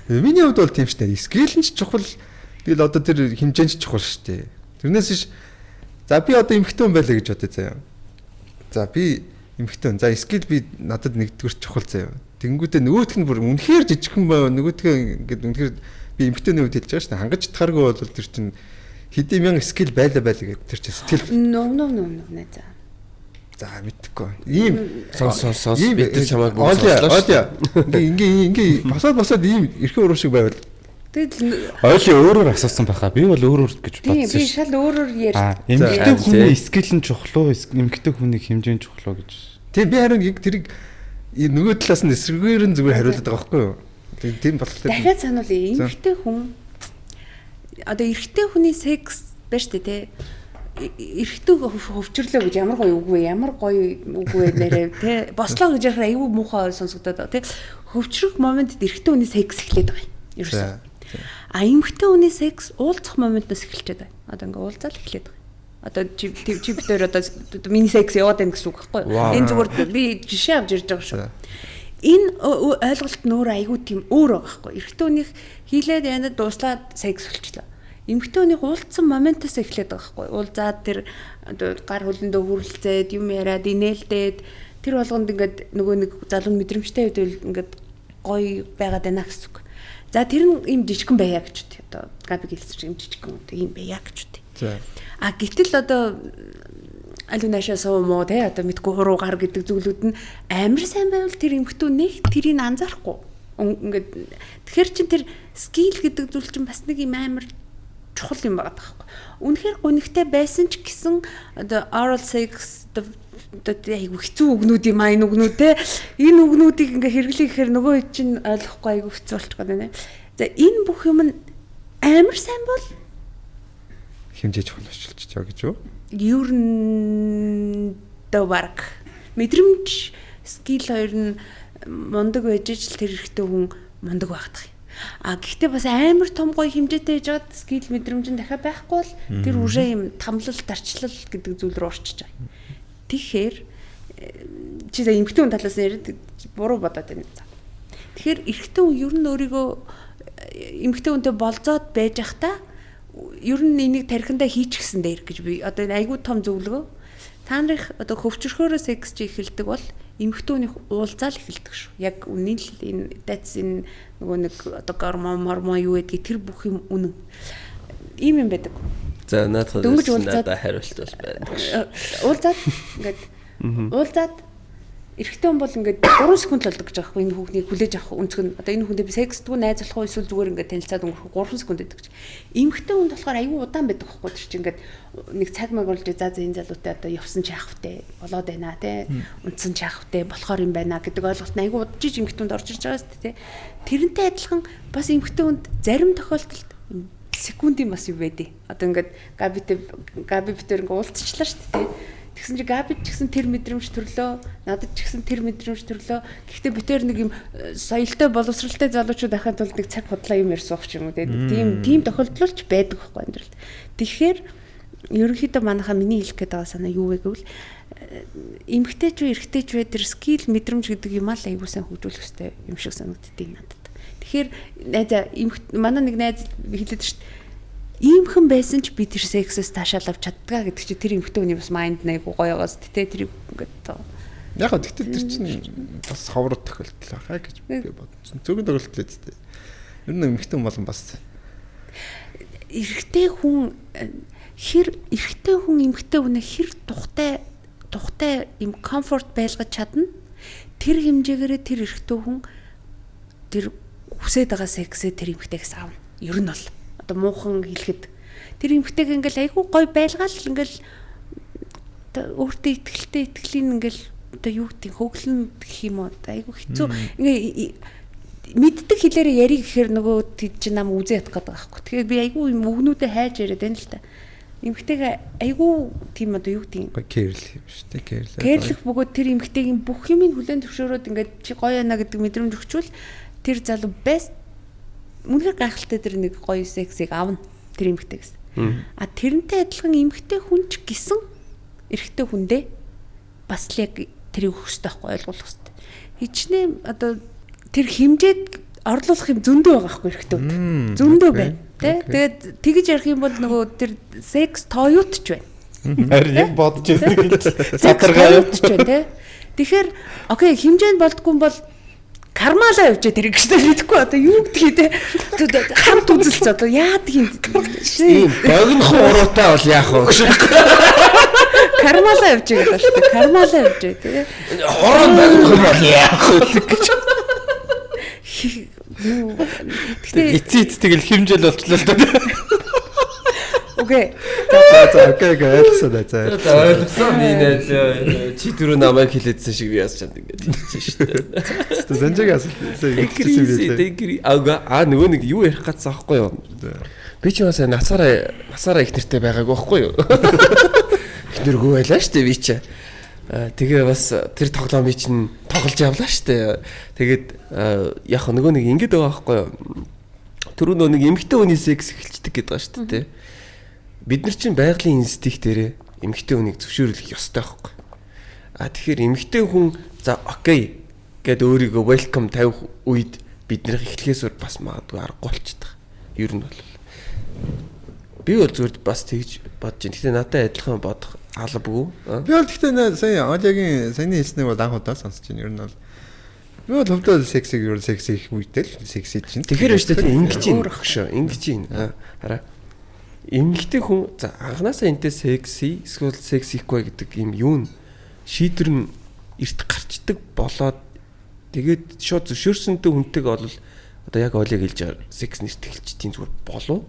Миний хувьд бол тийм шүү дээ. Скил нь ч чухал. Тэгэл одоо тэр хэмжээнд ч чухал шүү дээ. Тэрнээс ш за би одоо эмхтэн байлаа гэж бодъё заяа. За би эмхтэн. За скил би надад нэгдүгээр чухал заяа. Тэнгүүдээ нөгөөх нь бүр үнэхээр жижигхэн байв. Нөгөөдгөө ингээд үнэхээр би эмхтэний хувьд хэлж байгаа шүү дээ. Хангаж чадхааргүй бол тэр чинь хэдийн мянга скил байлаа гэдэг тэр чинь сэтгэл. No за. За мэдхгүй. Ийм сонс бид нар чамайг бүгд сонслоо шүү. Ингээ босоод ийм эрхэн уруу шиг байвал. Тэгэл ойлын өөрөөр асуусан байхаа. Би бол өөрөөр гэж бодсон шүү. Би шал өөрөөр ярьж. Эмэгтэй хүний скил нь чухал уу? Эмэгтэй хүний хэмжээ нь чухал уу гэж. Тэг би харин яг тэрийг нөгөө талаас нь эсрэгээр нь зүгээр хариулдаг байгаа байхгүй юу? Тийм болохоор дахиад сануулъя. Эмэгтэй хүн одоо эрэгтэй хүний секс байна шүү дээ, тэ. Эрэгтэй хөвчрлөө гэж ямар гоё үг вэ? Ямар гоё үг вэ нэрээ, тэ. Бослоо гэж яхаа аюу муухай сонсогдоод, тэ. Хөвчрөх моментд эрэгтэй хүний секс эхлээд байгаа юм. Ерөөсөө. Эмэгтэй хүний секс уулзах моментоос эхэлчихэд байна. Одоо ингээ уулзаад эхлээд байгаа. Одоо чи битээр одоо миний секс яваад байна гэсэн үг байхгүй юу? Энэ зүгээр би жишээ авч ирж байгаа шүү. Энэ ойлголт нь өөр аюу тийм өөр байгаа байхгүй юу? Эрэгтэй хүнийх хийлээд янда дууслаад секс эхэлчихлээ. Эмэгтэй хүнийх уулзсан моментоос эхлээд байгаа байхгүй юу? Уулзаад тэр одоо гар хөлөндөө хүрлцээд юм яриад инээлдээд тэр болгонд ингээд нөгөө нэг залуу мэдрэмжтэй байвал ингээд гоё байгаад байна гэсэн үг. За тэр нь им жижигхэн байя гэж үү. Одоо Габи хэлсэн юм жижигхэн ийм байя гэж үү. За. Гэтэл одоо аль наашаа суумуу те одоо мэдгүй хуруу гар гэдэг зүйлүүд нь амар сайн байвал тэр эмхтүү нэг тэрийг анзаарахгүй. Ингээд тэгэхээр чин тэр скил гэдэг зүйл чинь бас нэг юм амар чухал юм байгаа байхгүй. Үнэхээр гонигтай байсан ч гэсэн одоо oral sex айгу хэцүү үгнүүд юм аа энэ үгнүүд те. Энэ үгнүүдийг ингээ хэрэглэх гэхээр нөгөө хэд чинь ойлгохгүй айгу хэцүү болчих гээд байна. За энэ бүх юм амар сайн бол хэмжээ чухал болчихж байгаа гэж юу? Ер нь дэварк мэдрэмж скил хоёр нь мундаг байж ч тэр ихтэй хүн мундаг багтах юм. Гэхдээ бас амар том гоё хэмжээтэй байж байгаа скил мэдрэмж нь дахиад байхгүй бол тэр үрээ юм тамлал дарчлал гэдэг зүйл рүү орчиж байгаа. Тэгэхээр чи за эмэгтэй хүн талаас нь яриад буруу бодоод байна. Тэгэхээр эрэгтэй хүн ер нь өөрийгөө эмэгтэй хүнтэй болзоод байж захта ер нь энийг тархиндаа хийчихсэн дээр гэж би одоо энэ айгүй том зөвлөгөө. Та нарын одоо хөвчөрхөөрөө секс чи эхэлдэг бол эмэгтэйний уулзаал эхэлдэг шүү. Яг үнэн л энэ that's энэ нөгөө нэг одоо гормон юу гэдгийг тэр бүх юм үнэн. Ийм юм байдаг. За надад хариулт бол байдаг. Уулзаад ингээд уулзаад эрэгтэй хүн бол ингээд 3 секунд л болдог гэж байгаа хгүй энэ хүүхнийг хүлээж авах өнцг нь одоо энэ хүндээ би секс дгүй найз болох уу эсвэл зүгээр ингээд танилцаад өнгөрөх 3 секунд байдаг гэж. Эмэгтэй хүнд болохоор аюу удаан байдаг хгүй тэр чинь ингээд нэг цаг маяг болж за энэ залуутай одоо явсан ч яах втэ болоод байна те унтсан ч яах втэ болохоор юм байна гэдэг ойлголт аюу удаж эмэгтэй хүнд орж ирж байгаа шүү дээ те. Тэрнтэй адилхан бас эмэгтэй хүнд зарим тохиолдолд секундын бас юу байдیں۔ Одоо ингээд габи битэр ингээд уулзчихлаа шүү дээ. Тэгсэн чи габид ч гэсэн тэр мэдрэмж төрлөө, надад ч гэсэн тэр мэдрэмж төрлөө. Гэхдээ битэр нэг юм соёлтой боловсралтай залуучууд байхын тулд нэг цаг худлаа юм ярьсуух ч юм уу тийм тохиолдол ч байдаг байхгүй амьдралд. Тэгэхээр ерөнхийдөө манайхаа миний хэлэх гээд байгаа санаа юу вэ гэвэл эмгтээч үү эрэгтэйч вэ тэр скил мэдрэмж гэдэг юм аа л аягүй сайн хөгжүүлэх хэрэгтэй юм шиг санагддгийг надад. Тэгэхээр найзаа манай нэг найз хэлээд шүү дээ. Иймхэн байсан ч би тэр сексээс таашаал авч чаддгаа гэдэг чи тэр эмхтэй хүний бас майнд нэг гоёгоос тэ тэр ингээд тоо. Яг гоо тэгтээ тэр чинь бас ховрот тохиолдол хаа гэж би бодсон. Зөвхөн тохиолдол үстэй. Ер нь эмхтэй хүн болон бас эрэгтэй хүн эмхтэй хүнээ хэр тухтай юм комфорт байлгаж чадна. Тэр хэмжээгээрээ тэр эрэгтэй хүн тэр хүсэж байгаа сексээ тэр эмхтэйгээс аавна. Ер нь бол одоо муухан хэлэхэд тэр эмхтэйг ингээл айгүй гой байлгаал ингээл өөртөө итгэлийн ингээл одоо юу гэдэг хөглөн гэх юм уу айгүй хэцүү ингээ мэддэг хэлээрээ ярих гэхээр нөгөө тийч нам үзээ ятах гэдэг байхгүй. Тэгэхээр би айгүй юм өгнүүдээ хайж яриад байна л та. Эмхтэйг айгүй тийм одоо юу гэдэг кэрлэх юм шүү дээ. Кэрлэх бөгөөд тэр эмхтэйгийн бүх юмыг хүлээн зөвшөөрөөд ингээд чи гоё яана гэдэг мэдрэмж өгчвөл тэр залуу best үнэхээр гайхалтай тэр нэг гоё сексийг авна тэр эмэгтэйгээс. Тэрнтэй адилхан эмэгтэй хүн ч гэсэн эрэгтэй хүндээ бас л яг тэрийг өгөх хэрэгтэй байхгүй ойлгох хэрэгтэй. Хичнээн одоо тэр хэмжээг орлуулах юм зөндөө байгаа байхгүй эрэгтэй хүнд. Зөндөө байна. Тэгээд тэгж ярих юм бол нөгөө тэр секс тоёутч байна. Харин яг бодож байсан гэж сатаргааюутч байна тий. Тэгэхээр окей хэмжээнд болдгүй юм бол кармалаа явж тэрийг гэжтэй мэдэхгүй одоо юу гэдгийг те хамт үзэлц одоо яадаг юм ийм богинохон уруутай бол яах вэ гэж кармалаа явж байгаа шүү дээ кармалаа явж те хорон богинохон бол яах вэ гэж тэгтээ эцээ тэгэл хэмжээл болтлоо л да. Окей. За окей ойлгосон да. За ойлгосон. Нийнэ чи түрүү намайг хэлээдсэн шиг би яас чад ингэж хэлсэн шүү дээ. Занжиг асуулт хэлсэн. Нөгөө нэг юу ярих гэсэн аахгүй юу? Би ч бас насаараа их нэртэй байгаагүй байхгүй юу? Их нэргүй байлаа шүү дээ би ч. Тэгээ бас тэр тоглоомыг чинь тоглож явлаа шүү дээ. Тэгээд яг нөгөө нэг ингэдэг байгаа байхгүй юу? Түрүү нөгөө нэг эмэгтэй хүний секс эхэлчихдэг гэдэг байгаа шүү дээ. Бид нар чинь байгалийн инстинктээрээ эмэгтэй хүнийг зөвшөөрлөх ёстой байхгүй. Тэгэхээр эмэгтэй хүн за окей гэд өөрийгөө welcome тавих үед бид нэр эхлэхээс бас магадгүй аргагүй болчихдаг. Ер нь бол би бол зүгээр бас тэгж бодож байна. Гэтэ надад адилхан бодох албагүй. Би бол гэхдээ сая Олягийн саяны хэлснийг бол анх удаа сонсож байна. Ер нь бол би бол хөвдөө сексиг ер нь секси их үедэл секси чинь. Тэгэхээр шүү дээ ингэж юм шүү. Ингэж юм. Хараа. Эмэгтэй хүн за анханасаа энтэй секси эсвэл секс ихгүй гэдэг юм юу н шийдвэр нь эрт гарчдаг болоод тэгээд шууд зөвшөөрсөнтэй хүнтэйг бол одоо яг Олег хэлж байгаа секс нэрт эхэлж тийм зүгээр болов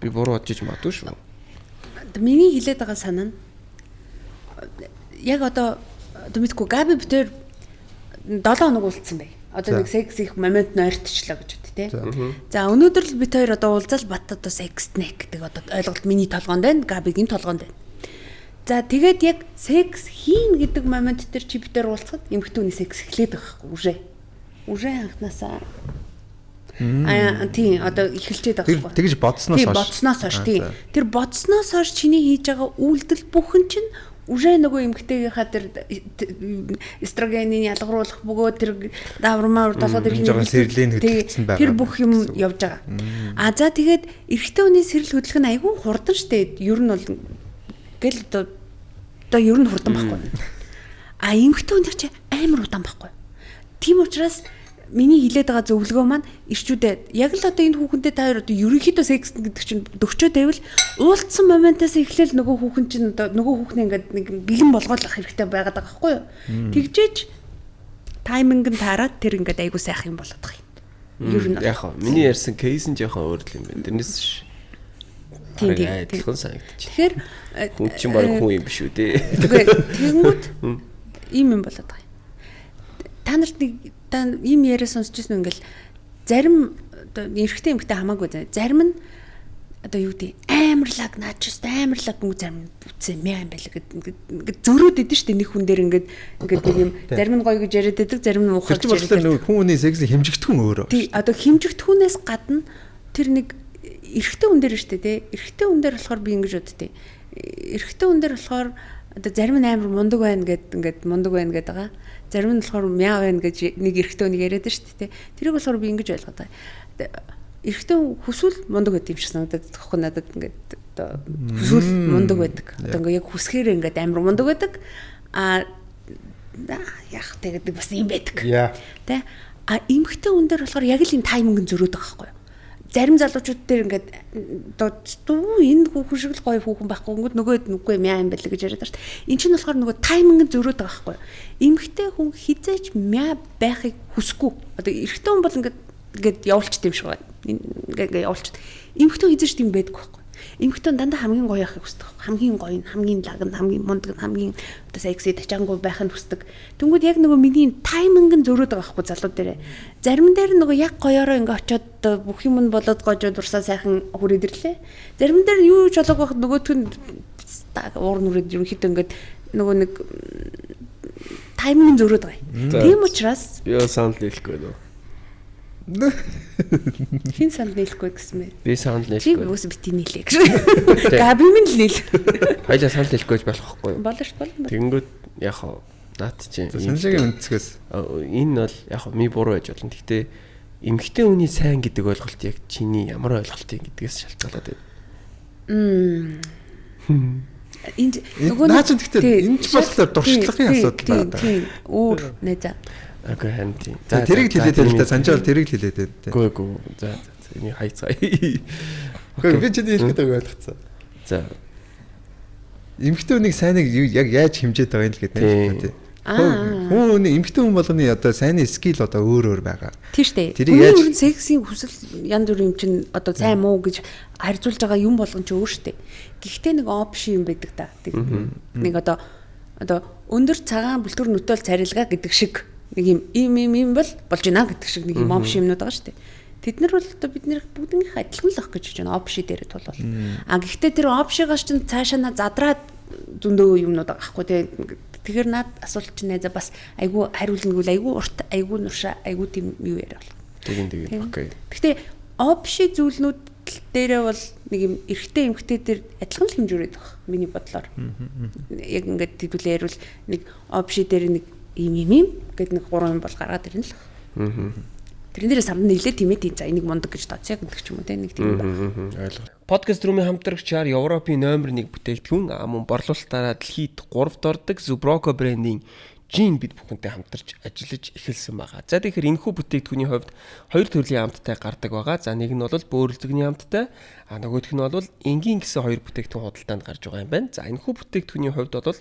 Би буруу бодож магадгүй шүү. Миний хэлээд байгаа санаа нь яг одоо мэдгүй Габи битэр 7 хоног уулзсан бай. Одоо нэг секс их момент нойртчлаа гэж бод тий. За өнөөдөр л бид хоёр одоо уулзал бат одоо секс нек гэдэг одоо ойлголт миний толгоонд байна. Габигийн толгоонд байна. За тэгээд яг секс хийн гэдэг момент дээр чи битэр уулзахад эмэгтэйний секс эхлээд байгаа байхгүй уже анханасаа тий одоо эхэлчихэд байгаа байхгүй. Тэгж бодсноос хойш. Бодсноос хойш тий. Тэр бодсноос хойш чиний хийж байгаа үйлдэл бүхэн чинь уже нөгөө эмэгтэйгийнхаа тэр эстрогенийн ялгаруулах бөгөөд тэр даврмаар толгой тэр сэрлийн хөдөлгдсөн байгаа. Тэр бүх юм явж байгаа. А за тэгээд эрэгтэй хүний сэрэл хөдөлгөх нь айгүй хурдан штэ. Ер нь бол гэл одоо ер нь хурдан байхгүй. А эмэгтэй хүний чи амар удаан байхгүй. Тийм учраас миний хэлээд байгаа зөвлөгөө маань ирчүүдэд яг л одоо энэ хүүхэнтэй та хоёр одоо ерөнхийдөө секс гэдэг чинь дөгчөө тавил уулцсан моментаас эхлээл нөгөө хүүхэн чинь одоо нөгөө хүүхнээ ингээд нэг бэлэн болгоолох хэрэгтэй байгаад байгаа байхгүй юу. Тэгжээж тайминг нь таараад тэр ингээд айгуу сайх юм болоод байгаа юм. Ер нь яг хаа миний ярьсан кейс нь жоохон өөр л юм байна. Тэрнээс ш. Тийм адилхан санагдчих. Тэгэхээр хүн чинь баг хүн юм биш үү дээ. Тэгэнгүүт ийм юм болоод байгаа юм. Та нарт нэг ийм яриа сонсч ирсэн ингээл зарим одоо эрэгтэй эмэгтэй хамаагүй зарим нь одоо юу гэдэг амарлаг наачс амарлаг гүн зарим үтсэн мяа юм байл ингээд зөрөөд идэв штэ нэг хүн дээр ингээд нэг юм зарим нь гоё гэж яриад байдаг зарим нь уухаж яриад байдаг. Хүн хүний сексийг хэмжигдэхүүн өөрөө. Тий одоо хэмжигдэхүүнээс гадна тэр нэг эрэгтэй хүн дээр штэ тий эрэгтэй хүн дээр болохоор би ингэж боддتي эрэгтэй хүн дээр болохоор одоо зарим нь амар мундаг байна гэд ингээд мундаг байна гэдэг байгаа. Зарим нь болохоор мяа байна гэж нэг эрэгтэй нэг яриад шүү дээ. Тэрийг болохоор би ингэж ойлгоод байгаа. Эрэгтэй хүсвэл мундаг байдаг юм шиг санагдаад тоххой надад ингээд одоо хүсвэл мундаг байдаг. Одоо ингээд яг хүсгээр ингээд амар мундаг байдаг. А яг тэгээд бас юм байдаг. Тэ а эмэгтэй хүн дээр болохоор яг л энэ тайминг зөрөөд байгаа байхгүй юу? Зарим залуучууд дээр ингээд одоо энэ хүүхэн шиг л гоё хүүхэн байхгүй ингээд нөгөө мяа юм байл гэж яриад байгаа шүү дээ. Энд чинь болохоор нөгөө тайминг зөрөөд байгаа байхгүй юу? Эмэгтэй хүн хизээч мяа байхыг хүсэхгүй. Одоо эрэгтэй хүн бол ингээд явуулчт юм шиг байна. Ингээд явуулчт. Эмэгтэй хизээч тийм байдаггүй байхгүй юу? Эмэгтэй дандаа хамгийн гоё яхахыг хүсдэг. Хамгийн гоё нь, хамгийн лаг нь, хамгийн мундаг нь, хамгийн одоо секси тачаангуй байх нь хүсдэг. Тэнгүүд яг нөгөө миний тайминг нь зөрөөд байгаа байхгүй залуу дээрээ. Зарим дээр нөгөө яг гоёороо ингээ очиод бүх юм нь болоод гожоо дурсаа сайхан хүрээд ирлээ. Зарим дээр юу ч болоог байх нөгөөх нь уур нүрээд ерөнхийдөө ингээд нөгөө нэг тайминг нь зөрөөд байгаа юм. Тийм учраас би санал нийлэхгүй нөө. Хин санал нийлэхгүй гэсэн мэ? Би санал нийлэхгүй. Чи юус бити нийлээ гэж. Габи минь л нийл. Хоёлаа санал нийлэхгүй болох байхгүй юу? Болно ш болно. Тэнгүүд яг хаа наад чинь саналын үндэсгээс энэ бол яг хаа ми буруу байж болно. Гэхдээ эмэгтэй хүний сайн гэдэг ойлголт яг чиний ямар ойлголт юм гэдгээс шалтгаалаад байна. Энд нөгөө наа чинь гэхдээ энэ ч болохоор дуршлагын асуудал байна. Тийм өөр нэ за. Окей ханти. За тэрийг хэлээд л та санжаал тэрийг хэлээд байна. Гүү. За энийг хайцгаа. Гэхдээ би чиний хэлэх гэдэг ойлгоцсон. За. Эмэгтэй хүнийг сайныг яг яаж хэмжээд байгаа юм л гэдэг тийм. Хүн эмэгтэй хүн болгоны одоо сайнны скил одоо өөр байгаа. Тийм шүү дээ. Тэрийг яаж сексийн хүсэл янз бүр юм чинь одоо сайн муу гэж харьцуулж байгаа юм болгон ч өөр шүү дээ. Гэхдээ нэг опшн юм байдаг та. Нэг одоо өндөр цагаан бүлтөр нүтэл царилгаа гэдэг шиг нэг юм бол болж байна гэдэг шиг нэг юм опшн юмнууд байгаа шүү дээ. Тэд нар бол одоо бидний бүгднийх адилхан л ах гэж байна опшн дээр тул бол. А гэхдээ тэр опшигаас чинь цаашаа задраад зөндөө юмнууд байгаа хгүй тий. Тэгэхээр над асуулт чинь за бас айгүй хариулнаггүй айгүй урт айгүй нуршаа айгүй тийм юу яриа бол. Тийм окей. Гэхдээ опши зүйлнүүд дээрээ бол нэг юм эрэгтэй эмэгтэй дээр адилхан л хэмжүүрээд байгаа. Миний бодлоор. Яг ингээд хэдүүлээ ярил нэг опши дээр нэг ийм гэдэг нэг 3 юм бол гаргаад ирнэ л. Тэрэн дээрээ самд нэглээ тийм ээ за энийг мундаг гэж тооцъё гэдэг ч юм уу те нэг тийм байна. Ойлгоо. Подкаст румын хамтрагчаар Европын номер 1 бүтээгдэхүүн мөн борлуулалтаараа дэлхийд 3-т ордог Zubroco брендийн жин бид бүхэнтэй хамтарч ажиллаж эхэлсэн байгаа. За тэгэхээр энэхүү бүтээгдэхүүний хувьд 2 төрлийн амттай гардаг байгаа. За нэг нь бол бөөрөлдөгний амттай, нөгөөх нь бол энгийн гэсэн 2 бүтээгдэхүүн худалдаанд гарч байгаа юм байна. За энэхүү бүтээгдэхүүний хувьд бол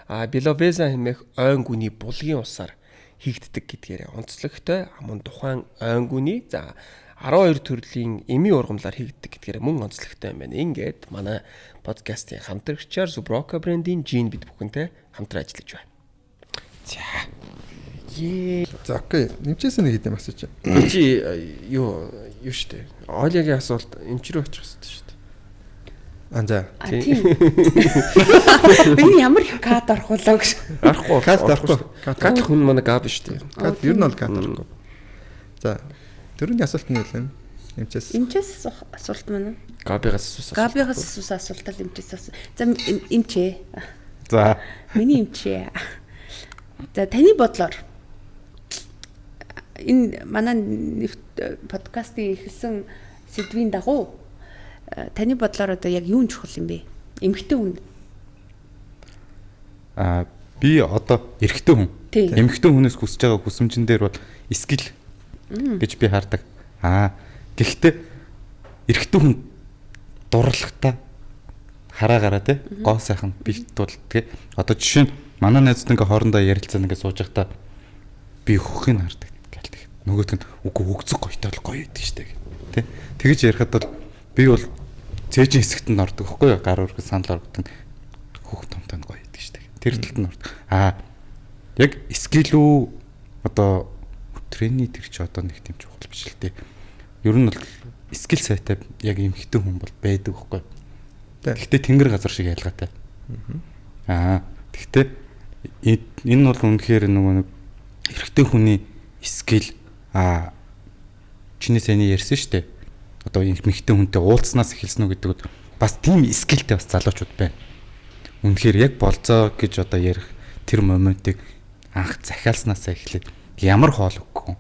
Беловеза хэмээх ойн гүний булгийн усаар хийгддэг гэдгээр онцлогтой мөн тухайн ойн гүний за 12 төрлийн эми ургамлаар хийгддэг гэдгээр мөн онцлогтой юм байна. Ингээд манай подкастын хамтрагчаар Subroca брендийн Jean бид бүхэнтэй хамтран ажиллаж байна. За окей. Нэмчээсээ нэг хэдэм асууж. Чи юу штэ. Олягийн асуулт эмчрүү очих хэрэгтэй штэ. За. Тийм. Би ямар кад орхуулаа гэж. Арахгүй. Кад хүн манай габ штэ. Кад ер нь бол кад орохгүй. За. Дөрөвний асуулт нь юу вэ? Эмчээс асуулт маань. Габигаас асуусан. Габигаас асуусан асуултал эмчээс асуу. За эмчээ. За. Миний эмчээ. За таны бодлоор энэ манай подкастын ихэлсэн сэдвийн дагуу таны бодлоор одоо яг юу нь чухал юм бэ? Эмэгтэй хүн. Би одоо эрэгтэй хүн. Тийм. Эмэгтэй хүнээс хүсэж байгаа хүсэмжин дээр бол скил гэж би хардаг. Гэхдээ эрэгтэй хүн дурлахтаа хараагаараа те гоо сайхан би дуулдаг. Одоо жишээ нь манай найзууд ингээ хоорондоо ярилцсан ингээ сууж байхдаа би хөхийг хардаг. Нөгөөт нь үгүй өгцөг гоётой бол гоё идэг штэ тий. Тэгэж ярихад бол би бол цээжин хэсэгт нь ордог хөхгүй юу? Гар өргөс санал ордог хөх томтой гоё идэг штэ. Тэр талд нь ордог. Яг скил үү одоо тренинг тэр чи одоо нэг тийм чухал биш л тий. Ер нь бол скил сайтай яг эмхтэн хүн бол байдаг хөхгүй. Гэхдээ тэнгэр газар шиг ялгаатай. Гэхдээ энэ бол үнэхээр нөгөө нэг эрэгтэй хүний скил чиний сэний ярьсан шүү дээ. Одоо эмэгтэй хүнтэй уулзснаас эхэлсэн үү гэдэг бас тийм скилтэй бас залуучууд байна. Үнэхээр яг болцоо гэж одоо ярих тэр моментыг анх захиалснаас эхлээд ямар хоол өгөх юм.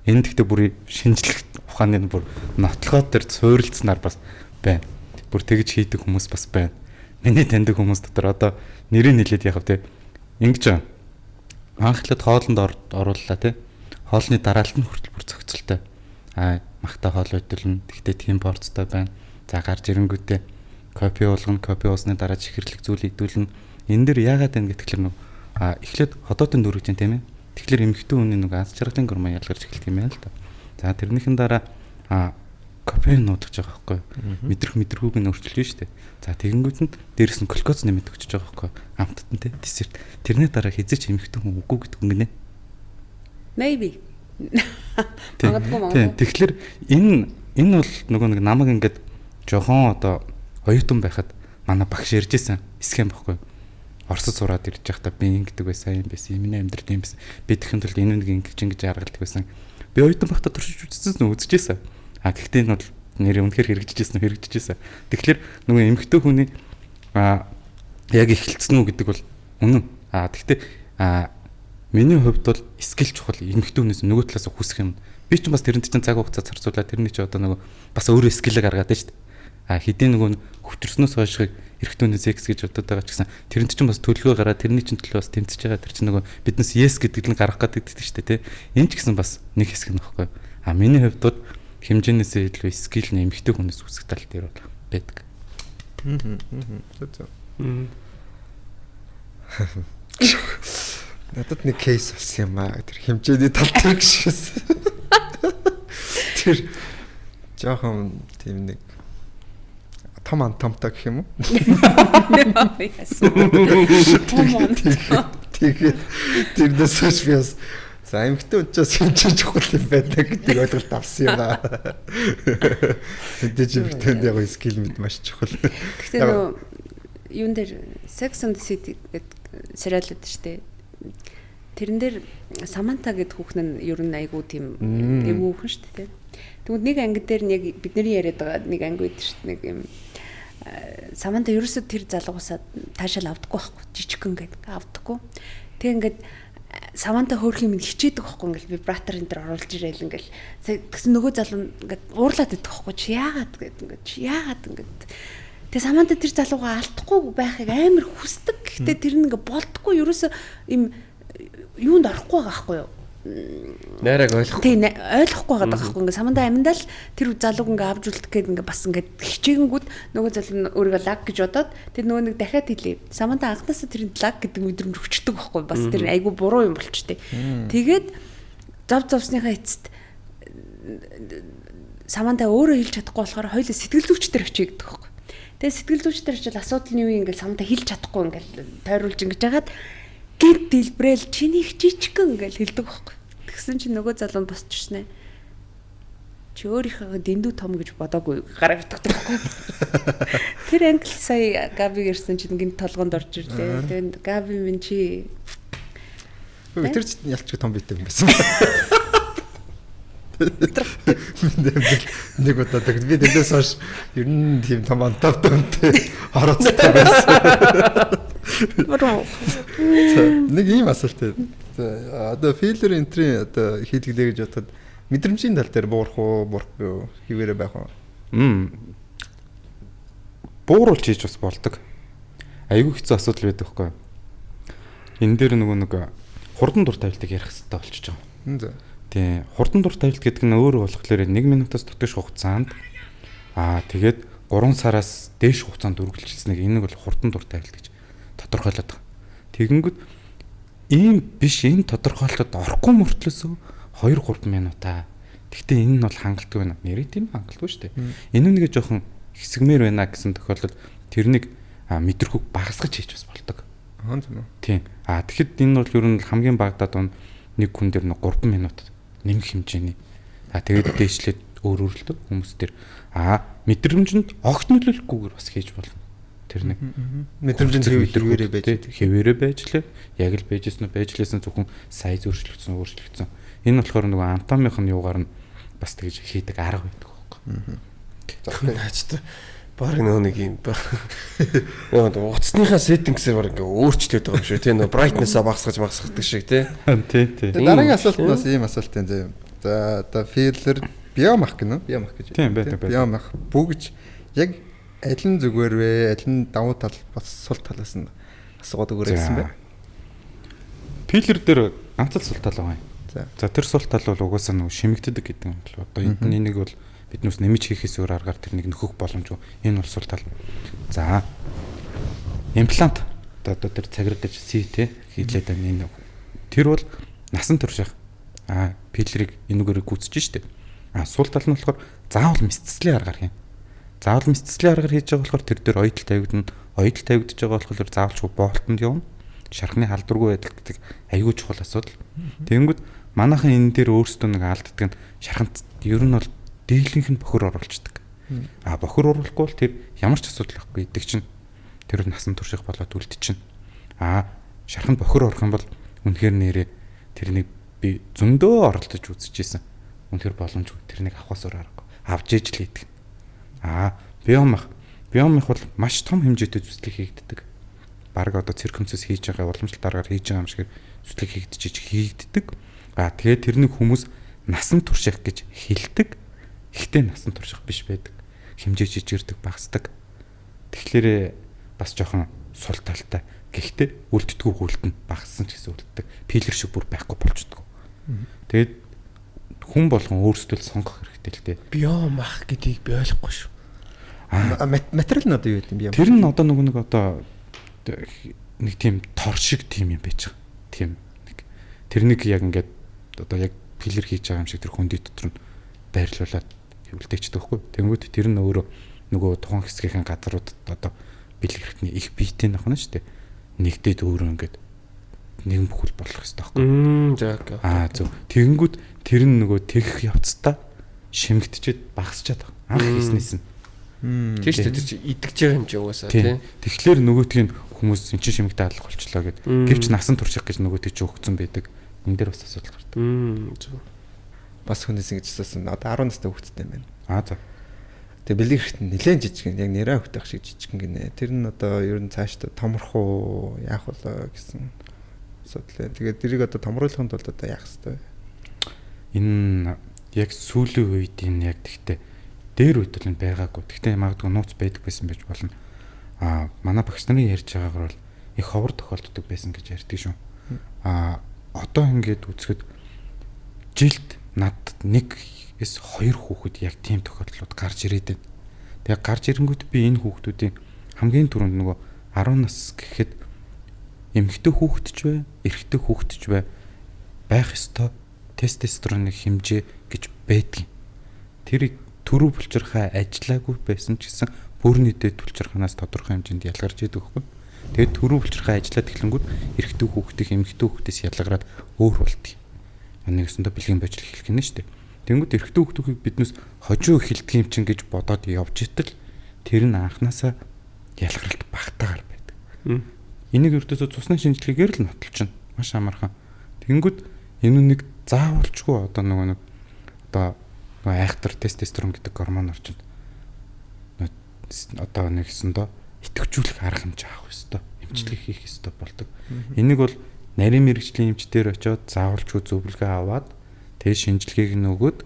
Энэ гэхдээ бүр шинжлэх ухааны бүр нотлохоо төр суурилцсанаар бас байна. Бүр тэгж хийдэг хүмүүс бас байна. Миний таньдаг хүмүүс дотор одоо нэрийг хэлээд яхав те. Ингэж анхлаад хоолнд орууллаа те. Хоолны дараалт нь хүртэл бүр зохицолтой. Махта хоол өдөлнө. Тэгтээ тийм порцтой байна. За гарч ирэнгүүтээ кофе уулгана. Кофе уусны дараа чихэрлэг зүйл идүүлнэ. Энэ дэр яагаад байна гэхэлэр эхлээд ходоодын дөрвж юм тийм ээ. Тэгэхээр эмэгтэй хүний нэг аз жаргалын гормон ялгарч эхэлт юм байна л да. За тэрнийхэн дараа кофе нуудаж байгаа байхгүй. Мэдрхүүг нь өөрчилж штэ. За тэгэнгүүт нь дээрэс нь глюкоз нэмээд өгч байгаа байхгүй. Амттан те десерт. Тэрний дараа хизээч эмэгтэй хүн үгүй гэдэг юм гинэ. Maybe. Тэгэхээр энэ бол нөгөө нэг намайг ингээд жохон одоо оюутан байхад манай багш ярьж исэн схем байхгүй. Оросд сураад ирж байхдаа би ингэдэг байсан юм байсан. Миний амьдрал юм байсан. Би тэхэн тулд энэ нэг ингэж аргалдаг байсан. Би оюутан байхдаа туршиж үзсэн үзчихсэн. Гэхдээ энэ бол нэр үнэхээр хэрэгжижсэн. Тэгэхээр нөгөө эмэгтэй хүний яг эхэлсэн үү гэдэг бол үнэн. Гэхдээ миний хувьд бол скил чухал эмэгтэй хүнээс нөгөө талаас хүсэх юм. Би ч бас тэрэнд чинь цаг хугацаа зарцуулаад тэрний чи одоо нөгөө бас өөрөө скиллээ гаргаад байна шүү дээ. Хэдийн нөгөө хөвчөрснөөс хойшхыг эрэгтэй хүнээс секс гэж бодоод байгаа ч гэсэн тэрэнд чинь бас төлөвлөгөө гараад тэрний чинь төлөө бас тэмцэж байгаа. Тэр чинь нөгөө биднес yes гэдэг нь гарах гэдэг шүү дээ, тэ. Энэ ч гэсэн бас нэг хэсэг нөхгүй. Миний хувьд бол хэмжээнээсээ илүү скил нь эмэгтэй хүнээс хүсэх тал дээр бол байдаг. Надад нэг кейс болсон юм тэр хэмжээний тал дээр гişсэн. Тэр жоохон тийм нэг том антомтой гэх юм уу? Тэгээд тэрнээс хойш би бас за эмэгтэй учраас хэмжээ чухал юм байна гэдэг ойлголт авсан юм аа. Тэдэж эмэгтэйд яг скил мэд маш чухал. Гэхдээ нөгөө юун дээр Sex and the City гэдэг сериал байдаг шүү дээ. Тэрэн дээр Саманта гэдэг хүүхэн нь ер нь айгуу тийм эвгүй хүүхэн шүү дээ. Тэгвэл нэг анги дээр нэг бидний яриад байгаа нэг анги байдаг шүү дээ. Нэг юм Саманта ерөөсөө тэр залгуусаад таашаал авдаггүй байхгүй. Жижигхэн гэдэг авдаггүй. Тэг ингээд Саманта хөөрх юм хичээдэг байхгүй ингээл вибратор энэ төр оруулж ирээл ингээл тэгсэн нөгөө залуу ингээд уурлаад идэх байхгүй чи яагаад ингээд тэг Саманта тэр залуугаа алдахгүй байхыг амар хүсдэг. Гэхдээ тэр нэг болдгоо ерөөсөө им юунд орохгүй байгаа байхгүй юу? Найраг ойлгохгүй. Тийм ойлгохгүй байгаа байхгүй. Ингээ Саманта аминдаа л тэр залууг ингээ авч үлдэх гээд ингээ бас ингээ хичээгэнгүүд нөгөө залуу нь өөрийгөө лаг гэж бодоод тэр нөгөө нэг дахиад хэлээ. Саманта анхнаасаа тэр лаг гэдэг мэдрэмж өчтдөг байхгүй. Бас тэр айгу буруу юм болчтой. Тэгээд зов зовсныхаа эцэст самантаа өөрөө хэлж чадахгүй болохоор хоёул сэтгэл зүйчдэр очие гэдэг байхгүй. Тэгээ сэтгэл зүйчдэр очил асуудал нь юу юм ингээл самантаа хэлж чадахгүй ингээл тойруулж ингэж яагаад гинт дэлбрээл чиний их жижигхэн ингээл хэлдэг байхгүй. Тэгсэн чинь нөгөө залуу нь босчихснэ. Чи өөрийнхөө дэндүү том гэж бодоогүй гараа битгдэг байхгүй. Тэр англи сая Габи ирсэн чинь гинт толгоонд орж ирлээ. Тэгээд Габи минь чи Тэр ч ялчгүй том битэг юм байсан. Нэг удаа би тэндээс хойш ер нь тийм том антавтай харацтай байсан. Нэг ийм асуулт. Одоо филлер энтрийн одоо хийлгэлээ гэж бодоход мэдрэмжийн тал дээр буурах уу, буурахгүй юу? Хിവэрэ байх уу? Бууруулж хийж бас болдог. Айгүй хэцүү асуудал байдаг хгүй. Энэ дээр нэг хурдан дур тавилтыг ярих хэрэгтэй болчихж байгаа. Тийм. Хурдан дур тавилт гэдэг нь өөрөө болохоор 1 минутаас дотгош хугацаанд тэгээд 3 сараас дээш хугацаанд үргэлжилснэг энийг бол хурдан дур тавилт гэж тодорхойлоод байгаа. Тэгэнгүүт ийм биш энэ тодорхойлолтод орохгүй мөртлөөсөө 2-3 минутаа. Гэхдээ энэ нь бол хангалттай байна. Нэрээ тийм хангалттай шүү дээ. Энэ нэгэ жоохон хэсгмээр байна гэсэн тохиолдолд тэрнийг мэдрэхүг багасгаж хийж бас болдог. Тийм. Тэгэхэд энэ бол ер нь хамгийн багадад нэг хүн дээр 3 минут нэмэх хэмжээний. Тэгээд дээшлээд өөрөрлөлтөд хүмүүс тэр мэдрэмжинд огт нөлөөлөхгүйгээр бас хийж болно. Тэр нэг мэдрэмжинд хэвээрээ байж хэвээрээ байж лээ. Яг л байжсэн байжлээсэн зөвхөн сайз өөрчлөгдсөн. Энэ болохоор нөгөө анатомийнх нь юугаар нь бас тэгж хийдэг арга байдаг байхгүй. Наачтай баг нэг юм нөгөө утасныхаа сеттингсээр баг ингээ өөрчлөлт байгаа юм шүү тийм нөгөө брайтнесаа багасгах шиг тийм. Дараагийн асуултнаас ийм асуулт энэ заяа. За одоо филлер биомах гэнэ. Биомах гэж. Тийм байдаг. Биомах бүгж яг аль нь зүгээр вэ? Аль нь давуу тал бас сул талаас нь асуугаад өгөөрэй гэсэн бэ? Филлер дээр ганц л сул тал байгаа юм. За тэр сул тал бол угаасаа нөгөө шимэгддэг гэдэг юм бол одоо энийг бол биднээс нэмж хийхээс өөр аргаар тэрнийг нөхөх боломжгүй. Энэ бол сул тал. За имплант одоо тэр цаграг гэж C хийлээд байна. Энэ тэр бол насан турших филлерийг энүүгээр гүйцэж штэ. Сул тал нь болохоор заавал мэдцэцлийн аргаар хийн. Заавал мэдцэцлийн аргаар хийж байгаа болохоор тэр дээр оёдол тавигдана. Оёдол тавигдж байгаа болохоор заавалчгүй боолтонд явна. Шархны халдваргүй байдал гэдэг аюул чухал асуудал. Тэгэнгүүт манайхан энэ дээр өөрсдөө нэг алддаг нь шарханд ер нь бол дийлэнх нь бохор оруулцдаг. Бохор оруулахгүй бол тэр ямар ч асуудал байхгүй идэг чинь тэр насан турших болоод үлдчихнэ. Шарханд бохор орох юм бол үнэхээр нэрээ тэрнийг би зөндөө оролдож үзчихсэн. Үнэхээр боломжгүй тэрнийг авахаас өөр аргагүй. Авч ээж л хийдэг. Биомах бол маш том хэмжээтэй зүслэг хийгддэг. Бараг одоо циркумцэс хийж байгаа уламжлалт аргаар хийж байгаа юм шиг зүслэг хийгддэг. Тэгээд тэрнийг хүмүүс насан турших гэж хэлдэг. Ихтэй насан турших биш байдаг. Хэмжээ жижигэрдэг багасдаг. Тэгэхээр бас жоохон сул талтай. Гэхдээ үлддэггүй үлдэн багассан ч гэсэн үлддэг. Филлер шиг бүр байхгүй болчдөг. Тэгээд хүн болгон өөрсдөө сонгох хэрэгтэй л дээ. Биомах гэдгийг би ойлгохгүй шүү. Материал нь одоо юу гэдэг юм бэ? Тэр нь одоо нэг тийм тор шиг тийм юм байж байгаа. Тийм нэг тэрнийг яг ингээд одоо яг филлер хийж байгаа юм шиг тэр хөндөй дотор нь байрлуулад хөвлөдөждөг байхгүй. Тэнгүүд тэр нь өөрөө нөгөө тухайн хэсгийн газруудад одоо бэлгэрхтний их биетэй нөхөн шүү дээ. Нэгдээд өөрөө ингээд нэгэн бүхэл болох хэрэгтэй байхгүй. Зөв. Тэнгүүд тэр нь нөгөө тэгэх явцдаа шимэгдчихэд багасчаад байгаа. Анх хийснээс нь. Тийм шүү дээ. Тэр чи идэгж байгаа юм чи угаасаа тийм. Тэгэхээр нөгөөтгийг хүмүүс эн чинь шимэгдээ алах болчлоо гэд. Гэвч насан турших гэж нөгөөтэй чи өгцөн байдаг. Энд дээр бас асуудал гардаг. Зөв. Бас хүнээс ингэж асуусан. Одоо 10 настай хүүхэдтэй юм байна. За. Тэгээ бэлгэрхт нь нэлээд жижиг яг нэраа хөтөх шиг жижиг гинэ. Тэр нь одоо ер нь цаашдаа томрох уу яах вэ гэсэн асуудал. Тэгээд тэрийг одоо томруулахын тулд одоо яах ёстой вэ? Энэ яг сүүлийн үед энэ яг тэгтээ дээр үед л байгаагүй. Тэгтээ магадгүй нууц байдаг байсан байж болно. Манай багш нарын ярьж байгаагаар бол их ховор тохиолддог байсан гэж ярьдаг шүү. Одоо ингээд үзэхэд жилд надад 1-2 хүүхэд яг тийм тохиолдлууд гарч ирээд байна. Тэгээ гарч ирэнгүүт би энэ хүүхдүүдийн хамгийн түрүүнд нөгөө 10 нас гэхэд эмэгтэй хүүхэд ч бай, эрэгтэй хүүхэд ч бай байх ёстой тестостероны хэмжээ гэж байдаг. Тэрийг төрөв булчирхай ажиллаагүй байсан ч гэсэн бүрний дэд булчирханаас тодорхой хэмжээнд ялгарч идэг байхгүй. Тэгээд төрөв булчирхай ажиллаад эхлэнгүүт эрэгтэй хүүхдийн эмэгтэй хүүхдээс ялгараад өөр болдгийг. Нэгсэндээ бэлгийн божил хэлэх гинэ шүү дээ. Тэнгүүд эрэгтэй хүүхдүүдийг биднээс хожуу эхэлдэг юм чинь гэж бодоод явж итэл тэр нь анханасаа ялгаралт багтаагаар байдаг. Энийг ердөөсөө цусны шинжилгээгээр л нотолчихно. Маш амархан. Тэнгүүд энэ нэг заавалчгүй одоо нэг айхтар тестостерон гэдэг гормон орчинд одоо нэгсэндээ идэвхжүүлэх арга хэмжээ авах ёстой. Эмчилгээ хийх ёстой болдог. Энийг бол нарийн мэрэгжлийн эмчтэр очиод заавалчгүй зөвлөгөө аваад тэгээ шинжилгээг нөгөөд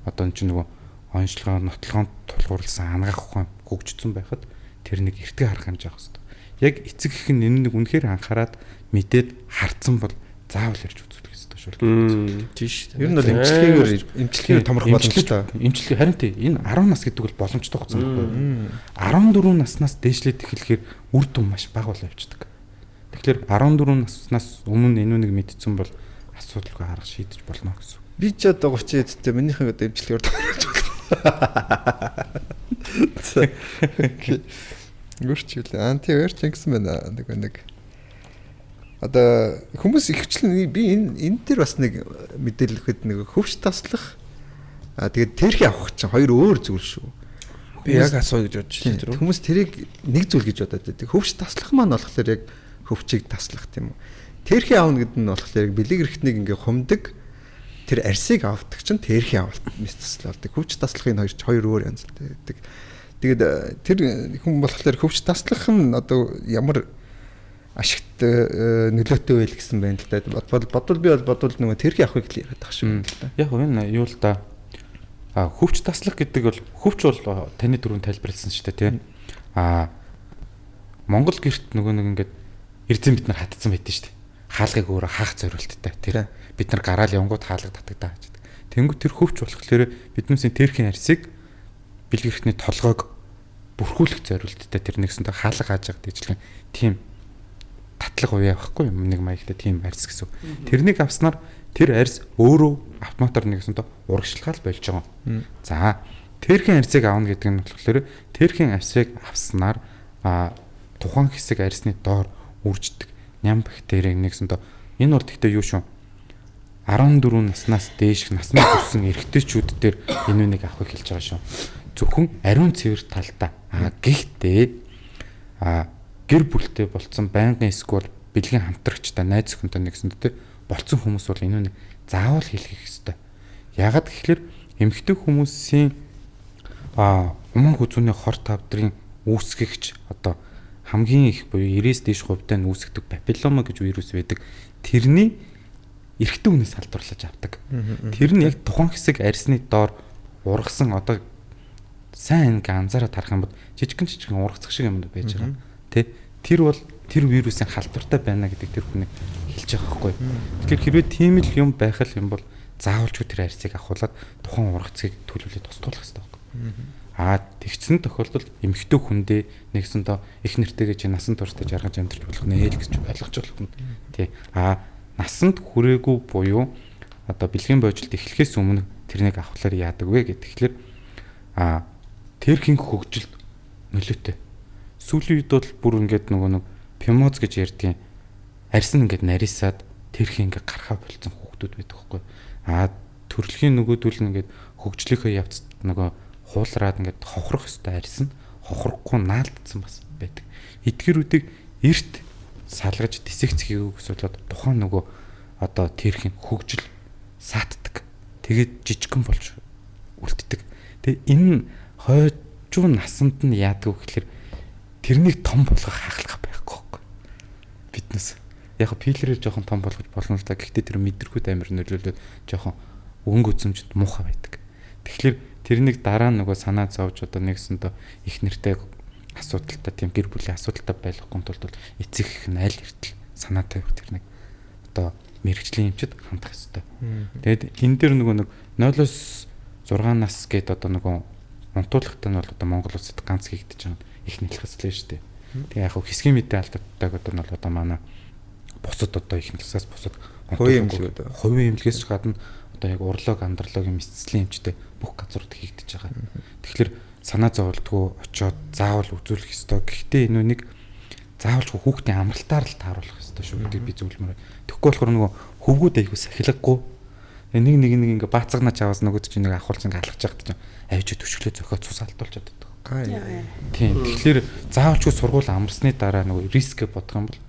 одоо энэ чинь нөгөө онцлогоо нотлогоонд тулгуурласан ангаах ухаан хөгжсөн байхад тэр нэг эртгээ харах хэмжээ авах ёстой. Яг эцэг их нь энэ нэг үнэхээр анхаарад мэдээд харцсан бол заавал ярьж үзүүлэх ёстой шүү. Тийш. Ер нь бол эмчилгээгээр томрох боломжтой. Эмчилгээ харин тий энэ 10 нас гэдэг бол боломжтой хугацаа байхгүй. 14 наснаас дээшлээд эхлэхээр үр дүн маш бага болоо явчихдаг. Тэгэхээр 14 наснаас өмнө энэ нэг мэдсэн бол асуудалгүй арга шийдэж болно гэсэн. Би ч одоо 30 эдтэй минийхээ одоо эмчилгээгээр томруулж байна. Гүрчүүл. Тий өөр ч ингэсэн байна. Нэг одоо хүмүүс ихвчлэн би энэ дээр бас нэг мэдээлэл өгөхөд нэг хөвч таслах тэгээд тэрхий авах чинь хоёр өөр зүйл шүү. Би яг асуу гэж бодож байна тэр. Хүмүүс тэрийг нэг зүйл гэж бодоод байдаг. Хөвч таслах маань болохоор яг хөвчийг таслах тийм үү. Тэрхий аавна гэдэг нь болохоор яг бэлэг эрхтнийг ингээ хумдаг тэр арсыг авдаг чинь тэрхий авалт мэс таслалдаг. Хөвч таслахын хоёр өөр янзтай байдаг. Тэгээд тэр хүн болохоор хөвч таслах нь одоо ямар ашигт нөлөөтэй байл гэсэн байна л да. Бодвол би бол нөгөө тэрхий авахыг л яриад байгаа шүү дээ. Яг энэ юу л да. Хөвч таслах гэдэг бол хөвч бол таны дөрөв тайлбарласан шүү дээ тийм. Монгол гэрт нөгөө нэг ингээд эрдэн бид нар хатцсан байдсан шүү дээ. Хаалгыг өөрөө хаах зорилттой. Тэр бид нар гараал явгууд хаалга татагдаа гэж. Тэнгүү тэр хөвч болохоор биднээсийн тэрхийн арсыг бэлгэрхтний толгойг бүрхүүлэх зорилттой тэр нэгсэнтэй хаалга хааж байгаа дэжлэн тийм татлага уу явахгүй юм нэг маягтай тийм арс гэсэн. Тэрнийг авснаар тэр арс өөрөө автоматар нэгсэнтэй урагшилгаал болж байгаа. За тэрхийн арсыг аавна гэдэг нь болохоор тэрхийн арсыг авснаар тухайн хэсэг арсны доор үрждэг ням бактери нэгсэнтэй энэ бол гэхдээ юу шүү 14 наснаас дээш насны хүрсэн эрэгтэйчүүд дээр энэ үнийг авахыг хэлж байгаа шүү. Зөвхөн ариун цэвэр талдаа. Гэхдээ гэр бүлтэй болцсон байнгын эсвэл бэлгийн хамтрагчтай найз охинтой нэгсэндээ болцсон хүмүүс бол энэ үнийг заавал хэлэх ёстой. Яагаад гэвэл эмэгтэй хүмүүсийн уман хүзүүний хор тавдрын үүсгэгч одоо хамгийн их буюу 90-с дээш хувьтай нь үүсгдэг папиллома гэж вирус байдаг. Тэрний эрэгтэй хүнээс салдруулж авдаг. Тэр нь яг тухайн хэсэг арсны доор ургасан одоо сайн ингээ анзаараад харах юм бол жижигэн ургацх шиг юм байж байгаа. Тэ тэр бол тэр вирусын халдвартай байна гэдэг тэр хүн хэлж байгаа байхгүй. Тэгэхээр хэрвээ тийм л юм байх юм бол заавалчгүй тэр арсыг авахулаад тухайн ургацгийг төлөвлөлөд тусдуулах хэрэгтэй байхгүй. Тэгсэн тохиолдолд эмэгтэй хүндээ нэгсэндээ их нэртэйгээ чи насан туршдаа жаргаж амьдарч болох нэ л гэж ойлгож болох нь. Тий. Насанд хүрээгүй буюу одоо бэлгийн боожлт эхлэхээс өмнө тэрнийг авахлаар яадаг вэ гэхээр тэрхийн хөгжилд нөлөөтэй. Сүүлийн үед бол бүр ингээд нэг пимоз гэж ярьдгийн арс нь ингээд нарийсаад тэрхийн ингээд гарахаа болцсон хүүхдүүд байдаг байхгүй. Төрөлхийн нөгөөдөл нь ингээд хөгжлийнхөө явц нөгөө хуулраад ингээд хохрох ёстой арс нь хохрохгүй наалдсан бас байдаг. Эдгэрүүдийг эрт салгаж дисекц хийгээг эсвэл тухайн нөгөө одоо тэрхийн хөгжил саатдаг. Тэгээд жижигхэн болж үлддэг. Тэгээ энэ хойжуу насанд нь яадаг вэ гэхээр тэрнийг том болгох хаалга байхгүй байхгүй. Фитнес. Яг пилэрээр жоохон том болгож болно л да. Гэхдээ тэр мэдрэхүйд амар нөлөөлөд жоохон өнгө үзэмжид муухай байдаг. Тэгэхээр тэрнийг дараа нөгөө санаа зовж одоо нэгсэндээ их нэртэй асуудалтай тийм гэр бүлийн асуудалтай байхгүй тулд эцэг их нь аль эртэл санаа тавих тэрнийг одоо мэрэгжлийн эмчэд хандах ёстой. Тэгээд энэ дээр нөгөө нэг 0-6 нас гээд одоо нөгөө унтуулагтай нь бол одоо Монгол улсад ганц хийгдэж байгаа их нэлэх хэсэл шүү дээ. Тэгээ яг хэсгийн мэдээ алдагддаг одоо нь бол одоо манай бусад одоо ихнэлсээс бусад хувийн эмнэлгүүд хувийн эмнэлгээс ч гадна одоо яг урлог, андрологийн мэдцлийн эмчтэй бүх газрууд хийгдэж байгаа. Тэгэхээр санаа зовлтгүй очиод заавал үзүүлэх ёстой. Гэхдээ энэ нэг заавалч хүүхдийн амралтаар л тааруулах ёстой шүү гэдэг би зөвлөмөр. Тэгэхгүй болохоор нөгөө хөвгүүд айгүй сахилгагүй. Нэг ингээ баацгнаач аваас нөгөө чинь нэг авахулж ингээ алгаж яхад чинь авчид төшөглөө зөхиод цус алдуулчихад байдаг. Тийм. Тэгэхээр заавалчгүй сургууль амарсны дараа нөгөө рискээ бодох юм бол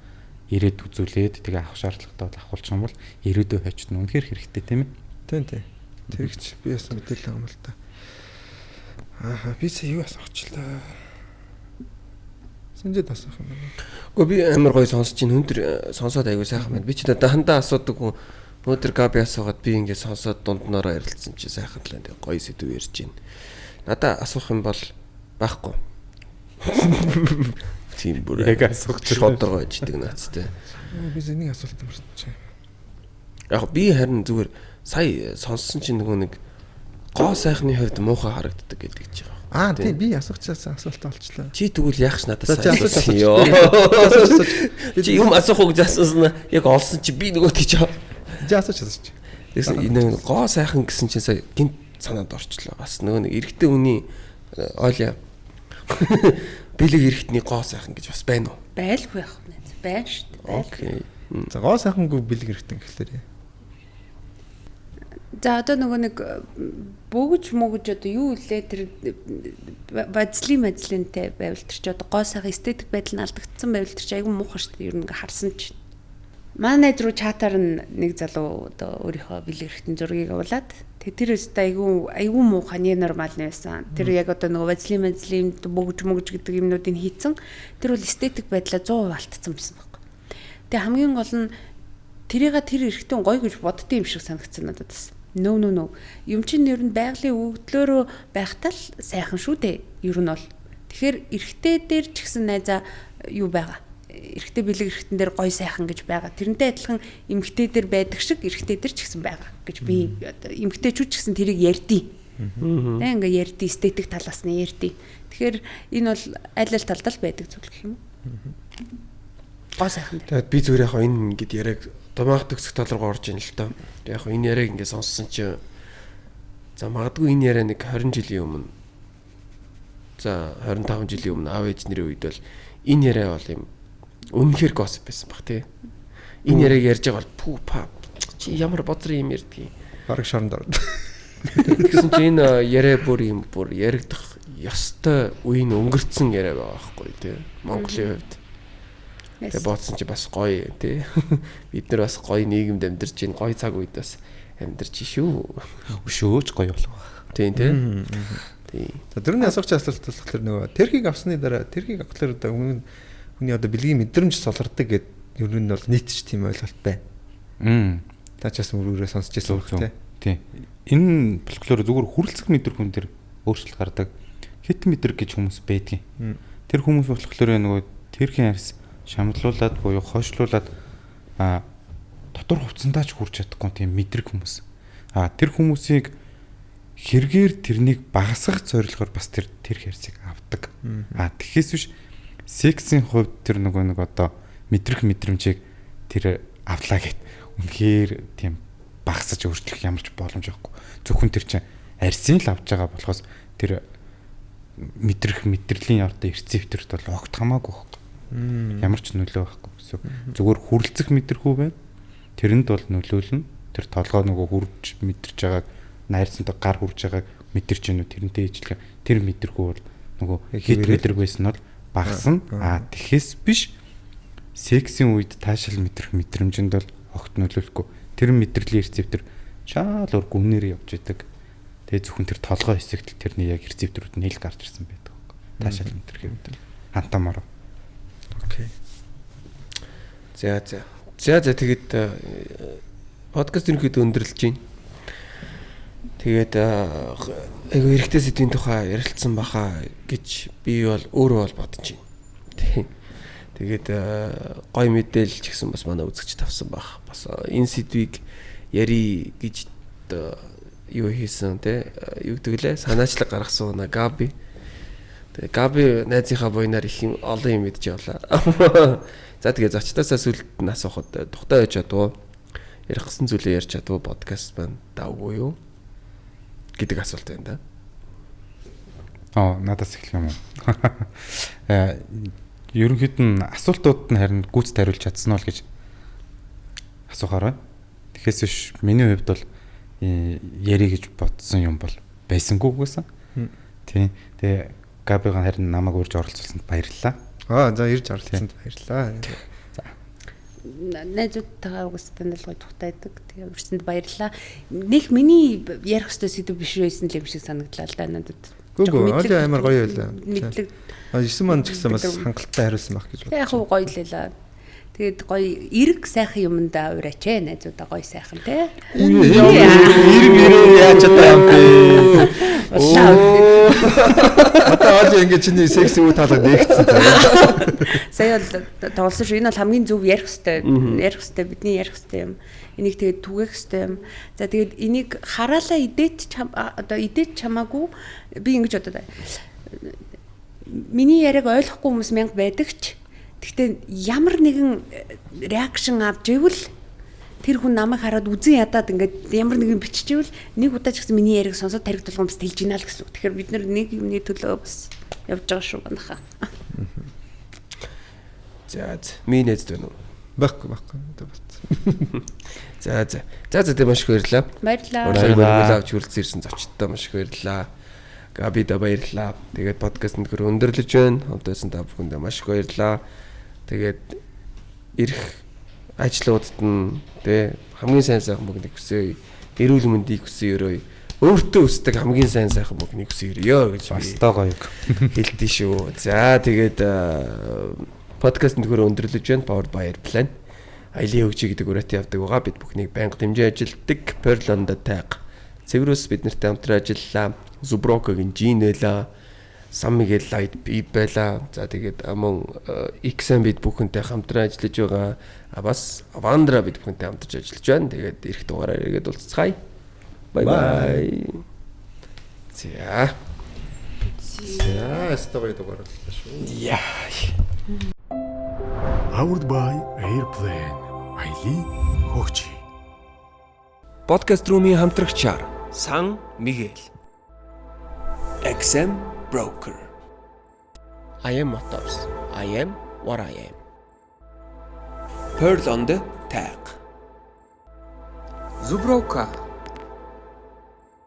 ирээд үзүүлээд тэгээ авах шаардлагатай бол авахулчих юм бол ирээдүйн хойчд нь үнэхээр хэрэгтэй тийм ээ. Тийм. Тэрэгч би яасан мэдээлэл байгаа юм л та. Би сая юу асуучлаа. Сэнжид асуух юм байна. Гэхдээ би амар гоё сонсож чинь өндөр сонсоод аягүй сайхан байна. Би ч дандаа асуудаг хүн өндөр Габи асуугаад би ингээд сонсоод дунднаараа ярилцсан чи сайхан л энэ гоё сэдв ярьж байна. Надаа асуух юм бол байхгүй. Тийм бүр яг асуух шодроо иждэг наацтай. Би зэнийг асуулт мөрч. Яг би харин зүгээр сая сонссон чинь нөгөө нэг гоо сайхны хувьд муухай харагддаг гэдэг ч байгаа. Тийм би асуучихсан асуулт олчлаа. Чи тэгвэл яах ч надад сайн асуусан. Чи юм асуух уу гэж асуусан. Яг олсон чи би нөгөө тийч. Асуучихсан чи. Тэгсэн энэ гоо сайхан гэсэн чинь сая гинт санаанд орчлоо. Бас нөгөө нэг эрэгтэй хүний ойлё. Бэлэг эрэхтний гоо сайхан гэж бас байна уу? Байлгүй байх юм. Байна шүү дээ. Окей. За гоо сайхангүй бэлэг эрэхтэн гэхлээр. За одоо нөгөө нэг бөгж мөгж одоо юу илээ тэр базлинтэй байвал тэр чи одоо гоо сайхан эстетик байдал нь алдагдсан байвал тэр чи айгүй муухай шүү дээ. Ер нь харсан чинь. Манай найз руу чатаар нэг залуу одоо өөрийнхөө бэлэг эрэхтэн зургийг авуулаад тэр өстэй айгүй муухай не нормал байсан. Тэр яг одоо нөгөө базлин бөгж мөгж гэдэг юмнуудыг хийцэн тэр бол эстетик байдлаа 100% алдсан байсан байхгүй. Тэгээ хамгийн гол нь тэрийг тэр эрэхтэн гоё гэж боддсон юм шиг санагдсан надад бас. No. Юм чинь ер нь байгалийн өгдлөөрөө байхтаа л сайхан шүү дээ. Ер нь бол. Тэгэхээр эрэхтэй дээр ч гэсэн найзаа юу байгаа. Эрэхтэй бэлэг эрэхтэн дээр гоё сайхан гэж байгаа. Тэрнтэй адилхан эмгтэй дээр байдаг шиг эрэхтэй дээр ч гэсэн байгаа гэж би эмгтэйчүүд ч гэсэн тэрийг ярьдیں۔ Тэ ингээ ярьдیں, эстетик талаас нь ярьдیں۔ Тэгэхээр энэ бол аль аль талдаа л байдаг зүйл гэх юм уу? Гоо сайхан. Тэгээд би зүгээр яг энэ ингээд яриаг домаах төгсөх тал руу орж ийн л тоо. Яг энэ яриаг ингээд сонссон чи за магадгүй энэ яриа нэг 20 жилийн өмнө за 25 жилийн өмнө аав ээж нарын үед бол энэ яриа бол юм үнэхээр госип байсан баг тий. Энэ яриаг ярьж байгаа бол пүү па чи ямар бодрын юм ярьдгийг. Бараг шоронд орд. Тэгсэн чи энэ яриа бүр яригдах ёстой үе нь өнгөрцөн яриа байгаа байхгүй тий. Монголын хувьд. Тэгээ бодсон чи бас гоё тий. Бид нар бас гоё нийгэмд амьдарч байна. Гоё цаг үед бас амьдарч шүү. Өшөөж гоё болох. Тийм тий. Тийм. За дөрөвний асуугч асуулт болохоор нөгөө тэрхийг авсны дараа тэрхийг авахлаар одоо хүний одоо бэлгийн мэдрэмж солирдог гэд ер нь бол нийтч тийм ойлголт байна. Та ч бас өөрөөрөө сонсч байсан үг тий. Энэ болохоор зүгээр хүрлцэх мэдрэг хүн төр өөрчлөлт гардаг. Хит мэдрэг гэж хүмүүс байдгийн. Тэр хүмүүс болохоор нөгөө тэрхийн арьс шамдлуулаад буюу хойшлуулаад дотор хувцсандаа ч хүрч чадахгүй тийм мэдрэг хүмүүс. Тэр хүмүүсийг хэрэгээр тэрнийг багасгах зорилгоор бас тэр хэрсийг авдаг. Тэгэхээс биш сексийн хувьд тэр нэг одоо мэдрэмжийг тэр авлаа гэд үнэхээр тийм багасж өөрчлөх ямар ч боломж байхгүй. Зөвхөн тэр чинь арьсын л авж байгаа болохоос тэр мэдрэлийн одоо рецепторт бол огт хамаагүй байхгүй. Ямар ч нөлөө байхгүй гэсэн. Зүгээр хүрлцэх мэдрхүү байна. Тэрэнд бол нөлөөлнө. Тэр толгой нөгөө хүрж мэдэрч байгааг найрсантай гар хүрж байгааг мэдэрч гэнэ тэрнтэй ижлэх. Тэр мэдрхүү бол нөгөө хит мэдрэг байсан бол багасна. Тэгэхээс биш сексийн үед таашаал мэдрэх мэдрэмжинд бол огт нөлөөлөхгүй. Тэр мэдрэлийн рецептор шаал уур гүнээр явж идэг. Тэгээ зөвхөн тэр толгой хэсэгт тэрний яг рецепторууд нь ил гарч ирсэн байдаг. Таашаал мэдрэхээ үед хантамаар. Окей. За тэгээд подкаст ерөнхийдөө өндөрлөж байна. Тэгээд айгүй эрэгтэй сэдвийн тухай ярилцсан баха гэж би бол өөрөө бол бодож байна. Тэгээд гой мэдээлж гэсэн бас манай үзэгч тавсан бах. Бас энэ сэдвийг яри гэж юу хийсэн те юу гэвэл санаачлаг гаргасан Габи Тэгээ Габи найзынхаа буйнаар их олон юм мэдж явлаа. За тэгээ зочдоосаа сүлд нь асуухад тухтай байж чадваа. Ярих гэсэн зүйлээ ярьж чадваа подкаст байна. Давгүй юу? Гэдэг асуулт байна да. Надаас эхлэх юм уу? Ерөнхийд нь асуултууд нь харин гүйцэд хариулж чадсан уу гэж асуухаар байна. Тэгэхээс биш миний хувьд бол ярих гэж бодсон юм бол байсангүй гэсэн. Тийм. Тэгээ Габигаа харин намайг урьж оролцуулсанд баярлалаа. За ирж оролцсонд баярлалаа. За. Найзуудтайгаа угсаа танилцуулгыг тухтайдаг. Тэгээ урьсанд баярлалаа. Нэг миний ярих хэвээр сэдв биш байсан л юм шиг санагдлаа л да надад. Гүг олон амар гоё байлаа. Мэдлэг 9 манд ч гэсэн бас хангалттай хариулсан байх гэж яг хөө гоё лээ. Тэгээд гоё эрг сайхан юмдаа ураач найзуудаа гоё сайхан тий. Эрг яаж чадаа юм бэ? Одоо ол ингэ чиний секси үе таалга нэгцсэн заяа. Сая л тоглосон шүү. Энэ бол хамгийн зөв ярих хэвээр бидний ярих хэвээр юм. Энийг тэгээд түгэх хэвээр юм. За тэгээд энийг хараалаа идэж чамаагүй би ингэж бодоод байна. Миний яриаг ойлгохгүй хүмүүс мянга байдаг ч. Гэхдээ ямар нэгэн реакшн авч ивэл тэр хүн намайг хараад үзэн ядаад ингээд ямар нэгэн биччихвэл нэг удаа ч гэсэн миний яриаг сонсоод тариг толгоом бас тэлж гинэ л гэсэн. Тэгэхээр бид нэг юмны төлөө бас явж байгаа шүү банаха. За миний нэз дээ нү. Баггүй. За тэгээ маш их баярлалаа. Баярлалаа. Авч хүрэлцэн ирсэн зочдтой маш их баярлалаа. Габида баярлалаа. Тэгээд подкастт нөхөр өндөрлөж байна. Хамтайсан та бүхэндээ маш их баярлалаа. Тэгээд ирэх ажлуудад нь тэ хамгийн сайн бүгдийг хүсье. Эрүүл мэндийг хүсье. Өөртөө өсдөг хамгийн сайн бүгдийг хүсье гэж бас тоо гоё хэлдэж шүү. За тэгээд подкастт нөхөр өндөрлөж байна. Powered by Airplane. Аялын хөгжиж гэдэг үрэтэ явдаг байгаа. Бид бүхнийг байнга дэмжиж ажилтдаг. Pearl-Landa Tag. Цэврөөс бид нартай хамтран ажиллалаа. Zubroka-гийн Gene-ла, San Miguel Light би байла. За тэгээд амон X-эн бид бүхэнтэй хамтран ажиллаж байгаа. Бас Avandra бид бүхэнтэй хамтарч ажиллаж байна. Тэгээд ирэх дугаараар иргэд уулзцгаая. Bye. За. Стогой дугаар боллоо шүү. Powered by Airplane. Аялын хөгжиж. Podcast Room-ийн хамтрагчаар San Miguel. XM Broker. I am Motors. I am what I am. Pearl-Landa Tag. Zubroka.